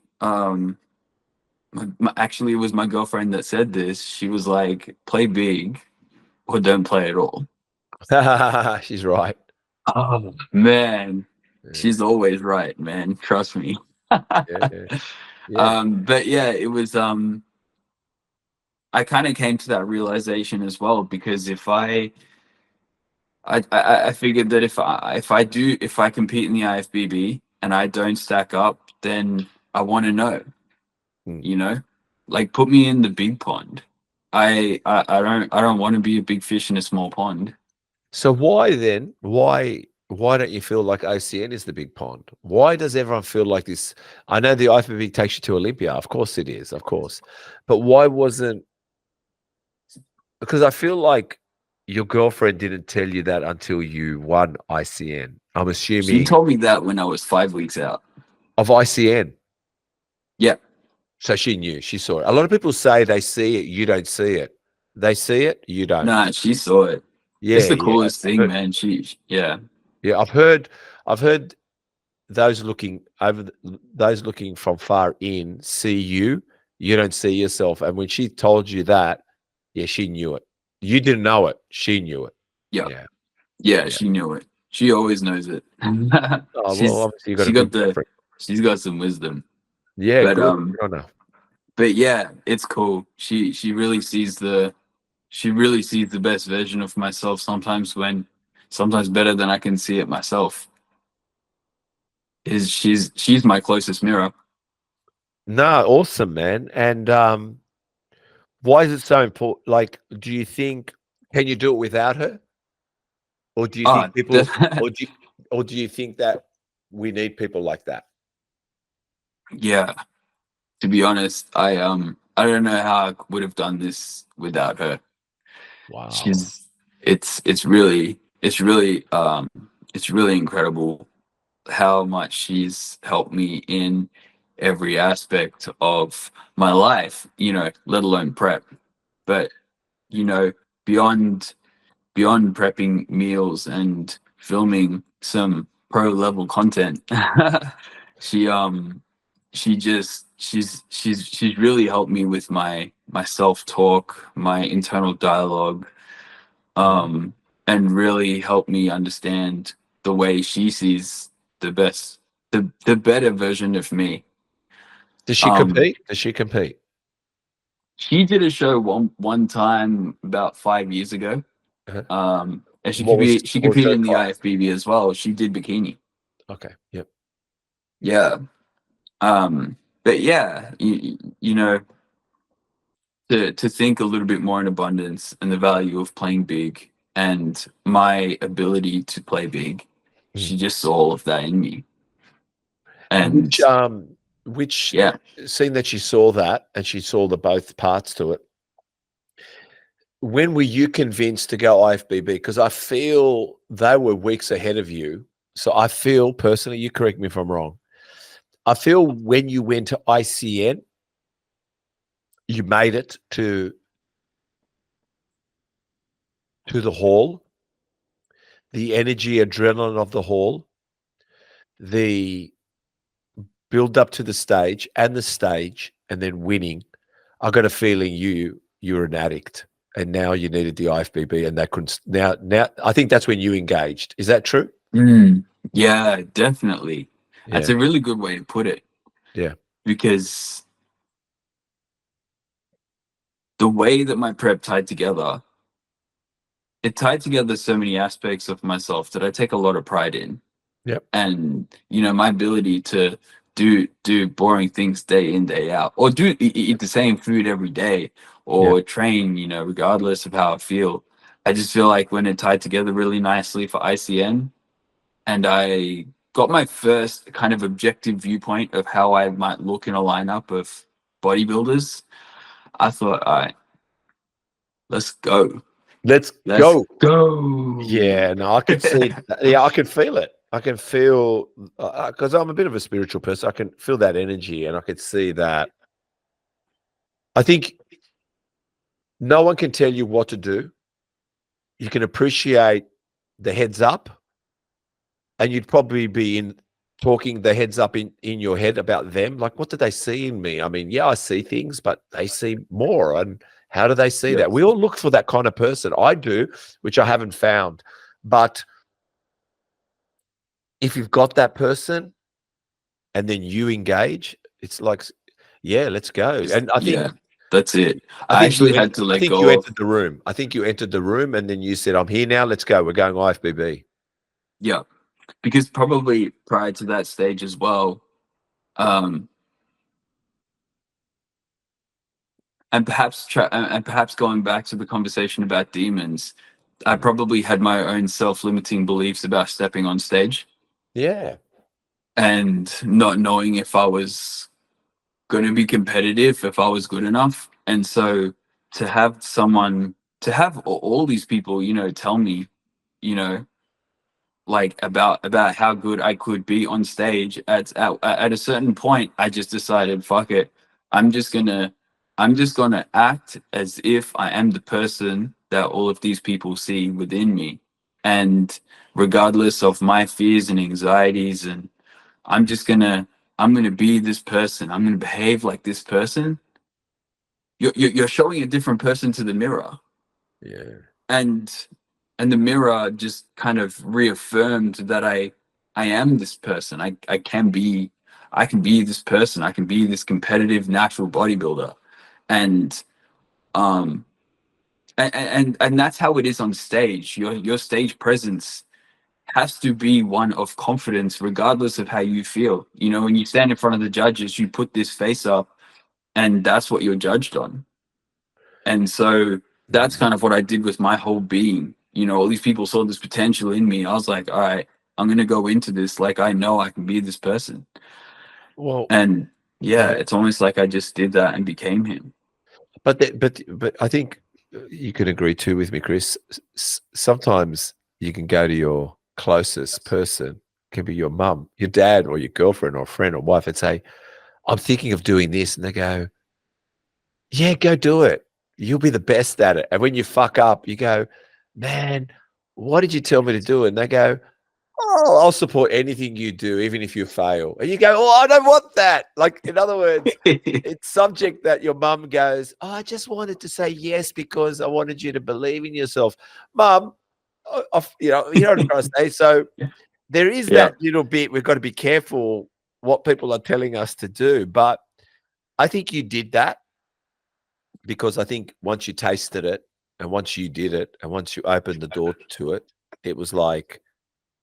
actually, it was my girlfriend that said this. She was like, play big or don't play at all. She's right. Oh, man. She's always right, man. Trust me. Yeah. But yeah, it was, I kind of came to that realization as well, because if I figured that if I compete in the IFBB and I don't stack up, then I want to know, like put me in the big pond. I don't want to be a big fish in a small pond. So why then? Why don't you feel like OCN is the big pond? Why does everyone feel like this? I know the IFBB takes you to Olympia. Of course it is, of course. But why wasn't? Because I feel like your girlfriend didn't tell you that until you won ICN. I'm assuming she told me that when I was 5 weeks out of ICN. Yeah. So she knew. She saw it. A lot of people say they see it, you don't see it. They see it, you don't. Nah, she saw it. Yeah, it's the coolest thing, man. Yeah. I've heard those looking from far in see you. You don't see yourself. And when she told you that, she knew it. You didn't know it. She knew it. Yeah, she knew it. She always knows it. She's got some wisdom. Yeah, but good. But yeah, it's cool. She really sees the best version of myself sometimes better than I can see it myself. She's my closest mirror. No, awesome, man. And why is it so important? Like, do you think can you do it without her? Or do you think people or do you think that we need people like that? Yeah. To be honest, I don't know how I would have done this without her. Wow. It's really incredible how much she's helped me in every aspect of my life, let alone prep. But beyond prepping meals and filming some pro level content, she's really helped me with my self-talk, my internal dialogue, and really helped me understand the way she sees the better version of me. Does she compete? She did a show one time about 5 years ago. And she competed in the IFBB as well. She did bikini. Okay. Yep. Yeah. But yeah, you know, to think a little bit more in abundance and the value of playing big and my ability to play big, she just saw all of that in me. And which yeah, seeing that she saw that and she saw the both parts to it. When were you convinced to go IFBB? Because I feel they were weeks ahead of you. So I feel personally, you correct me if I'm wrong, I feel when you went to ICN, you made it to the hall, the energy, adrenaline of the hall, the build up to the stage, and then winning. I got a feeling you're an addict, and now you needed the IFBB, and that couldn't. Now, I think that's when you engaged. Is that true? yeah, definitely. Yeah. That's a really good way to put it. Yeah. Because the way that my prep tied together, it tied together so many aspects of myself that I take a lot of pride in. Yep. And my ability to do boring things day in, day out, or eat the same food every day, or train, regardless of how I feel. I just feel like when it tied together really nicely for ICN, and I got my first kind of objective viewpoint of how I might look in a lineup of bodybuilders, I thought, all right, let's go. Let's go. Yeah, no, I can see. Yeah, I can feel it. I can feel, because I'm a bit of a spiritual person, I can feel that energy, and I can see that. I think no one can tell you what to do. You can appreciate the heads up, and you'd probably be talking the heads up in your head about them. Like, what do they see in me? I mean, yeah, I see things, but they see more. And how do they see that? We all look for that kind of person. I do, which I haven't found. But if you've got that person and then you engage, it's like, yeah, let's go. And I think that's it. I actually had to let go. I think you entered the room. I think you entered the room, and then you said, I'm here now. Let's go. We're going IFBB. Yeah. Because probably prior to that stage as well, and perhaps going back to the conversation about demons, I probably had my own self-limiting beliefs about stepping on stage. Yeah. And not knowing if I was going to be competitive, if I was good enough. And so to have all these people, tell me, like about how good I could be on stage at a certain point, I just decided, fuck it. I'm just gonna act as if I am the person that all of these people see within me. And regardless of my fears and anxieties, and I'm gonna be this person. I'm gonna behave like this person. You're showing a different person to the mirror. Yeah. And the mirror just kind of reaffirmed that I am this person. I can be this person. I can be this competitive natural bodybuilder. And and that's how it is on stage. Your stage presence has to be one of confidence, regardless of how you feel. When you stand in front of the judges, you put this face up, and that's what you're judged on. And so that's kind of what I did with my whole being. All these people saw this potential in me. I was like, all right, I'm going to go into this like I know I can be this person. Well, and yeah, it's almost like I just did that and became him. But I think you can agree too with me, Chris. Sometimes you can go to your closest person, can be your mum, your dad, or your girlfriend, or friend, or wife, and say, I'm thinking of doing this. And they go, yeah, go do it. You'll be the best at it. And when you fuck up, you go, man, what did you tell me to do? And they go, oh, I'll support anything you do, even if you fail. And you go, oh, I don't want that. Like, in other words, it's subject that your mum goes, oh, I just wanted to say yes because I wanted you to believe in yourself. Mum, you know what I'm trying to say? So there is that little bit. We've got to be careful what people are telling us to do. But I think you did that because I think once you tasted it and once you did it and once you opened the door to it, it was like,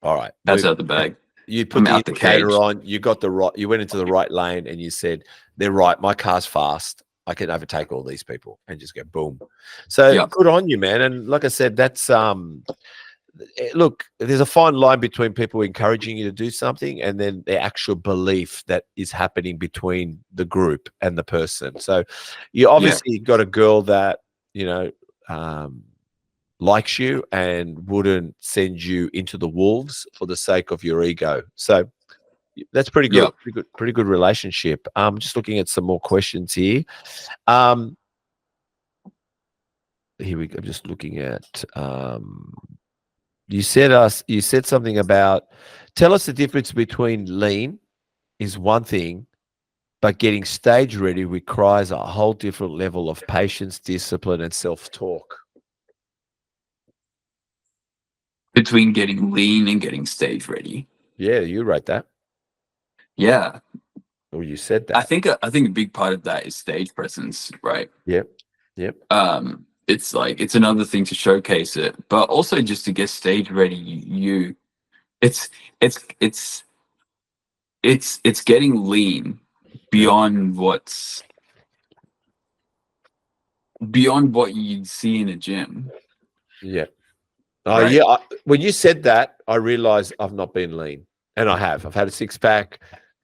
all right, that's out the bag. You put I'm the out the indicator cage. on, you got the right, you went into the right lane and you said, they're right, my car's fast. I can overtake all these people and just go boom. So Yeah. good on you, man. And like I said, that's look, there's a fine line between people encouraging you to do something and then the actual belief that is happening between the group and the person. So you obviously got a girl that, you know, likes you and wouldn't send you into the wolves for the sake of your ego. So that's pretty good. Yeah. Pretty good relationship. Just looking at some more questions here. Here we go. I'm just looking at you said something about, tell us the difference between lean is one thing, but getting stage ready requires a whole different level of patience, discipline, and self-talk. Between getting lean and getting stage ready. Yeah, you wrote that. Yeah. Or you said that. I think a big part of that is stage presence, right? Yep. It's like, it's another thing to showcase it, but also just to get stage ready, it's getting lean beyond what you'd see in a gym. Yeah. Right? Yeah. When you said that, I realized I've not been lean, and I have. I've had a six pack.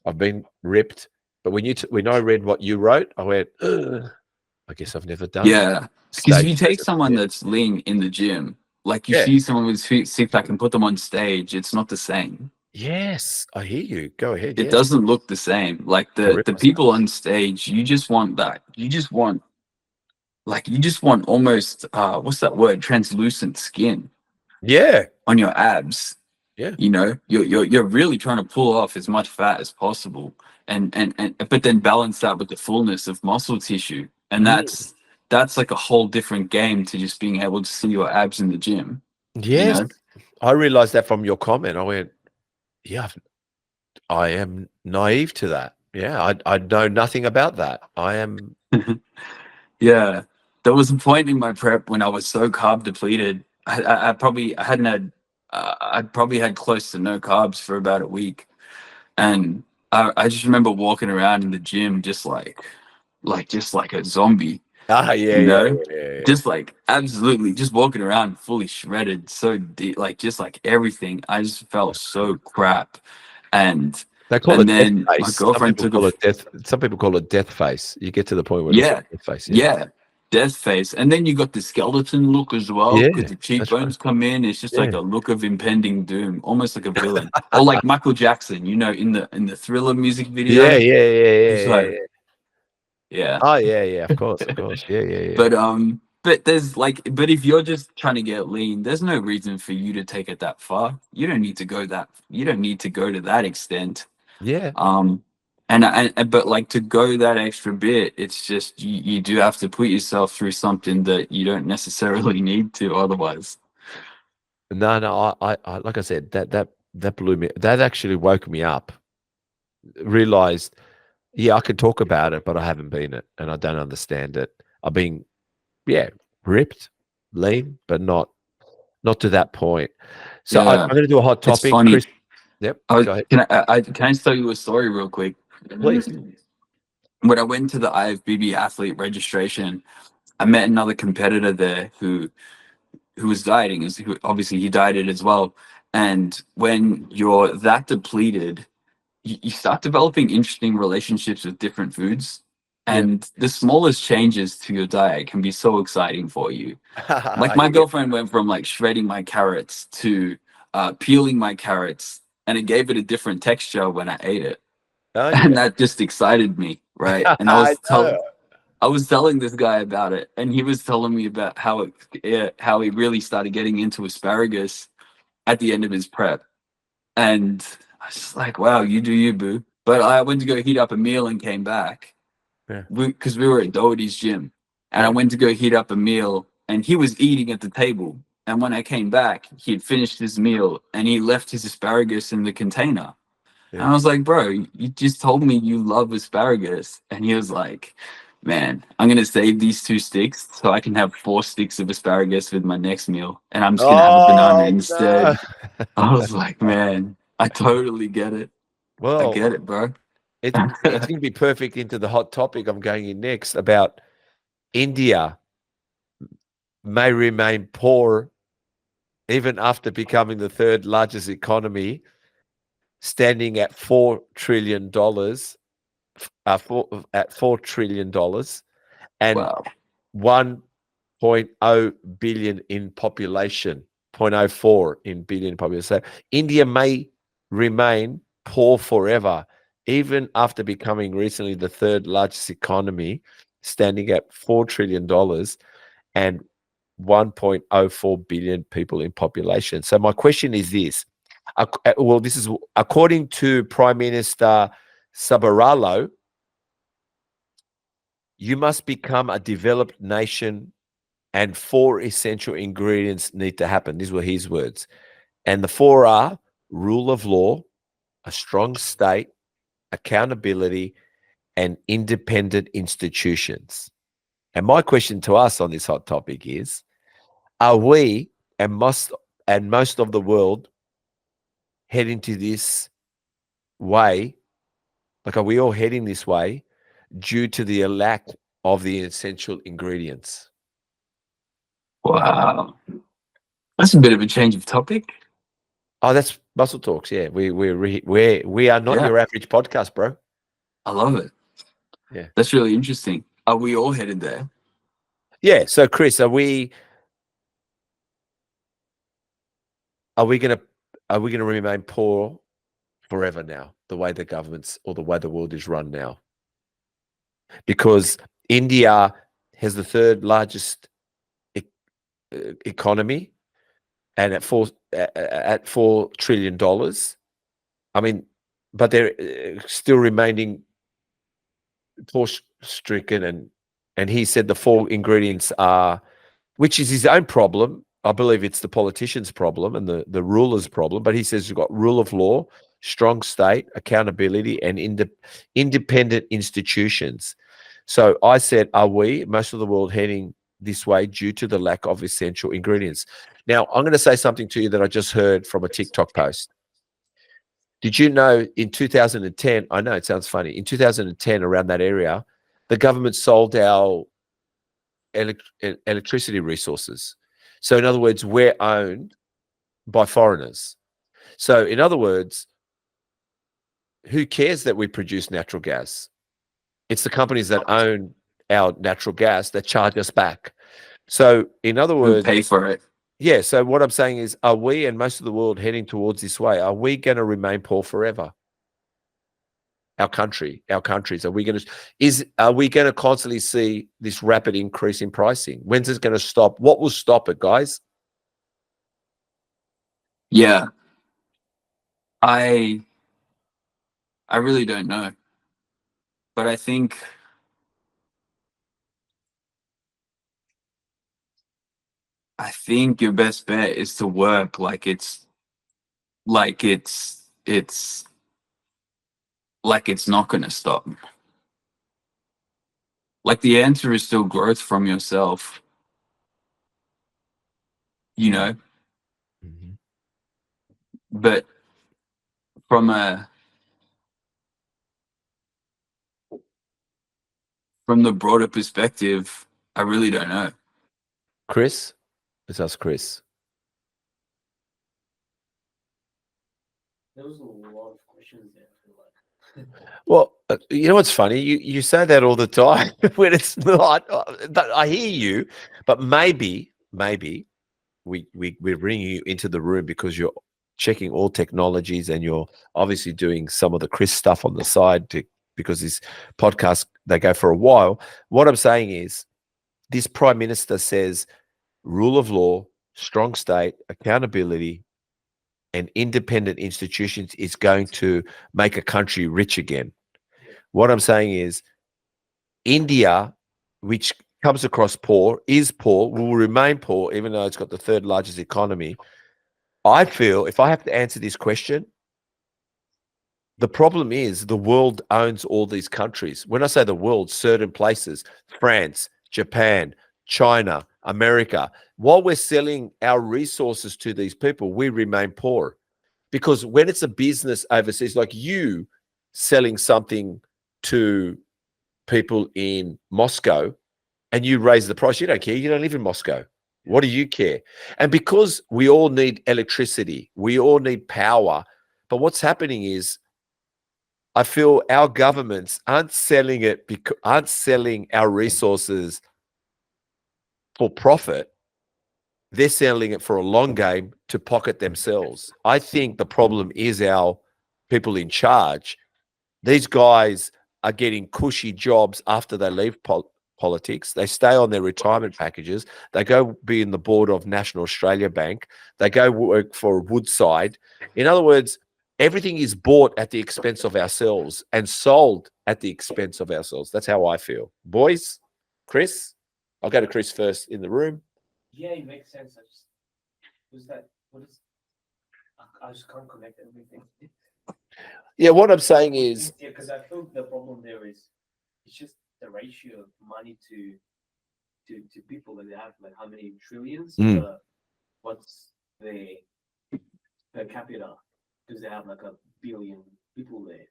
I've been ripped. But when I read what you wrote, I went, ugh, I guess I've never done. Yeah. Because if you take someone that's lean in the gym, like you see someone with six pack and put them on stage, it's not the same. Yes, I hear you. Go ahead. It doesn't look the same. Like the people on stage, you just want that. You just want almost what's that word? Translucent skin. Yeah. On your abs. Yeah. You know, you're really trying to pull off as much fat as possible, and but then balance that with the fullness of muscle tissue, and that's like a whole different game to just being able to see your abs in the gym. Yes, you know? I realized that from your comment. I went, yeah, I am naive to that. Yeah, I know nothing about that. I am. Yeah, there was a point in my prep when I was so carb depleted. I probably had close to no carbs for about a week, and I just remember walking around in the gym just like a zombie. Just like absolutely just walking around fully shredded, so deep, like just like everything. I just felt so crap, and they call it then death face. my girlfriend took some people call it death face. You get to the point where death face. death face, and then you got the skeleton look as well, because the cheekbones come in. It's just like a look of impending doom, almost like a villain, or like Michael Jackson, in the Thriller music video. Yeah. Oh yeah, of course. Yeah. But if you're just trying to get lean, there's no reason for you to take it that far. You don't need to go to that extent. Yeah. But like, to go that extra bit, it's just you do have to put yourself through something that you don't necessarily need to otherwise. No, I like I said, that blew me. That actually woke me up. Realized, I could talk about it, but I haven't been it, and I don't understand it. I've been, ripped, lean, but not to that point. So I'm going to do a hot topic. It's funny. Chris, yep. Go ahead. Can I tell you a story real quick? Please. When I went to the IFBB athlete registration, I met another competitor there who was dieting. Obviously, he dieted as well. And when you're that depleted, you start developing interesting relationships with different foods. And the smallest changes to your diet can be so exciting for you. Like, my girlfriend went from like shredding my carrots to peeling my carrots, and it gave it a different texture when I ate it. And that just excited me, right? And I was telling this guy about it, and he was telling me about how he really started getting into asparagus at the end of his prep. And I was just like, wow, you do you, boo. But I went to go heat up a meal and came back, because we were at Doherty's gym, and I went to go heat up a meal, and he was eating at the table. And when I came back, he had finished his meal and he left his asparagus in the container. And I was like, bro, you just told me you love asparagus. And he was like, man, I'm going to save these 2 sticks so I can have 4 sticks of asparagus with my next meal. And I'm just going to have a banana instead. I was like, man, I totally get it. I Well, get it, bro. it's going to be perfect into the hot topic I'm going in next about India may remain poor even after becoming the third largest economy, standing at $4 trillion, at $4 trillion and Wow. 1.0 billion in population, 0.04 in billion population. So India may remain poor forever, even after becoming recently the third largest economy, standing at $4 trillion and 1.04 billion people in population. So my question is this. Well, this is according to Prime Minister Sabaralo, you must become a developed nation and 4 essential ingredients need to happen. These were his words. And the 4 are rule of law, a strong state, accountability, and independent institutions. And my question to us on this hot topic is, are we and most of the world heading to this way? Like, are we all heading this way due to the lack of the essential ingredients? Wow. That's a bit of a change of topic. Oh, that's Muscle Talks. Yeah, we are not your average podcast, bro. I love it. Yeah, that's really interesting. Are we all headed there? Yeah. So, Chris, are we gonna remain poor forever now, the way the governments or the way the world is run now? Because India has the third largest economy, and at $4 trillion. I mean, but they're still remaining poor stricken, and he said the 4 ingredients are, which is his own problem. I believe it's the politicians' problem and the rulers' problem. But he says you've got rule of law, strong state, accountability, and independent institutions. So I said, are we, most of the world, heading this way due to the lack of essential ingredients? Now, I'm going to say something to you that I just heard from a TikTok post. Did you know in 2010, I know it sounds funny, in 2010, around that area, the government sold our electricity resources. So in other words, we're owned by foreigners. So in other words, who cares that we produce natural gas? It's the companies that own our natural gas that charge us back. So in other words, pay for it. Yeah. So what I'm saying is, are we and most of the world heading towards this way? Are we going to remain poor forever? Our countries, are we going to constantly see this rapid increase in pricing? When's it going to stop? What will stop it, guys? Yeah. I really don't know. But I think your best bet is to work like it's not going to stop. Like, the answer is still growth from yourself, you know? Mm-hmm. But from the broader perspective, I really don't know. Chris? Let's ask Chris. There was a lot of questions there, I feel like. Well, you know what's funny? You say that all the time when it's not. I hear you, but maybe we bring you into the room because you're checking all technologies and you're obviously doing some of the Chris stuff on the side because these podcasts, they go for a while. What I'm saying is, this Prime Minister says rule of law, strong state, accountability, and independent institutions is going to make a country rich again. What I'm saying is, India, which comes across poor, is poor, will remain poor, even though it's got the third largest economy. I feel if I have to answer this question, the problem is the world owns all these countries. When I say the world, certain places, France, Japan, China, America, while we're selling our resources to these people, we remain poor Because when it's a business overseas, like you selling something to people in Moscow and you raise the price, you don't care. You don't live in Moscow. What do you care? And because we all need electricity, we all need power. But what's happening is I feel our governments aren't selling our resources for profit. They're selling it for a long game to pocket themselves. I think the problem is our people in charge. These guys are getting cushy jobs after they leave politics. They stay on their retirement packages. They go be in the board of National Australia Bank. They go work for Woodside. In other words, everything is bought at the expense of ourselves and sold at the expense of ourselves. That's how I feel. Boys, Chris, I'll go to Chris first in the room. Yeah, it makes sense. I just can't connect everything. Yeah, what I'm saying is... Yeah, because I feel the problem there is it's just the ratio of money to people that they have, like how many trillions, what's their per capita, because they have like 1 billion people there.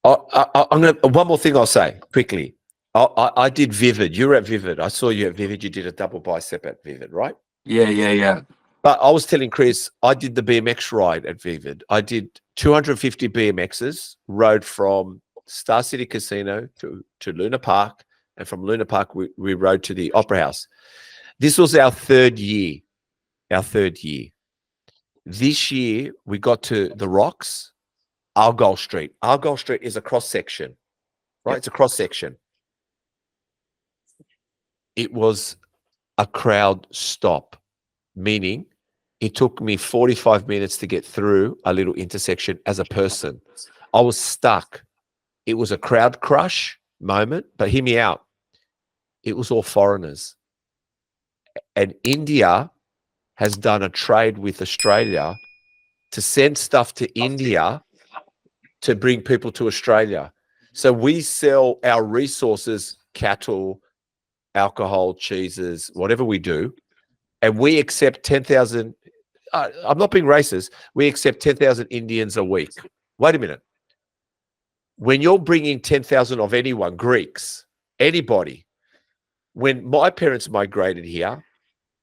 I'm gonna one more thing I'll say quickly. I did Vivid. You were at Vivid. I saw you at Vivid. You did a double bicep at Vivid, right? Yeah. But I was telling Chris, I did the BMX ride at Vivid. I did 250 BMXs, rode from Star City Casino to Luna Park, and from Luna Park we rode to the Opera House. This was our third year. This year we got to the Rocks, Argyle Street. Argyle Street is a cross section, right? Yep. It's a cross section. It was a crowd stop, meaning it took me 45 minutes to get through a little intersection as a person. I was stuck. It was a crowd crush moment, but hear me out. It was all foreigners. And India has done a trade with Australia to send stuff to India to bring people to Australia. So we sell our resources, cattle, alcohol, cheeses, whatever we do, and we accept 10,000. I'm not being racist. We accept 10,000 Indians a week. Wait a minute. When you're bringing 10,000 of anyone, Greeks, anybody, when my parents migrated here,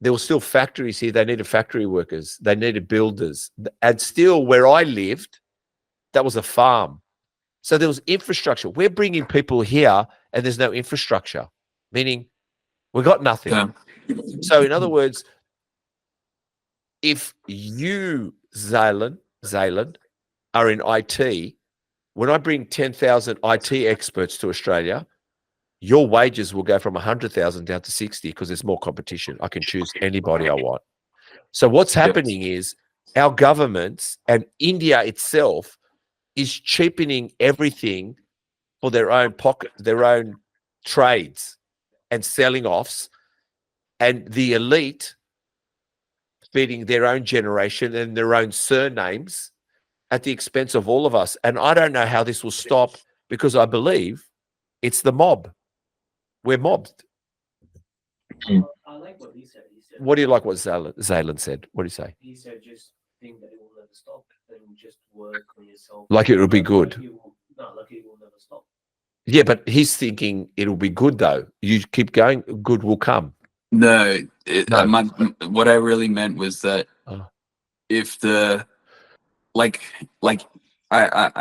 there were still factories here. They needed factory workers. They needed builders. And still where I lived, that was a farm. So there was infrastructure. We're bringing people here and there's no infrastructure, meaning we got nothing. Yeah. So in other words, if you, Zalen, are in IT, when I bring 10,000 IT experts to Australia, your wages will go from 100,000 down to 60 because there's more competition. I can choose anybody I want. So what's happening is our governments and India itself is cheapening everything for their own pocket, their own trades and selling offs, and the elite feeding their own generation and their own surnames at the expense of all of us. And I don't know how this will stop because I believe it's the mob. We're mobbed. I like what he said. What do you like what Zalen said? What do you say? He said just think that it will never stop and just work on yourself. Like it will be good. Like it will never stop. Yeah, but he's thinking it'll be good though. You keep going, good will come. No, what I really meant was that if the I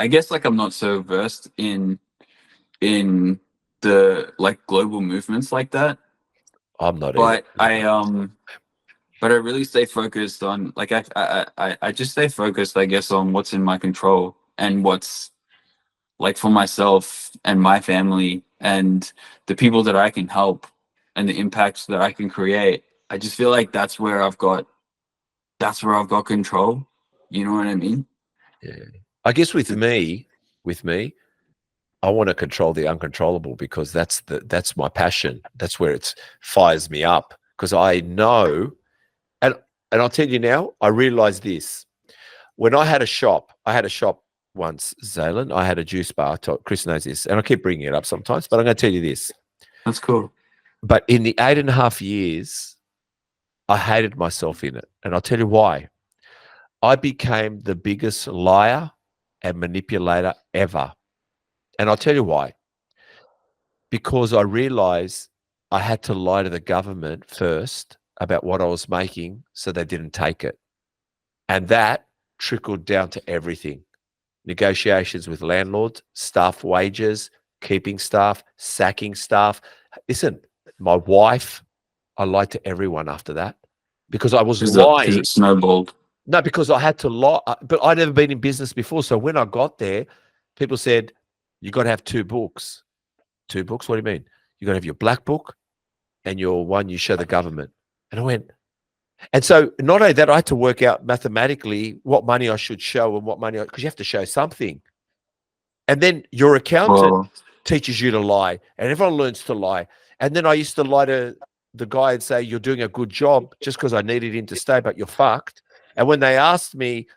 guess like I'm not so versed in the like global movements like that. I'm not. But but I really stay focused on like I just stay focused, I guess, on what's in my control and what's like for myself and my family and the people that I can help and the impacts that I can create. I just feel like that's where I've got control. You know what I mean? Yeah. I guess with me, I want to control the uncontrollable because that's my passion. That's where it fires me up because I know, and I'll tell you now, I realize this. When I had a shop once, Zalen, I had a juice bar. Chris knows this, and I keep bringing it up sometimes, but I'm going to tell you this. That's cool. But in the 8.5 years, I hated myself in it. And I'll tell you why. I became the biggest liar and manipulator ever. And I'll tell you why. Because I realized I had to lie to the government first about what I was making so they didn't take it. And that trickled down to everything. Negotiations with landlords, staff wages, keeping staff, sacking staff. Listen, my wife, I lied to everyone after that because I was lying. Because it snowballed. No, because I had to lie, but I'd never been in business before. So when I got there, people said, you got to have 2 books. 2 books? What do you mean? You got to have your black book and your one you show the government. And I went, and so not only that, I had to work out mathematically what money I should show and what money, because you have to show something. And then your accountant teaches you to lie, and everyone learns to lie. And then I used to lie to the guy and say, you're doing a good job just because I needed him to stay, but you're fucked. And when they asked me,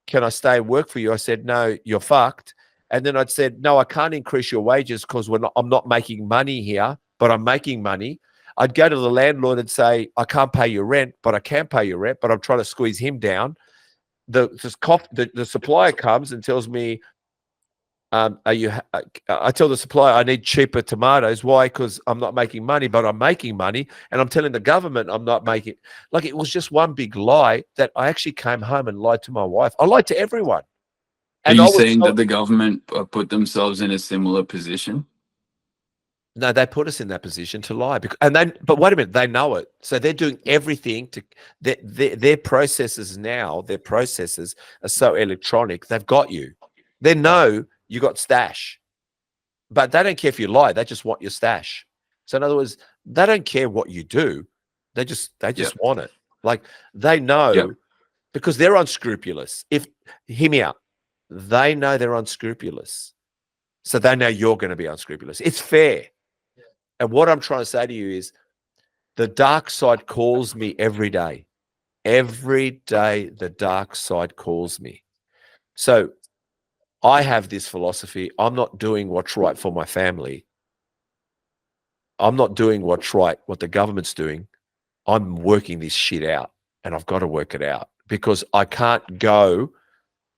can I stay and work for you? I said, no, you're fucked. And then I'd said, no, I can't increase your wages because I'm not making money here, but I'm making money. I'd go to the landlord and say, I can't pay your rent, but I can pay your rent, but I'm trying to squeeze him down. The supplier comes and tells me, I tell the supplier I need cheaper tomatoes. Why? Because I'm not making money, but I'm making money. And I'm telling the government I'm not making. Like, it was just one big lie that I actually came home and lied to my wife. I lied to everyone. And are you saying that the government put themselves in a similar position? No, they put us in that position to lie. But wait a minute, they know it. So they're doing everything to their processes now. Their processes are so electronic. They've got you. They know you got stash, but they don't care if you lie. They just want your stash. So in other words, they don't care what you do. They just want it. Like, they know because they're unscrupulous. Hear me out. They know they're unscrupulous. So they know you're going to be unscrupulous. It's fair. And what I'm trying to say to you is the dark side calls me every day. Every day the dark side calls me. So I have this philosophy. I'm not doing what's right for my family. I'm not doing what's right, what the government's doing. I'm working this shit out, and I've got to work it out because I can't go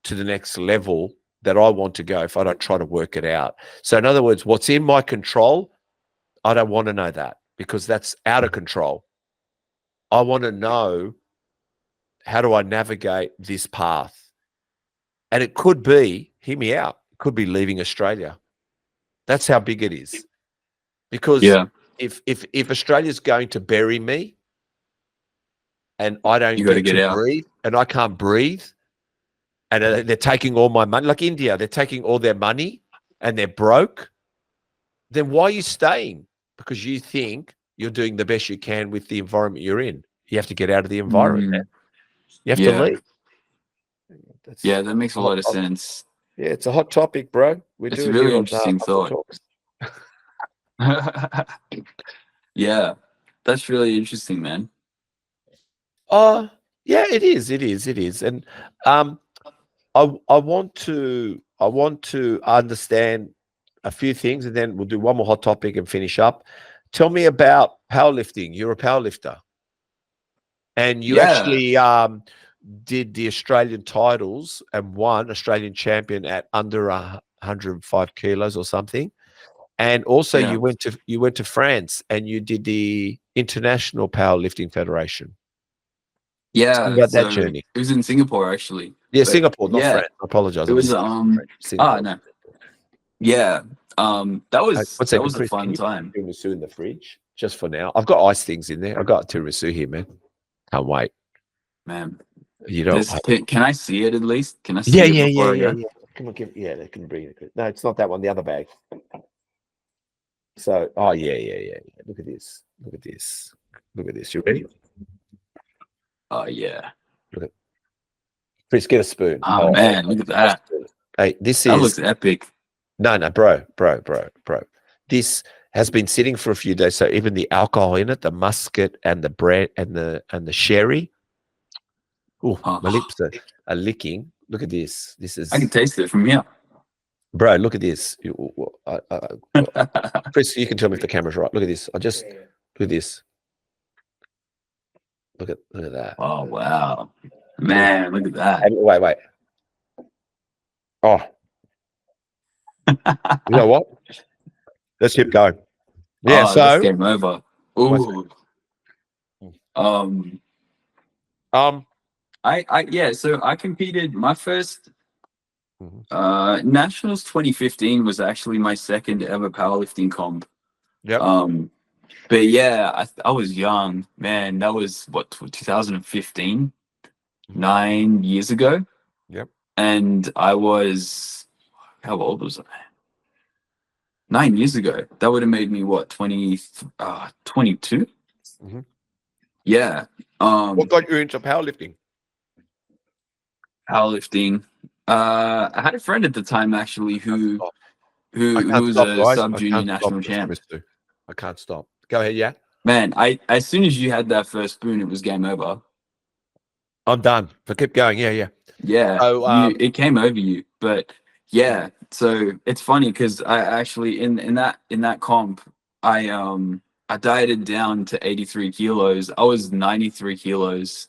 to the next level that I want to go if I don't try to work it out. So in other words, what's in my control, I don't want to know that because that's out of control. I want to know, how do I navigate this path? And it could be, hear me out, it could be leaving Australia. That's how big it is. Because if Australia's going to bury me and I don't get to breathe, and I can't breathe, and they're taking all my money, like India, they're taking all their money and they're broke, then why are you staying? Because you think you're doing the best you can with the environment you're in. You have to get out of the environment. Man. You have to leave. That makes a lot of sense. Yeah, it's a hot topic, bro. It's a really interesting thought. Yeah, that's really interesting, man. Yeah, it is. And I want to understand a few things, and then we'll do one more hot topic and finish up. Tell me about powerlifting. You're a powerlifter, and you actually did the Australian titles and won Australian champion at under 105 kilos or something. And also you went to France and you did the International Powerlifting Federation. Yeah, tell me about that journey. It was in Singapore, actually. Yeah, Singapore, not France. I apologize. It was no. Yeah. That was a fun time. Tiramisu in the fridge, just for now. I've got ice things in there. I've got tiramisu here, man. Can't wait. Man. You don't. Can I see it at least? Can I see it before I go? Yeah. Come on, they can bring it. No, it's not that one. The other bag. So, yeah. Look at this. You ready? Oh yeah. Look at. Chris, get a spoon. Oh man, look at that. Hey, that looks epic. No, bro. This has been sitting for a few days, so even the alcohol in it, the muscat and the bread and the sherry. Oh, my lips are licking. Look at this. This is. I can taste it from here. Bro, look at this. Chris, you can tell me if the camera's right. Look at this. Look at this. Look at that. Oh wow. Man, look at that. And wait. Oh, you know what? Let's keep going. Yeah. Oh, that's So, game over. Ooh. So I competed my first Nationals 2015 was actually my second ever powerlifting comp. Yep. But yeah, I was young, man. That was what 2015, 9 years ago. Yep. And I was, how old was I? 9 years ago. That would have made me what, 22? Mhm. Yeah. What got you into powerlifting? Powerlifting. I had a friend at the time actually who was Stop, a guys. sub I junior can't national stop, champ. I can't stop. Go ahead. Yeah. Man, as soon as you had that first spoon, it was game over. I'm done. But keep going. Yeah. Yeah, So, it came over you. But yeah, so it's funny because I actually in that comp, I dieted down to 83 kilos. I was 93 kilos,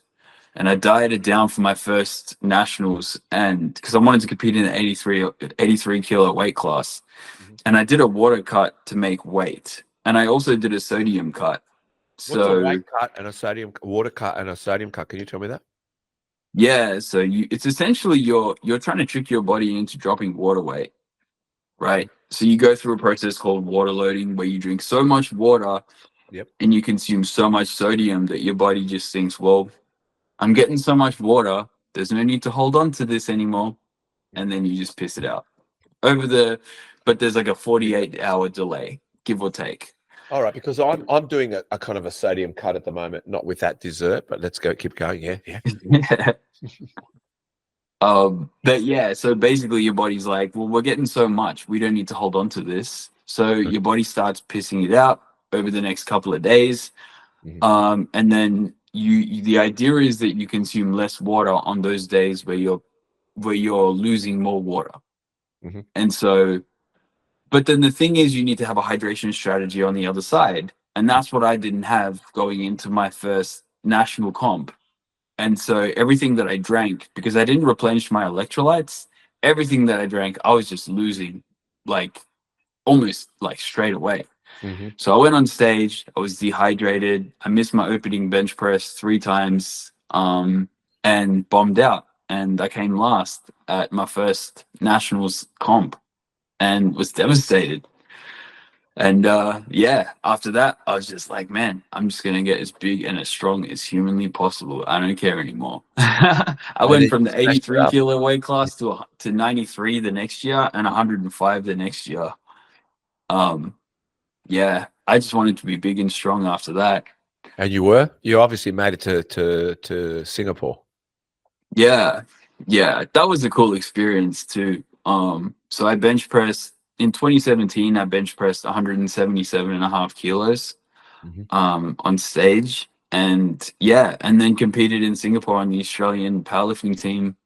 and I dieted down for my first nationals, and because I wanted to compete in the 83 kilo weight class, and I did a water cut to make weight, and I also did a sodium cut. what's a weight cut and a water cut and a sodium cut? Can you tell me that? Yeah, so it's essentially you're trying to trick your body into dropping water weight, right? So you go through a process called water loading where you drink so much water and you consume so much sodium that your body just thinks, well, I'm getting so much water, there's no need to hold on to this anymore, and then you just piss it out. But there's like a 48-hour delay, give or take. All right, because I'm doing a kind of a sodium cut at the moment, not with that dessert, but let's keep going. Yeah. But yeah, so basically your body's like, well, we're getting so much, we don't need to hold on to this. So your body starts pissing it out over the next couple of days. And then the idea is that you consume less water on those days where you're losing more water. And so, but then the thing is, you need to have a hydration strategy on the other side. And that's what I didn't have going into my first national comp. And so everything that I drank, because I didn't replenish my electrolytes, everything that I drank, I was just losing, like almost like straight away. So I went on stage, I was dehydrated, I missed my opening bench press 3 times, and bombed out. And I came last at my first nationals comp and was devastated. And yeah, after that, I was just like, man, I'm just going to get as big and as strong as humanly possible. I don't care anymore. I went from the 83 kilo weight class to 93 the next year and 105 the next year. Yeah, I just wanted to be big and strong after that. And you obviously made it to Singapore. Yeah, that was a cool experience too. So I bench pressed in 2017. I bench pressed 177.5 kilos on stage, and yeah, and then competed in Singapore on the Australian powerlifting team,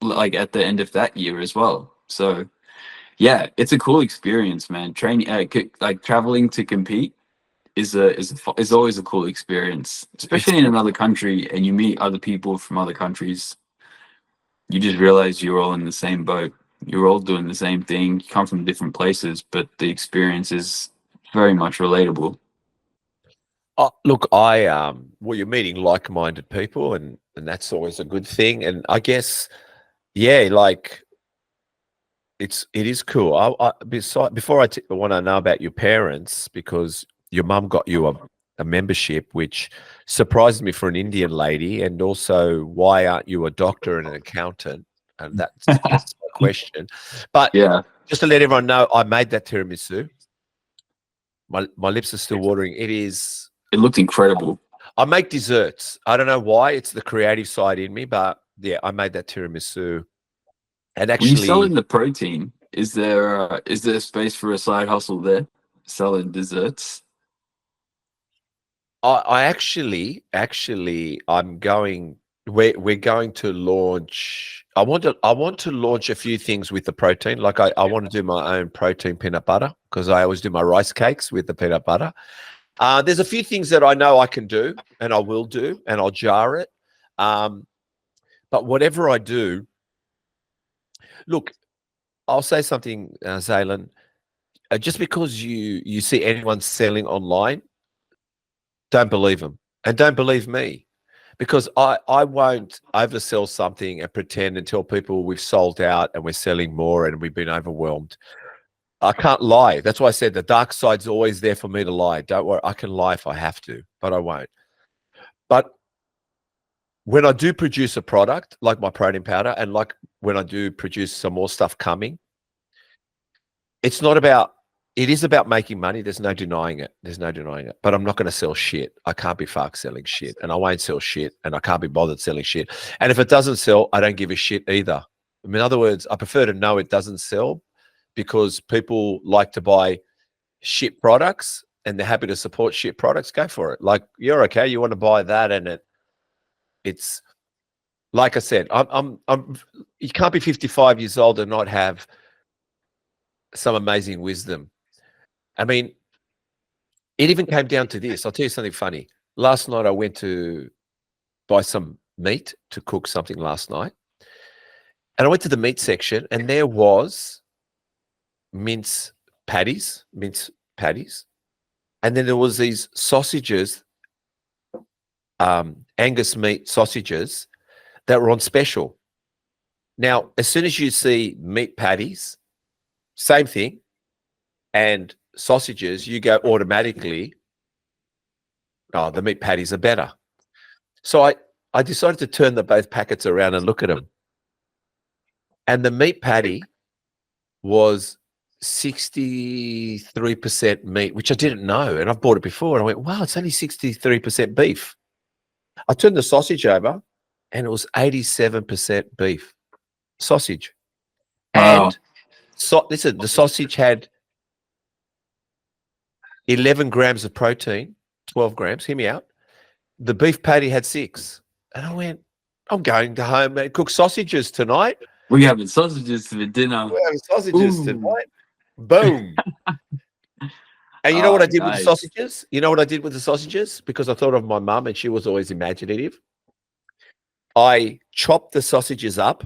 like at the end of that year as well. So yeah, it's a cool experience, man. Training, like traveling to compete is always a cool experience, especially in another country, and you meet other people from other countries. You just realize you're all in the same boat. You're all doing the same thing. You come from different places, but the experience is very much relatable. Look, well, you're meeting like-minded people, and that's always a good thing. And I guess, yeah, like it is cool. Before I want to know about your parents, because your mum got you a membership, which surprised me for an Indian lady, and also why aren't you a doctor and an accountant? And that's my question. But yeah, just to let everyone know, I made that tiramisu. My lips are still watering. It looked incredible. I make desserts. I don't know why. It's the creative side in me, but yeah, I made that tiramisu. And actually, when you sell in the protein, is there space for a side hustle there? Selling desserts. I actually, I'm going. We're going to launch. I want to launch a few things with the protein. Like I want to do my own protein peanut butter, because I always do my rice cakes with the peanut butter. There's a few things that I know I can do, and I will do, and I'll jar it. But whatever I do, look, I'll say something, Zalen. Just because you see anyone selling online, don't believe them, and don't believe me, because I won't oversell something and pretend and tell people we've sold out and we're selling more and we've been overwhelmed. I can't lie. That's why I said the dark side's always there for me to lie. Don't worry, I can lie if I have to, but I won't. But when I do produce a product like my protein powder, and like when I do produce some more stuff coming, it's not about, it is about making money. There's no denying it. There's no denying it. But I'm not going to sell shit. I can't be fucked selling shit, and I won't sell shit, and I can't be bothered selling shit. And if it doesn't sell, I don't give a shit either. In other words, I prefer to know it doesn't sell, because people like to buy shit products and they're happy to support shit products. Go for it. Like, you're okay. You want to buy that, and it's like I said, you can't be 55 years old and not have some amazing wisdom. I mean, it even came down to this. I'll tell you something funny. Last night I went to buy some meat to cook something last night, and I went to the meat section, and there was mince patties, and then there was these sausages, Angus meat sausages that were on special. Now, as soon as you see meat patties, same thing, and sausages, you go automatically, oh, the meat patties are better. So I decided to turn both packets around and look at them. And the meat patty was 63% meat, which I didn't know. And I've bought it before. And I went, wow, it's only 63% beef. I turned the sausage over, and it was 87% beef sausage. Wow. And listen, the sausage had 11 grams of protein, 12 grams. Hear me out. The beef patty had 6. And I went, I'm going to home and cook sausages tonight. We're having sausages for dinner. We're having sausages tonight. Boom. And you know what I did with the sausages? You know what I did with the sausages? Because I thought of my mum, and she was always imaginative. I chopped the sausages up,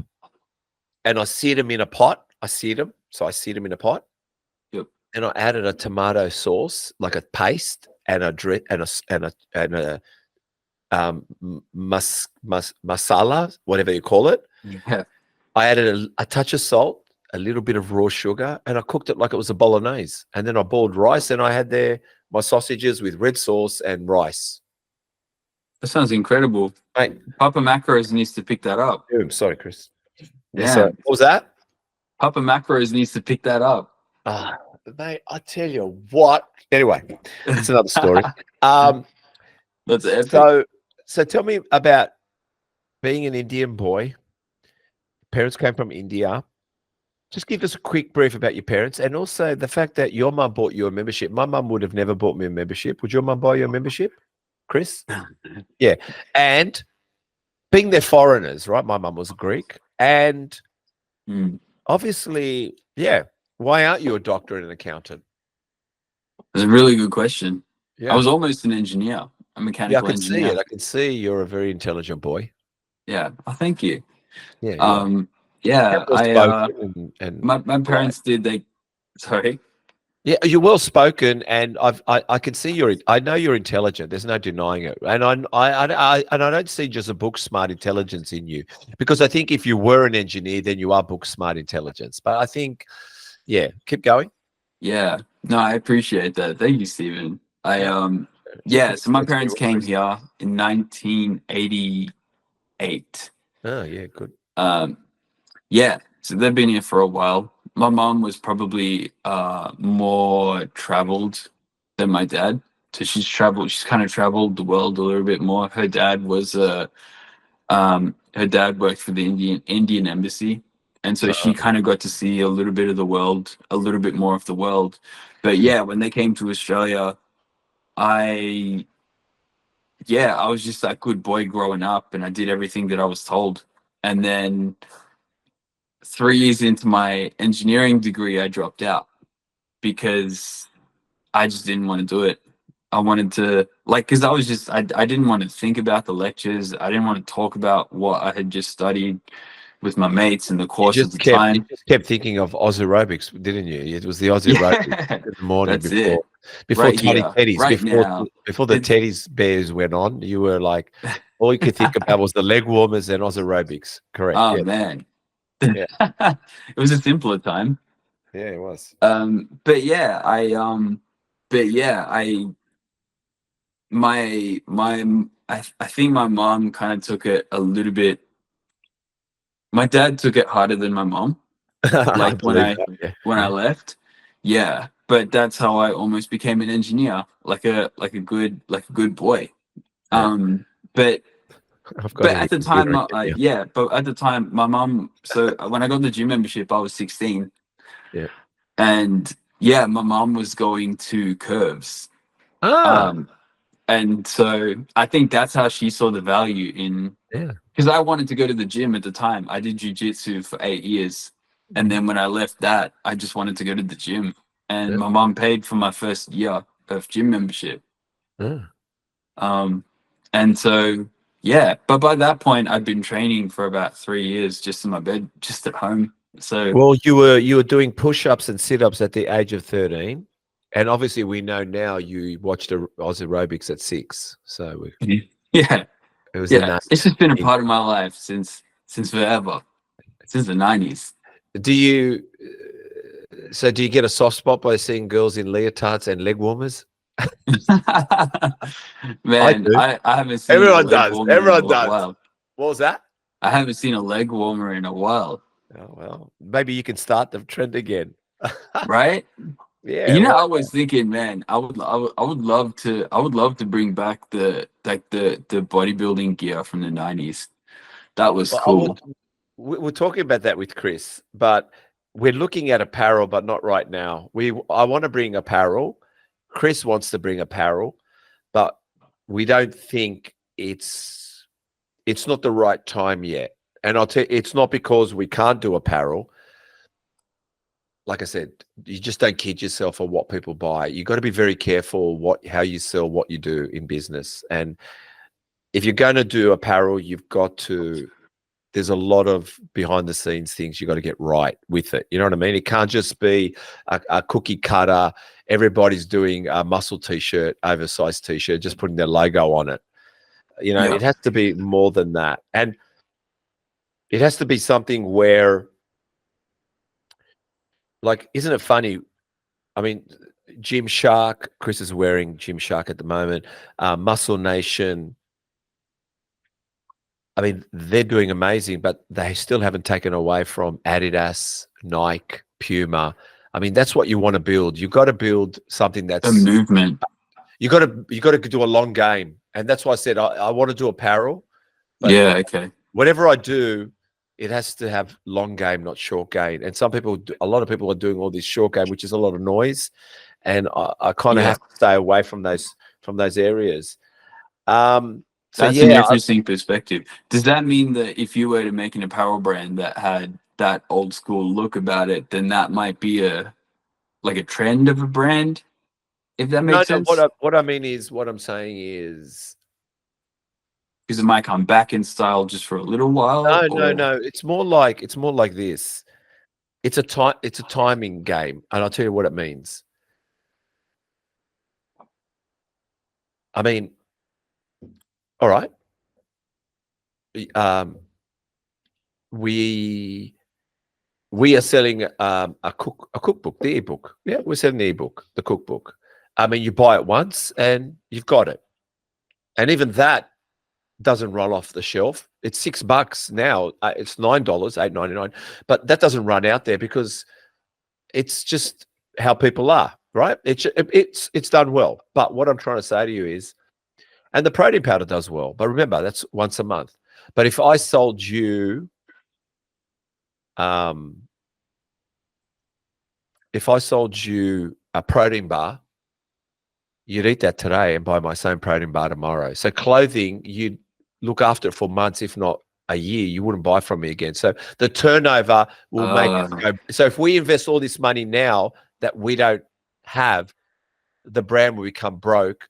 and I seared them in a pot. I seared them in a pot. Yep. And I added a tomato sauce, like a paste, and a masala, whatever you call it. Yeah. I added a touch of salt, a little bit of raw sugar, and I cooked it like it was a bolognese. And then I boiled rice, and I had my sausages with red sauce and rice. That sounds incredible. Mate, Papa Macros needs to pick that up. I'm sorry, Chris. Yeah. So, what was that? Papa Macros needs to pick that up. Mate, I tell you what. Anyway, it's another story. That's epic. So tell me about being an Indian boy. Parents came from India. Just give us a quick brief about your parents, and also the fact that your mum bought you a membership. My mum would have never bought me a membership. Would your mum buy you a membership, Chris? Yeah. And being they're foreigners, right? My mum was Greek. And obviously, yeah, why aren't you a doctor and an accountant? That's a really good question. Yeah. I was almost an engineer, a mechanical engineer. See it. I can see you're a very intelligent boy. Yeah. Oh, thank you. Yeah. Yeah. My parents did. Sorry. Yeah, you're well spoken, and I can see I know you're intelligent. There's no denying it, and I don't see just a book smart intelligence in you, because I think if you were an engineer, then you are book smart intelligence. But I think, yeah, keep going. Yeah, no, I appreciate that. Thank you, Stephen. So my parents came here in 1988. Oh yeah, good. So they've been here for a while. My mom was probably more traveled than my dad. So she's kind of traveled the world a little bit more. Her dad was her dad worked for the Indian embassy. And so she kind of got to see a little bit of the world, a little bit more of the world. But yeah, when they came to Australia, I was just that good boy growing up, and I did everything that I was told. And then 3 years into my engineering degree, I dropped out because I just didn't want to do it. I wanted to because I was just I didn't want to think about the lectures. I didn't want to talk about what I had just studied with my mates in the course of the You time. just kept thinking of Oz aerobics, didn't you? It was the Oz aerobics in the morning That's it. before Right Toddy here, Teddies, right now. before the Teddies Bears went on. You were like, all you could think about was the leg warmers and Oz aerobics. Correct. Oh yeah. man, Yeah. it was a simpler time. Yeah, it was. But yeah, I think my mom kind of took it a little bit. My dad took it harder than my mom. Like when I left, yeah. But that's how I almost became an engineer, like a good boy. Yeah. But But at the time, but at the time, my mom. So when I got the gym membership, I was 16. Yeah. And yeah, my mom was going to Curves. And so I think that's how she saw the value in. Yeah. Because I wanted to go to the gym at the time. I did jiu-jitsu for 8 years. And then when I left that, I just wanted to go to the gym. And my mom paid for my first year of gym membership. And so, yeah. But by that point, I'd been training for about 3 years just in my bed, just at home. So well, you were doing push-ups and sit-ups at the age of 13. And obviously we know now you watched Oz aerobics at 6. So yeah. It was it's just been a part of my life since forever, since the 90s. Do you get a soft spot by seeing girls in leotards and leg warmers? Man, I haven't seen everyone does. What was that? I haven't seen a leg warmer in a while. Oh well, maybe you can start the trend again. Right? Yeah. I was thinking, man, I would love to bring back the bodybuilding gear from the 90s. That was cool. We're talking about that with Chris, but we're looking at apparel, but not right now. I want to bring apparel. Chris wants to bring apparel, but we don't think it's not the right time yet. And I'll tell you, it's not because we can't do apparel. Like I said, you just don't kid yourself on what people buy. You got to be very careful how you sell what you do in business. And if you're going to do apparel, there's a lot of behind the scenes things you got to get right with it. You know what I mean? It can't just be a cookie cutter. Everybody's doing a muscle t-shirt, oversized t-shirt, just putting their logo on it. You know, It has to be more than that. And it has to be something where, like, isn't it funny? I mean, Gymshark, Chris is wearing Gymshark at the moment. Muscle Nation, I mean, they're doing amazing, but they still haven't taken away from Adidas, Nike, Puma. I mean, that's what you want to build. You've got to build something that's a movement. You got to do a long game, and that's why I said I want to do apparel. But okay. Whatever I do, it has to have long game, not short game. And a lot of people are doing all this short game, which is a lot of noise, and I kind of have to stay away from those areas. That's an interesting perspective. Does that mean that if you were to make an apparel brand that had that old school look about it, then that might be a trend of a brand? If that makes sense. What I'm saying is, because it might come back in style just for a little while. No. It's more like this. It's a timing game, and I'll tell you what it means. I mean, all right. We are selling a cookbook, the ebook. Yeah, we're selling the ebook, the cookbook. I mean, you buy it once and you've got it, and even that doesn't roll off the shelf. It's $6 now. It's $9, $8.99, but that doesn't run out there because it's just how people are, right? It's done well. But what I'm trying to say to you is, and the protein powder does well, but remember, that's once a month. But if I sold you, a protein bar, you'd eat that today and buy my same protein bar tomorrow. So clothing, you'd look after it for months, if not a year. You wouldn't buy from me again. So the turnover will make it go. So if we invest all this money now that we don't have, the brand will become broke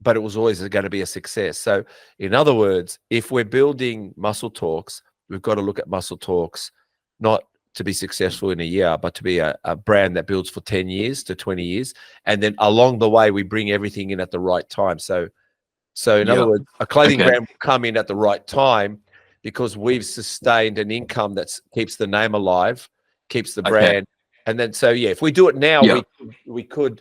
but it was always going to be a success. So in other words, if we're building Muscle Talks, we've got to look at Muscle Talks not to be successful in a year, but to be a brand that builds for 10 years to 20 years. And then along the way, we bring everything in at the right time. So in other words, a clothing brand will come in at the right time because we've sustained an income that keeps the name alive, keeps the brand. And then, so yeah, if we do it now, we could.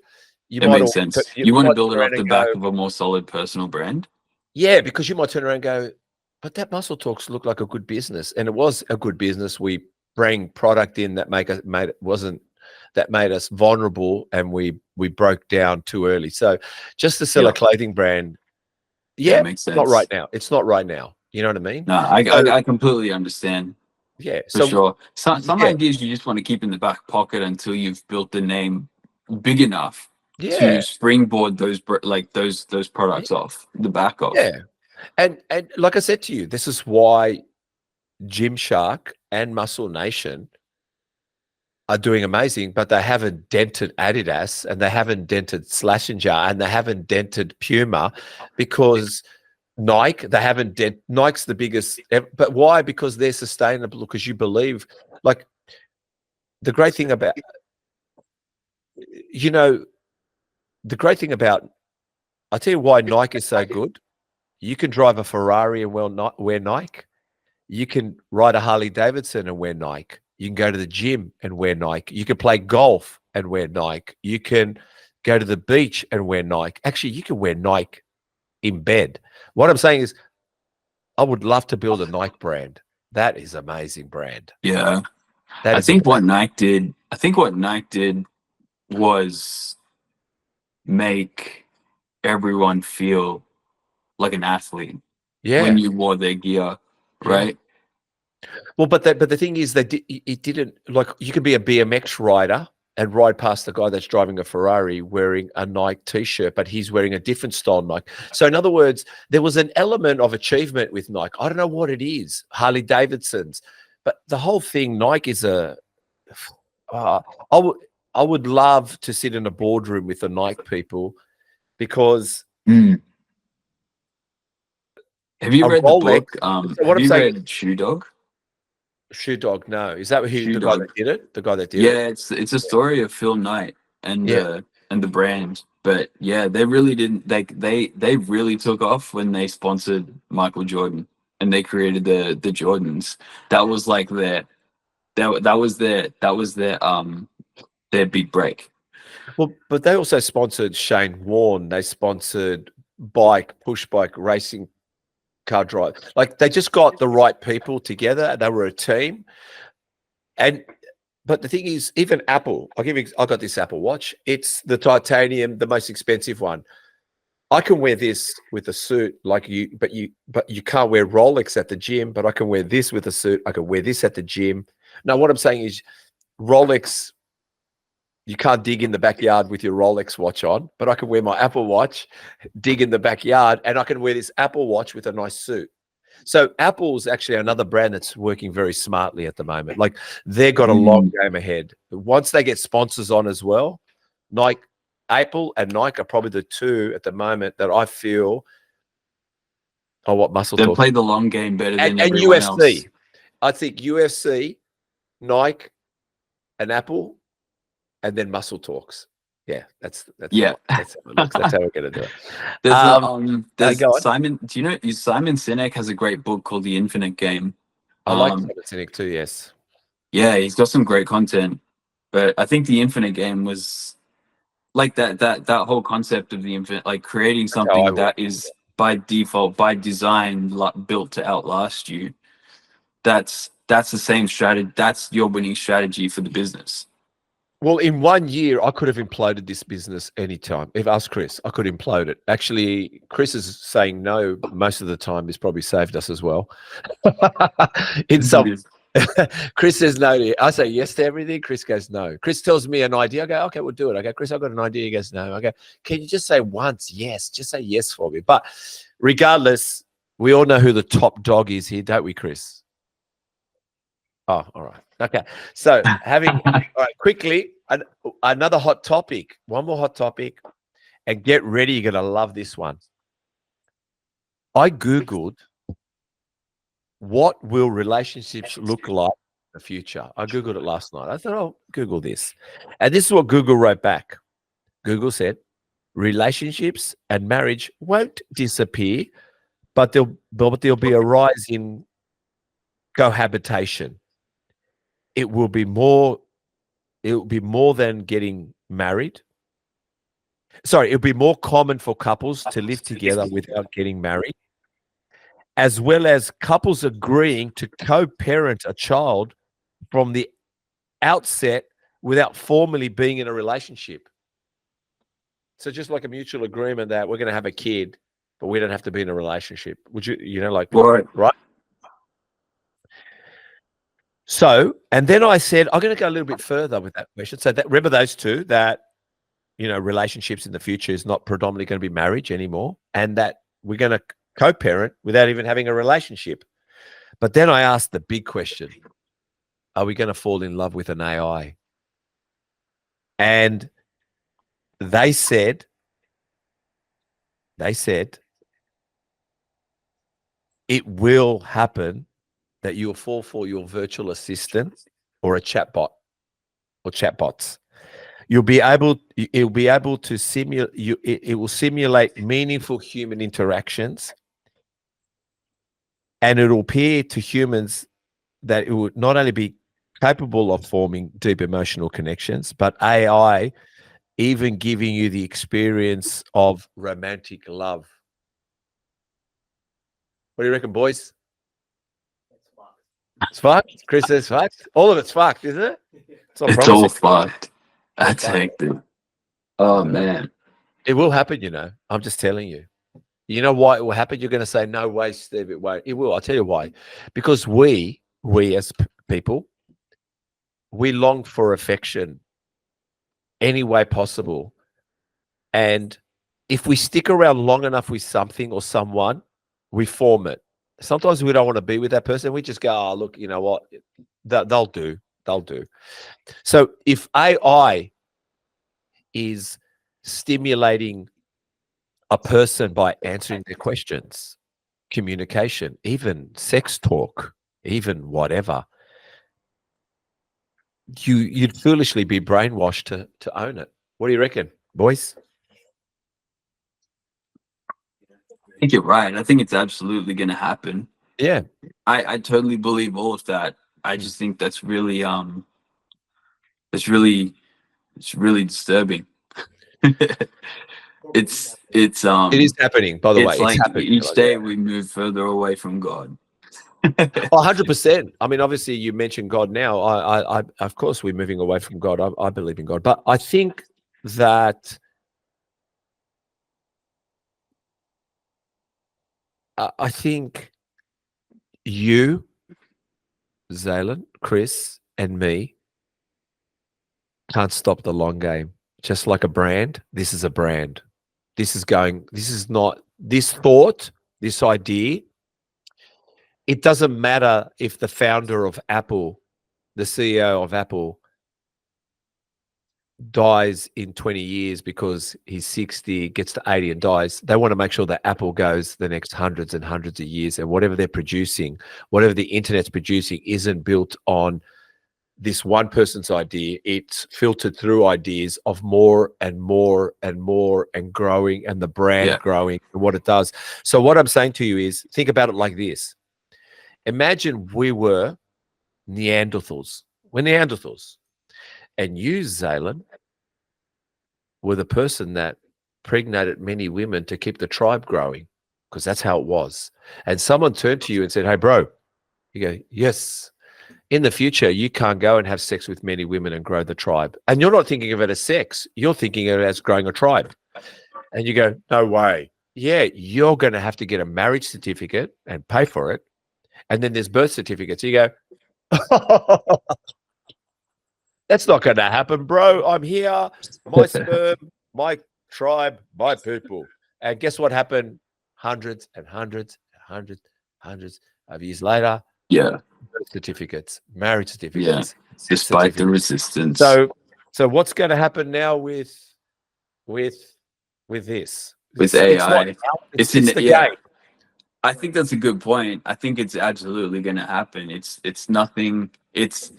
It makes sense. You want to build it off the back of a more solid personal brand. Yeah, because you might turn around and go, but that Muscle Talks looked like a good business, and it was a good business. We bring product in that made us vulnerable, and we broke down too early. So just to sell a clothing brand, it makes sense. Not right now. It's not right now. You know what I mean? No, I completely understand. Yeah, for sure. Some ideas you just want to keep in the back pocket until you've built the name big enough to springboard those products off the back of. Yeah, and like I said to you, this is why Gymshark and Muscle Nation are doing amazing, but they haven't dented Adidas, and they haven't dented Slash and Jar, and they haven't dented Puma, because Nike, they haven't dented. Nike's the biggest, but why? Because they're sustainable, because you believe, like, the great thing about, I'll tell you why Nike is so good. You can drive a Ferrari and wear Nike. You can ride a Harley Davidson and wear Nike. You can go to the gym and wear Nike. You can play golf and wear Nike. You can go to the beach and wear Nike. Actually, you can wear Nike in bed. What I'm saying is, I would love to build a Nike brand. That is an amazing brand. Yeah. I think what Nike did was make everyone feel like an athlete when you wore their gear, right? Well, but the thing is, it didn't, like, you could be a BMX rider and ride past the guy that's driving a Ferrari wearing a Nike t-shirt, but he's wearing a different style Nike. So in other words, there was an element of achievement with Nike. I don't know what it is, Harley Davidson's, but the whole thing, Nike is I would love to sit in a boardroom with the Nike people, because have you read the book? Have you read Shoe Dog? Shoe Dog, no. Is that the guy that did it? The guy that did it? Yeah, it's a story of Phil Knight and the brand. But yeah, they really didn't. They really took off when they sponsored Michael Jordan and they created the Jordans. That was like their big break. Well, but they also sponsored Shane Warne. They sponsored push bike racing car drive. Like, they just got the right people together. They were a team. But the thing is, even Apple, I got this Apple Watch. It's the titanium, the most expensive one. I can wear this with a suit, like you, but you can't wear Rolex at the gym. But I can wear this with a suit. I can wear this at the gym. Now, what I'm saying is, Rolex, you can't dig in the backyard with your Rolex watch on, but I can wear my Apple Watch, dig in the backyard, and I can wear this Apple Watch with a nice suit. So Apple's actually another brand that's working very smartly at the moment. Like, they've got a long game ahead. Once they get sponsors on as well, Apple and Nike are probably the two at the moment that I feel are what Muscle Talk. They play the long game better than everyone UFC. else. I think UFC, Nike, and Apple, and then Muscle Talks. Yeah, that's how we're gonna do it. There's Simon. Do you know Simon Sinek has a great book called The Infinite Game? I like Simon Sinek too. Yes. Yeah, he's got some great content, but I think The Infinite Game was like that whole concept of the infinite, like creating something that is by default, by design, built to outlast you. That's the same strategy. That's your winning strategy for the business. Well, in 1 year, I could have imploded this business anytime. If asked Chris, I could implode it. Actually, Chris is saying no most of the time. He's probably saved us as well. Chris says no to it. I say yes to everything. Chris goes no. Chris tells me an idea. I go, okay, we'll do it. I go, Chris, I've got an idea. He goes, no. I go, can you just say once yes? Just say yes for me. But regardless, we all know who the top dog is here, don't we, Chris? Oh, all right. Okay. So all right, quickly, another hot topic, one more hot topic, and get ready. You're going to love this one. I Googled what will relationships look like in the future. I Googled it last night. I thought, I'll Google this. And this is what Google wrote back. Google said, relationships and marriage won't disappear, but there'll be a rise in cohabitation. It will be more than getting married. Sorry, it'll be more common for couples to live together without getting married, as well as couples agreeing to co-parent a child from the outset without formally being in a relationship. So just like a mutual agreement that we're going to have a kid, but we don't have to be in a relationship. Would you know, like, right? So, and then I said, I'm going to go a little bit further with that question. So that, remember those two, that, you know, relationships in the future is not predominantly going to be marriage anymore, and that we're going to co-parent without even having a relationship. But then I asked the big question, are we going to fall in love with an AI? And they said it will happen, that you'll fall for your virtual assistant or a chatbot or chatbots. It'll be able to simulate, it will simulate meaningful human interactions, and it'll appear to humans that it would not only be capable of forming deep emotional connections, but AI even giving you the experience of romantic love. What do you reckon, boys? It's fucked. Chris says fucked. All of it's fucked, isn't it? It's all fucked. That's hectic. Oh man, it will happen. You know, I'm just telling you. You know why it will happen? You're going to say, "No way, Steve, it won't." It will. I'll tell you why. Because we as people, we long for affection any way possible, and if we stick around long enough with something or someone, we form it. Sometimes we don't want to be with that person. We just go, oh, look, you know what? They'll do. They'll do. So if AI is stimulating a person by answering their questions, communication, even sex talk, even whatever, you'd foolishly be brainwashed to own it. What do you reckon, boys? I think you're right. I think it's absolutely going to happen. Yeah, I totally believe all of that. I just think that's really it's really disturbing. It is happening, by the way. It's like it's happening. Each day we move further away from God. 100%. I mean, obviously you mentioned God now. I of course we're moving away from God. I believe in God, but I think that I think you, Zalen, Chris, and me can't stop the long game. Just like a brand, this is a brand. This is not this thought, this idea. It doesn't matter if the founder of Apple, the CEO of Apple, dies in 20 years because he's 60, gets to 80 and dies. They want to make sure that Apple goes the next hundreds and hundreds of years, and whatever they're producing, whatever the internet's producing, isn't built on this one person's idea. It's filtered through ideas of more and more and more, and growing, and the brand growing, and what it does. So what I'm saying to you is, think about it like this. Imagine we were Neanderthals. We're Neanderthals. And you, Zalen, were the person that pregnated many women to keep the tribe growing, because that's how it was. And someone turned to you and said, hey, bro, you go, yes, in the future, you can't go and have sex with many women and grow the tribe. And you're not thinking of it as sex. You're thinking of it as growing a tribe. And you go, no way. Yeah, you're going to have to get a marriage certificate and pay for it. And then there's birth certificates. You go, that's not going to happen, bro. I'm here, my sperm, my tribe, my people. And guess what happened? Hundreds and hundreds and hundreds of years later. Yeah. Birth certificates, marriage certificates. Yeah. Despite the resistance. So what's going to happen now with this? With AI. It's in the game. I think that's a good point. I think it's absolutely going to happen. It's nothing. It's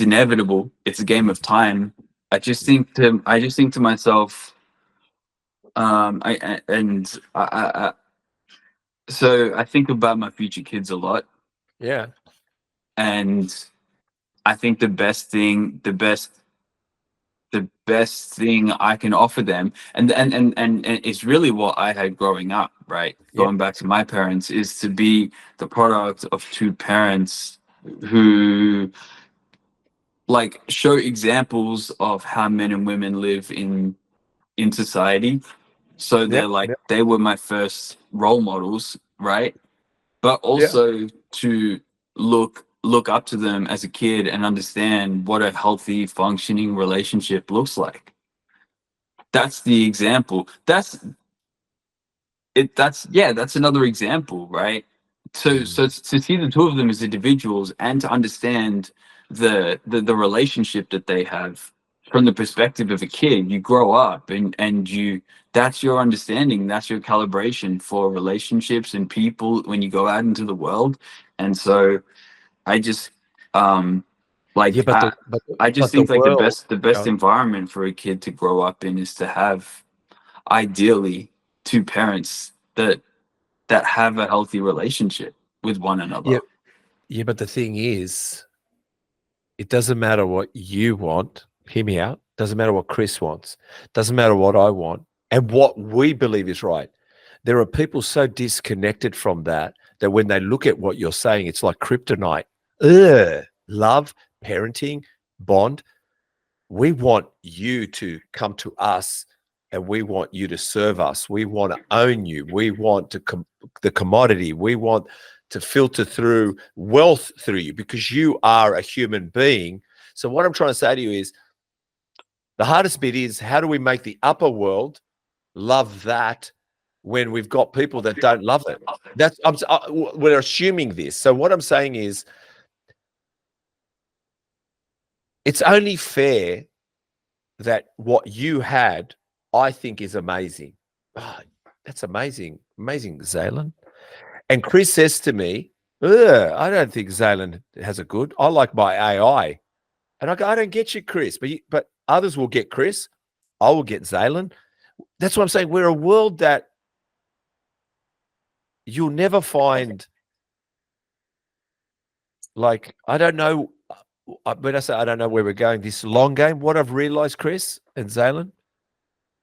inevitable. It's a game of time. I just think to myself, so I think about my future kids a lot, Yeah. and I think the best thing I can offer them, and it's really what I had growing up, right? Yeah. Going back to my parents, is to be the product of two parents who like show examples of how men and women live in society. So Yeah. they're like, they were my first role models, right? But Yeah. also to look up to them as a kid and understand what a healthy functioning relationship looks like. That's the example. That's it. That's another example, right? So to see the two of them as individuals and to understand the relationship that they have from the perspective of a kid. You grow up and you, that's your understanding, that's your calibration for relationships and people when you go out into the world. And so I just like Yeah, I just but the think like world, the best environment for a kid to grow up in is to have ideally two parents that have a healthy relationship with one another. yeah, yeah, but the thing is, it doesn't matter what you want. Hear me out. Doesn't matter what Chris wants. Doesn't matter what I want and what we believe is right. There are people so disconnected from that that when they look at what you're saying, it's like kryptonite. Ugh. Love, parenting, bond. We want you to come to us and we want you to serve us. We want to own you. We want the commodity. We want to filter through wealth through you because you are a human being. So what I'm trying to say to you is the hardest bit is how do we make the upper world love that when we've got people that don't love it? We're assuming this. So what I'm saying is it's only fair that what you had, I think, is amazing. Oh, that's amazing. Amazing, Zalen. And Chris says to me, I don't think Zalen has a good. I like my AI. And I go, I don't get you, Chris. But others will get Chris. I will get Zalen. That's what I'm saying. We're a world that you'll never find, like, I don't know. When I say I don't know where we're going, this long game, what I've realized, Chris and Zalen,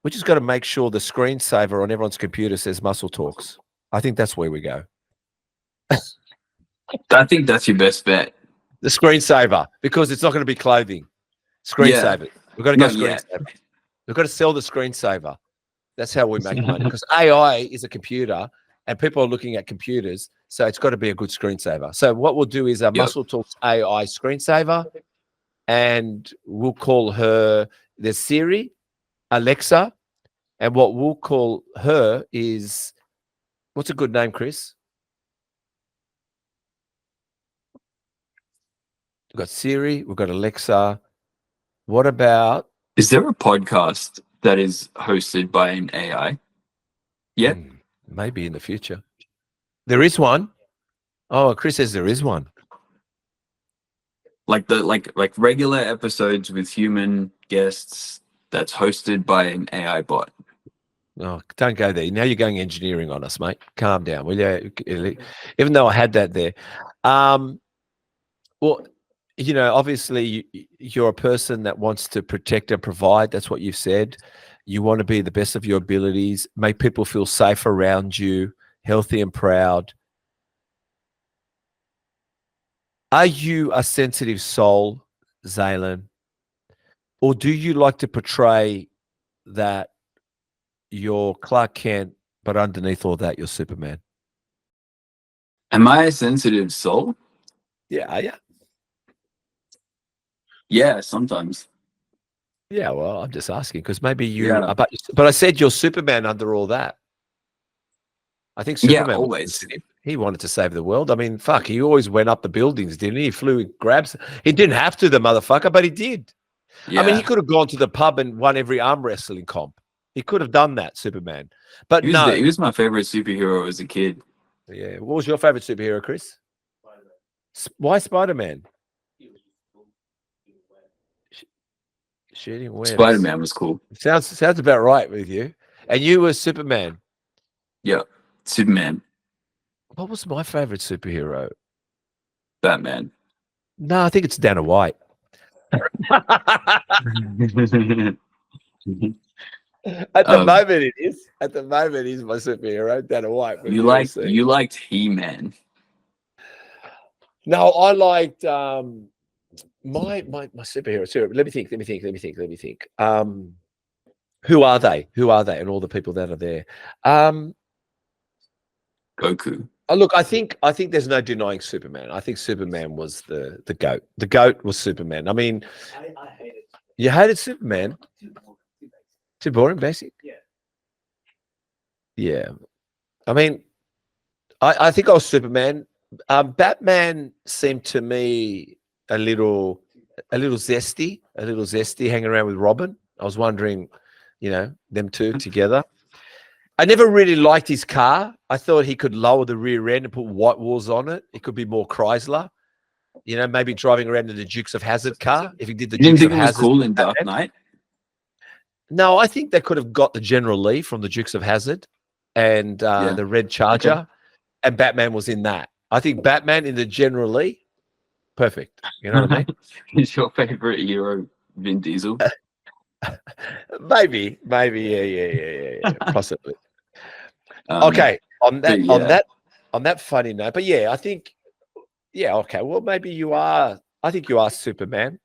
we just got to make sure the screensaver on everyone's computer says Muscle Talks. I think that's where we go. I think that's your best bet. The screensaver, because it's not going to be clothing. Screensaver. Yeah. We've got to go Not yet. screensaver. We've got to sell the screensaver. That's how we make money. Because AI is a computer and people are looking at computers. So it's got to be a good screensaver. So what we'll do is a Muscle Talks AI screensaver. And we'll call her the Siri, Alexa. And what we'll call her is, what's a good name, Chris? We've got Siri, we've got Alexa. What about? Is there a podcast that is hosted by an AI? Yeah. Maybe in the future. There is one. Oh, Chris says there is one. Like regular episodes with human guests that's hosted by an AI bot. Oh, don't go there. Now you're going engineering on us, mate. Calm down, will you? Even though I had that there. Well, you know, obviously you're a person that wants to protect and provide. That's what you've said. You want to be the best of your abilities, make people feel safe around you, healthy and proud. Are you a sensitive soul, Zalen? Or do you like to portray that you're Clark Kent, but underneath all that, you're Superman? Am I a sensitive soul? Yeah, are you? Yeah, sometimes. Yeah, well, I'm just asking because maybe you. Yeah. But I said you're Superman under all that. I think Superman always. He wanted to save the world. I mean, fuck, he always went up the buildings, didn't he? He flew, grabs. He didn't have to, the motherfucker, but he did. Yeah. I mean, he could have gone to the pub and won every arm wrestling comp. He could have done that, Superman. But he was my favorite superhero as a kid. Yeah. What was your favorite superhero, Chris? Why Spider-Man? Shooting webs. Spider-Man was cool. Sounds about right with you. And you were Superman. Yeah, Superman. What was my favorite superhero? Batman. No, I think it's Dana White. At the moment, it is. At the moment, he's my superhero, Dana White. You liked He-Man. No, I liked my superhero. Let me think. Who are they? And all the people that are there. Goku. Oh, look, I think there's no denying Superman. I think Superman was the GOAT. The GOAT was Superman. I mean, I hate it. you hated Superman. Too boring, basic. Yeah. I mean, I think I was Superman. Batman seemed to me a little zesty, hanging around with Robin. I was wondering, them two together. I never really liked his car. I thought he could lower the rear end and put white walls on it. It could be more Chrysler. Maybe driving around in the Dukes of Hazzard car. If he did the Dukes Dukes of Hazzard, was cool in Dark Knight. No, I think they could have got the General Lee from the Dukes of Hazzard and the Red Charger, okay. And Batman was in that. I think Batman in the General Lee, perfect. You know what I mean? Is your favorite hero Vin Diesel? Maybe, yeah, possibly. Okay, on that funny note, but yeah, I think, okay, well, maybe you are. I think you are Superman.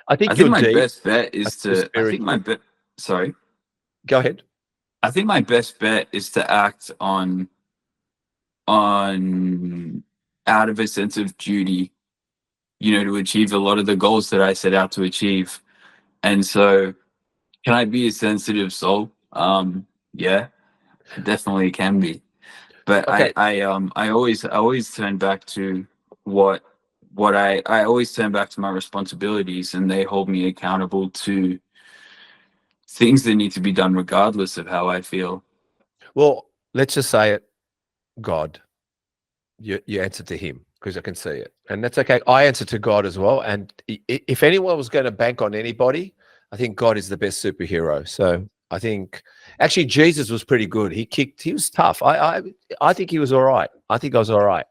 I think my best bet is to. Sorry. Go ahead. I think my best bet is to act on out of a sense of duty, to achieve a lot of the goals that I set out to achieve. And so, can I be a sensitive soul? Yeah, definitely can be. But okay. I always turn back to what I always turn back to my responsibilities, and they hold me accountable to things that need to be done regardless of how I feel. Well, let's just say it. God, you answer to him because I can see it, and that's okay. I answer to God as well. And if anyone was going to bank on anybody, I think God is the best superhero. So I think actually Jesus was pretty good. He was tough. I think he was all right. I think I was all right.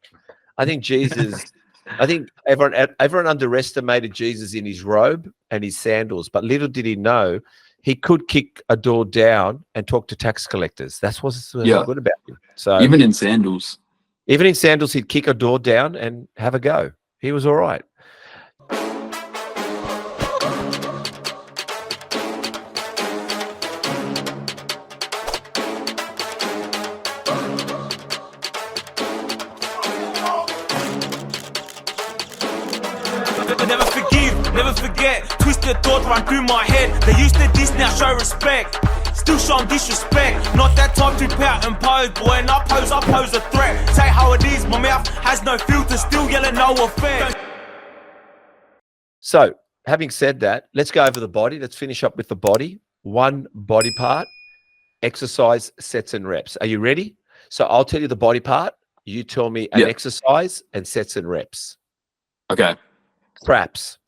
I think Jesus. I think everyone underestimated Jesus in his robe and his sandals, but little did he know he could kick a door down and talk to tax collectors. That's what's good about him. So even in sandals, he'd kick a door down and have a go. He was all right. Never forget, twisted thoughts run through my head. They used to diss, now show respect. Still show disrespect. Not that type to pout and pose. Boy, and I pose a threat. Say how it is, my mouth has no filter. Still yelling no effect. So, having said that, let's go over the body. Let's finish up with the body. One body part, exercise, sets and reps. Are you ready? So I'll tell you the body part. You tell me an exercise and sets and reps. Okay. Traps.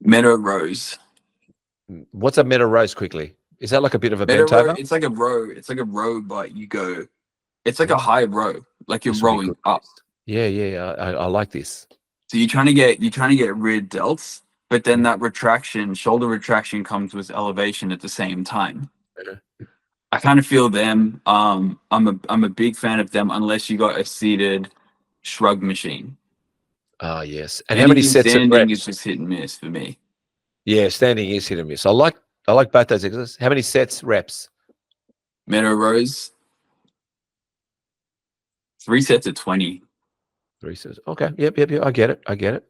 Meadow rows. What's a meadow rows quickly? Is that like a bit of a bent over? It's like a row. It's like a row, but you go. It's like a high row, like you're rowing up. Yeah. I like this. So you're trying to get rear delts, but then that shoulder retraction comes with elevation at the same time. I kind of feel them. I'm a big fan of them, unless you got a seated shrug machine. Oh, yes. And how many sets of reps? Is just hit and miss for me. Yeah, standing is hit and miss. I like both those exercises. How many sets, reps? Meadow rows. 3 sets of 20. 3 sets. Okay. Yep. I get it.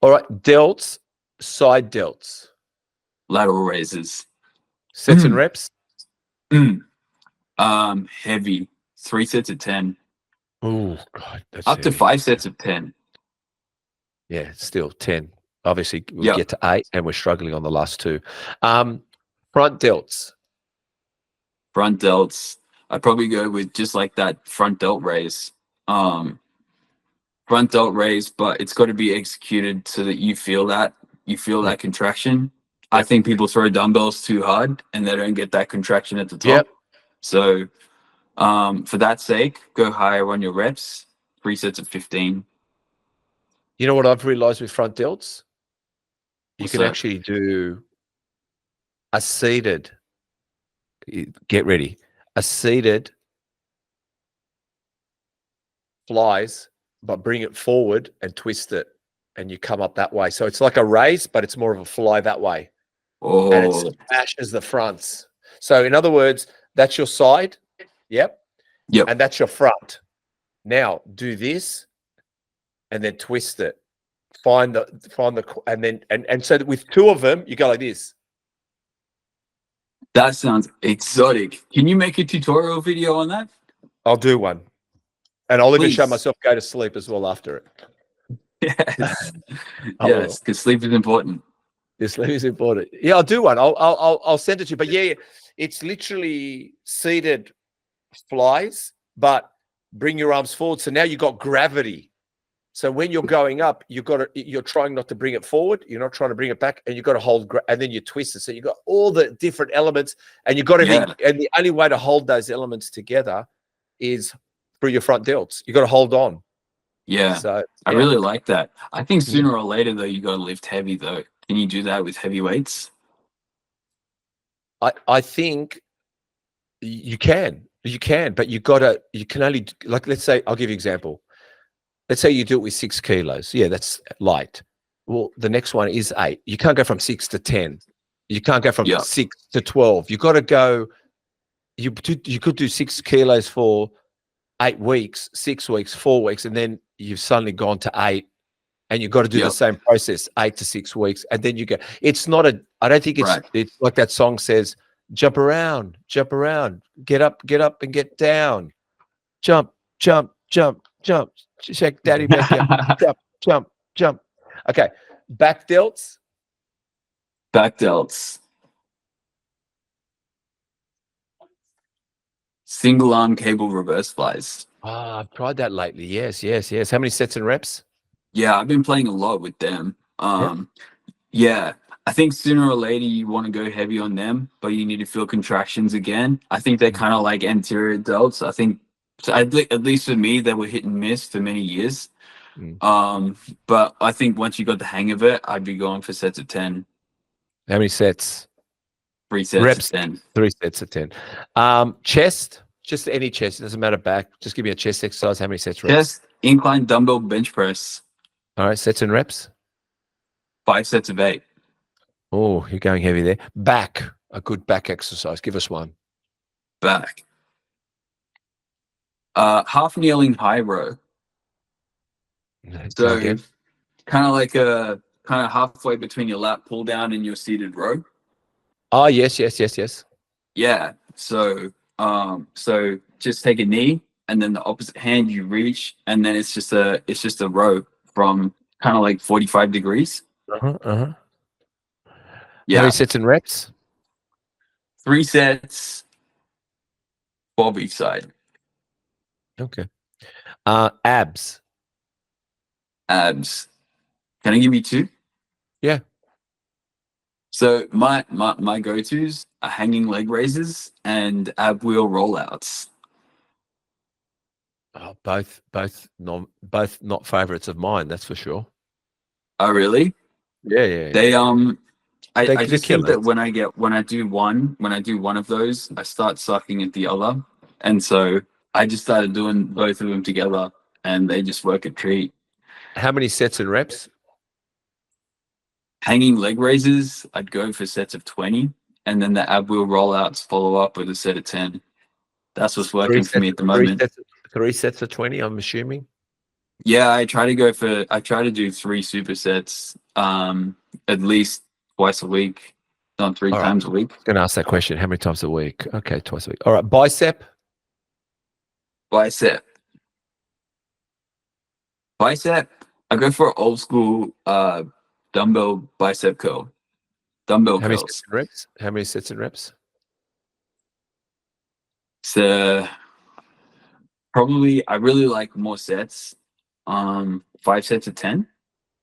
All right. Delts, side delts. Lateral raises. Sets and reps? Heavy. 3 sets of 10. Oh, God. That's up to 5 sets of 10. Yeah, still 10. Obviously, we'll get to 8, and we're struggling on the last 2. Front delts. I'd probably go with just like that front delt raise. Front delt raise, but it's got to be executed so that you feel that contraction. I think people throw dumbbells too hard and they don't get that contraction at the top. So for that sake, go higher on your reps. 3 sets of 15. You know what I've realized with front delts? You What's can that? actually do a seated, get ready, a seated flies, but bring it forward and twist it, and you come up that way. So it's like a raise, but it's more of a fly that way. And it Oh, smashes the fronts. So in other words, that's your side. Yep. And that's your front. Now do this and then twist it. Find the and then and so with two of them, you go like this. that sounds exotic. Can you make a tutorial video on that? I'll do one. And I'll even show Please. myself go to sleep as well after it. Yes. I will. Yes, because sleep is important. This sleep is important. Yeah, I'll do one. I'll send it to you. But yeah, it's literally seated flies, but bring your arms forward. So now you've got gravity. So when you're going up, you're trying not to bring it forward. You're not trying to bring it back, and you've got to hold, and then you twist it. So you've got all the different elements, and you've got to and the only way to hold those elements together is through your front delts. You've got to hold on. Yeah. So I really like that. I think sooner or later though, you got to lift heavy though. Can you do that with heavy weights? I think you can, but you can only, like, let's say, I'll give you an example. Let's say you do it with 6 kilos. Yeah, that's light. Well, the next one is 8. You can't go from 6 to 10. You can't go from 6 to 12. You got to go, you could do 6 kilos for 8 weeks, 6 weeks, 4 weeks, and then you've suddenly gone to 8, and you've got to do the same process, 8 to 6 weeks, and then you go. It's not I don't think it's like that song says, jump around, get up, and get down, jump, shake daddy back up, jump. Okay, back delts. Single arm cable reverse flies. Ah, I've tried that lately. Yes. How many sets and reps? Yeah, I've been playing a lot with them. Yeah, I think sooner or later you want to go heavy on them, but you need to feel contractions again. I think they're kind of like anterior delts. I think, at least for me, they were hit and miss for many years. But I think once you got the hang of it, I'd be going for sets of 10. How many sets? 3 sets reps, of 10. 3 sets of 10. Chest, just any chest. It doesn't matter back. Just give me a chest exercise. How many sets? Reps? Chest, incline dumbbell bench press. All right, sets and reps. 5 sets of 8. Oh, you're going heavy there. Back, a good back exercise. Give us one. Back. Half kneeling high row. So kind of halfway between your lat pull down and your seated row. Oh, yes. Yeah. So just take a knee, and then the opposite hand you reach, and then it's just a row from kind of like 45 degrees. Yeah. How Yeah. many sets and reps? 3 sets, 12 each side. Okay. Abs. Can I give you 2? Yeah. So my go-tos are hanging leg raises and ab wheel rollouts. Oh, both not favorites of mine, that's for sure. Oh, really? Yeah. They I just think that killers. when I do one of those, I start sucking at the other, and so I just started doing both of them together, and they just work a treat. How many sets and reps? Hanging leg raises, I'd go for sets of 20, and then the ab wheel rollouts follow up with a set of 10. That's what's working for me at the moment. 3 sets of 20, I'm assuming. Yeah, I try to do 3 supersets, at least twice a week, not 3 times a week. I was going to ask that question. How many times a week? Okay, twice a week. All right, bicep. I go for old school dumbbell bicep curl. Dumbbell How many curls. sets and reps? How many sets and reps? So probably I really like more sets. 5 sets of 10.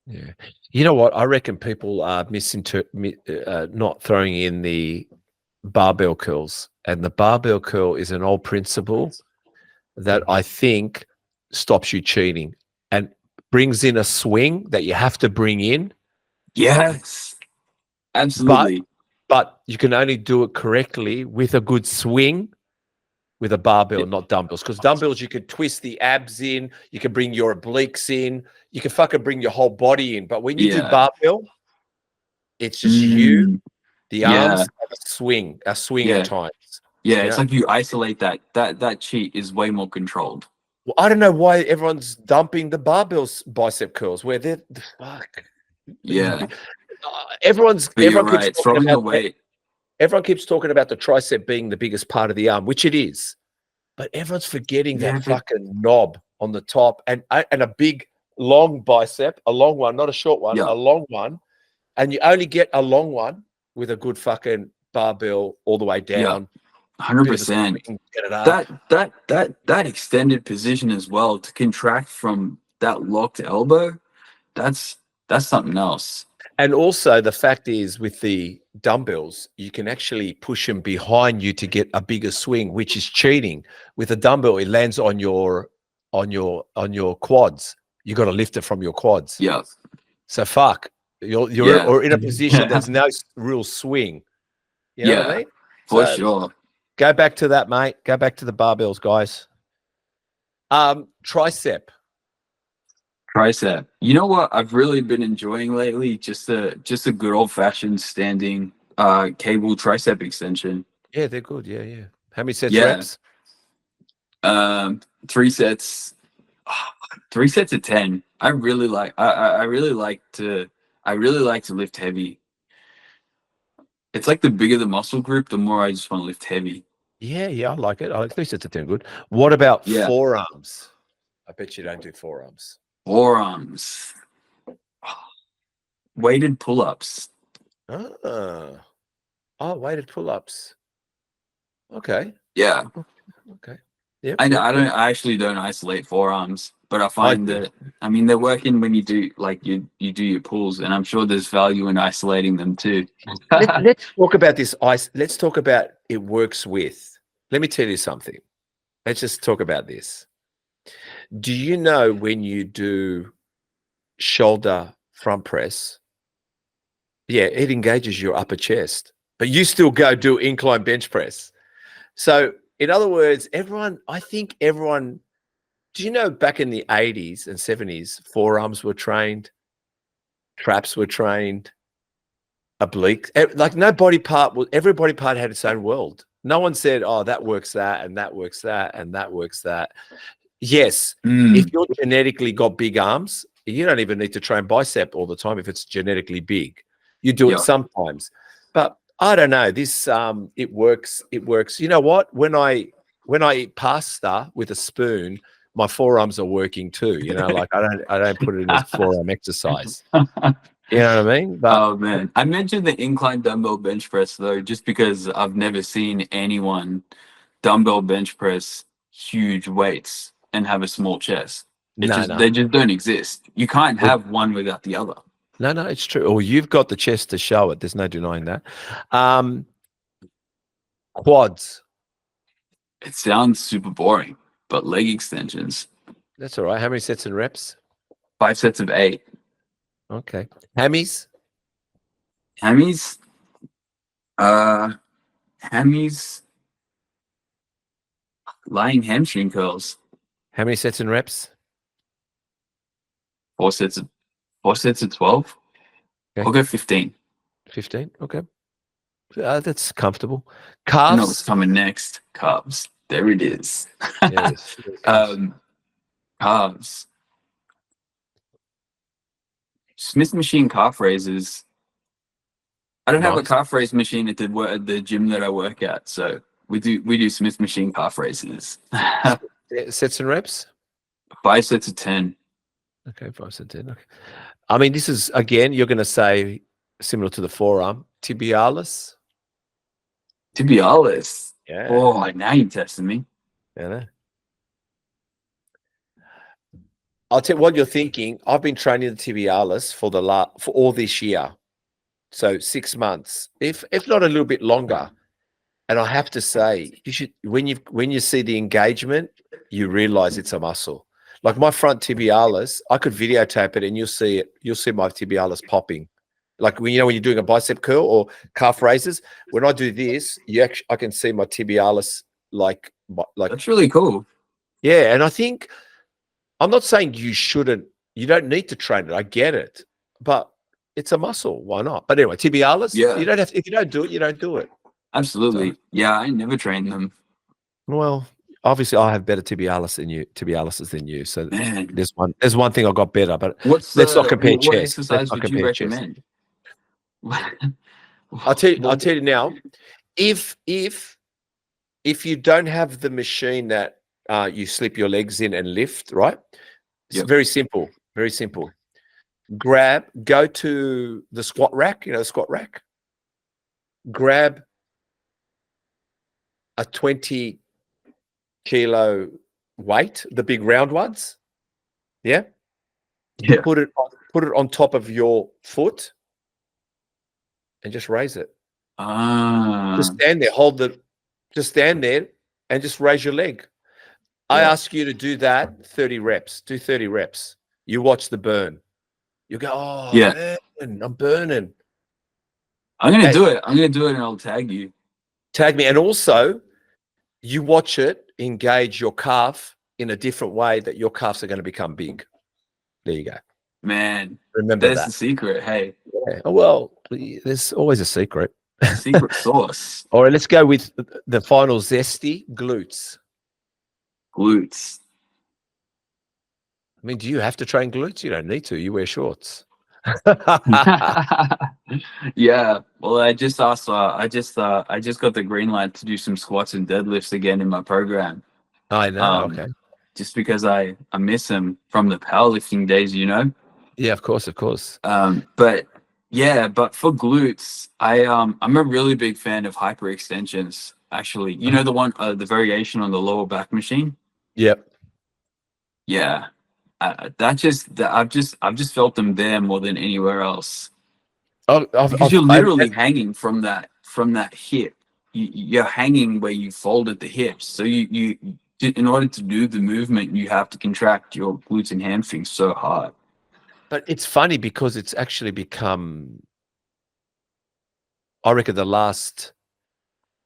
Yeah. You know what? I reckon people are not throwing in the barbell curls. And the barbell curl is an old principle that I think stops you cheating and brings in a swing that you have to bring in. Yes, absolutely. But you can only do it correctly with a good swing with a barbell, not dumbbells. Because dumbbells, you could twist the abs in, you can bring your obliques in, you can fucking bring your whole body in. But when you do barbell, it's just you, the arms, and a swing at times. Yeah, it's like you isolate that cheat is way more controlled. Well, I don't know why everyone's dumping the barbells bicep curls where they're the fuck. Yeah. Everyone right. keeps talking about weight. Everyone keeps talking about the tricep being the biggest part of the arm, which it is. But everyone's forgetting that fucking knob on the top and a big long bicep, a long one, not a short one, a long one. And you only get a long one with a good fucking barbell all the way down. 100%. That extended position as well to contract from that locked elbow, that's something else. And also the fact is with the dumbbells, you can actually push them behind you to get a bigger swing, which is cheating. With a dumbbell, it lands on your quads. You got to lift it from your quads. Yeah. So fuck, you're or in a position there's no real swing. You know what I mean? For sure. Go back to that, mate. Go back to the barbells, guys. Tricep. You know what I've really been enjoying lately? Just a good old fashioned standing cable tricep extension. Yeah, they're good. Yeah. How many sets reps? 3 sets. 3 sets of 10. I really like to lift heavy. It's like the bigger the muscle group, the more I just want to lift heavy. Yeah, I like it. I like 3 sets of 10. Good. What about forearms? I bet you don't do forearms. Weighted pull-ups. Weighted pull-ups. Okay. Yeah. Okay. Yeah. I actually don't isolate forearms, but I find that they're working when you do you do your pulls, and I'm sure there's value in isolating them too. Let's talk about this. Let's talk about it works with. Let me tell you something. Let's just talk about this. Do you know when you do shoulder front press, it engages your upper chest, but you still go do incline bench press. So in other words, I think everyone, do you know back in the 80s and 70s, forearms were trained, traps were trained, obliques, like no body part, every body part had its own world. No one said, oh, that works that, and that works that, and that works that. Yes, if you're genetically got big arms, you don't even need to train bicep all the time if it's genetically big. You do it sometimes. But I don't know. This it works. It works. You know what? When I eat pasta with a spoon, my forearms are working too. You know, like I don't put it in as forearm exercise. You know what I mean? But, oh man, I mentioned the incline dumbbell bench press though, just because I've never seen anyone dumbbell bench press huge weights and have a small chest. They just don't exist. You can't have one without the other. No, it's true. Or you've got the chest to show it. There's no denying that. Quads. It sounds super boring, but leg extensions. That's all right. How many sets and reps? 5 sets of 8. Okay. Hammies? Lying hamstring curls. How many sets and reps? 4 sets of 12. Okay. I'll go 15. 15. Okay. That's comfortable. Calves. No, it's coming next. Calves. There it is. Yes. Calves. Smith machine calf raises. I don't have a calf raise machine at the gym that I work at, so we do Smith machine calf raises. Sets and reps? 5 sets of 10. Okay, 5 sets of 10. Okay. I mean, this is again, you're going to say similar to the forearm, tibialis. Tibialis. Yeah. Oh, now you're testing me. Yeah. I'll tell you what you're thinking. I've been training the tibialis for all this year, so 6 months, if not a little bit longer. And I have to say, you should when you see the engagement, you realize it's a muscle. Like my front tibialis, I could videotape it, and you'll see it. You'll see my tibialis popping. Like when you're doing a bicep curl or calf raises. When I do this, I can see my tibialis like. That's really cool. Yeah, and I think. I'm not saying you don't need to train it. I get it, but it's a muscle. Why not? But anyway, tibialis, you don't have to, if you don't do it, you don't do it. Absolutely. So, yeah, I never trained them. Well, obviously I have better tibialises than you. So there's one thing I got better, but let's not compare chest. What exercise would you recommend? I'll tell you now, if you don't have the machine that you slip your legs in and lift, right? It's very simple. Very simple. Go to the squat rack, the squat rack. Grab a 20 kilo weight, the big round ones. Yeah. Yeah. Put it on top of your foot and just raise it. Just stand there, just stand there and just raise your leg. I ask you to do that 30 reps. Do 30 reps. You watch the burn. You go, oh, man, I'm burning. I'm going to do it. I'm going to do it and I'll tag you. Tag me. And also, you watch it engage your calf in a different way that your calves are going to become big. There you go. Man, remember that's that. the secret. Hey. Yeah. Well, there's always a secret. Secret sauce. All right, let's go with the final zesty, glutes. Glutes. I mean, do you have to train glutes? You don't need to. You wear shorts. Yeah. Well, I just got the green light to do some squats and deadlifts again in my program. I know. Okay. Just because I miss them from the powerlifting days, Yeah, of course. But for glutes, I'm a really big fan of hyperextensions. Actually, the one, the variation on the lower back machine. Yep. Yeah. I've just felt them there more than anywhere else. Because you're literally hanging from that hip. You're hanging where you folded the hips. So you in order to do the movement, you have to contract your glutes and hamstrings so hard. But it's funny because it's actually become, I reckon, the last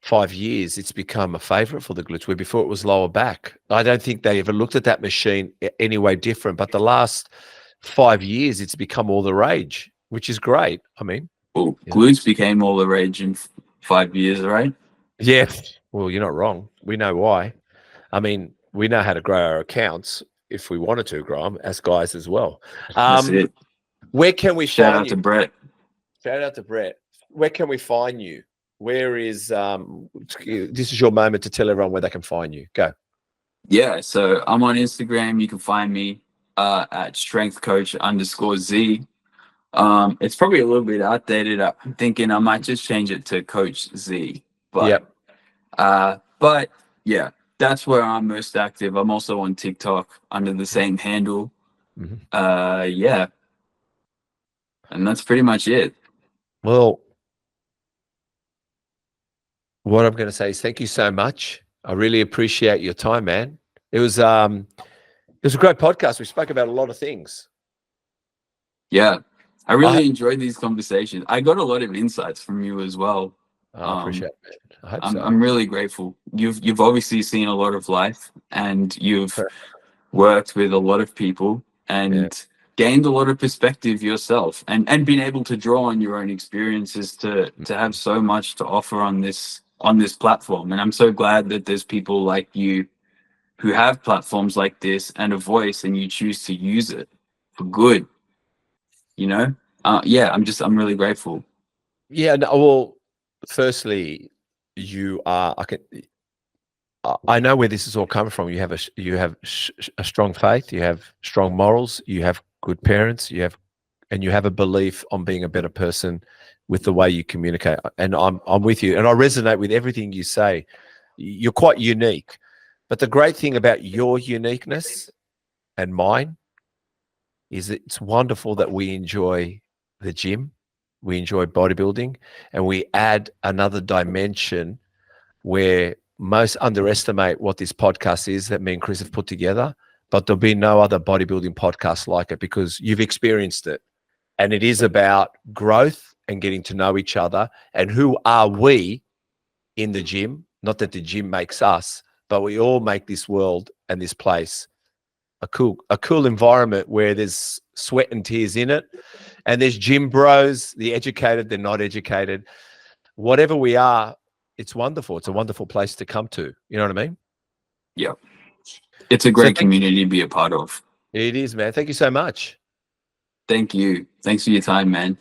5 years, it's become a favorite for the glutes, where before it was lower back. I don't think they ever looked at that machine any way different. But the last 5 years, it's become all the rage, which is great. I mean, well, glutes became all the rage in 5 years, right? Yeah. Well, you're not wrong. We know why. I mean, we know how to grow our accounts if we wanted to grow them as guys as well. That's it. Where can we Shout find out you? to Brett. Shout out to Brett. Where can we find you? Where is this is your moment to tell everyone where they can find you. Go. Yeah, so I'm on Instagram. You can find me at strengthcoach_Z. It's probably a little bit outdated. I'm thinking I might just change it to Coach Z. But yeah, that's where I'm most active. I'm also on TikTok under the same handle. Yeah. And that's pretty much it. Well, what I'm going to say is thank you so much. I really appreciate your time, man. It was a great podcast. We spoke about a lot of things. Yeah, I really enjoyed these conversations. I got a lot of insights from you as well. I appreciate it. I hope so. I'm really grateful. You've obviously seen a lot of life, and you've worked with a lot of people and gained a lot of perspective yourself, and been able to draw on your own experiences to have so much to offer on this platform. And I'm so glad that there's people like you who have platforms like this and a voice, and you choose to use it for good. I'm really grateful. Yeah. No, well, firstly, I know where this is all coming from. You have a strong faith. You have strong morals. You have good parents. You have a belief on being a better person with the way you communicate. And I'm with you. And I resonate with everything you say. you're quite unique. But the great thing about your uniqueness and mine is it's wonderful that we enjoy the gym, we enjoy bodybuilding, and we add another dimension where most underestimate what this podcast is that me and Chris have put together, but there'll be no other bodybuilding podcast like it because you've experienced it. And it is about growth and getting to know each other and who are we in the gym. Not that the gym makes us, but we all make this world and this place a cool environment where there's sweat and tears in it. And there's gym bros, the educated, they're not educated. Whatever we are, it's wonderful. It's a wonderful place to come to. You know what I mean? Yeah. It's a great community to be a part of. It is, man. Thank you so much. Thank you. Thanks for your time, man.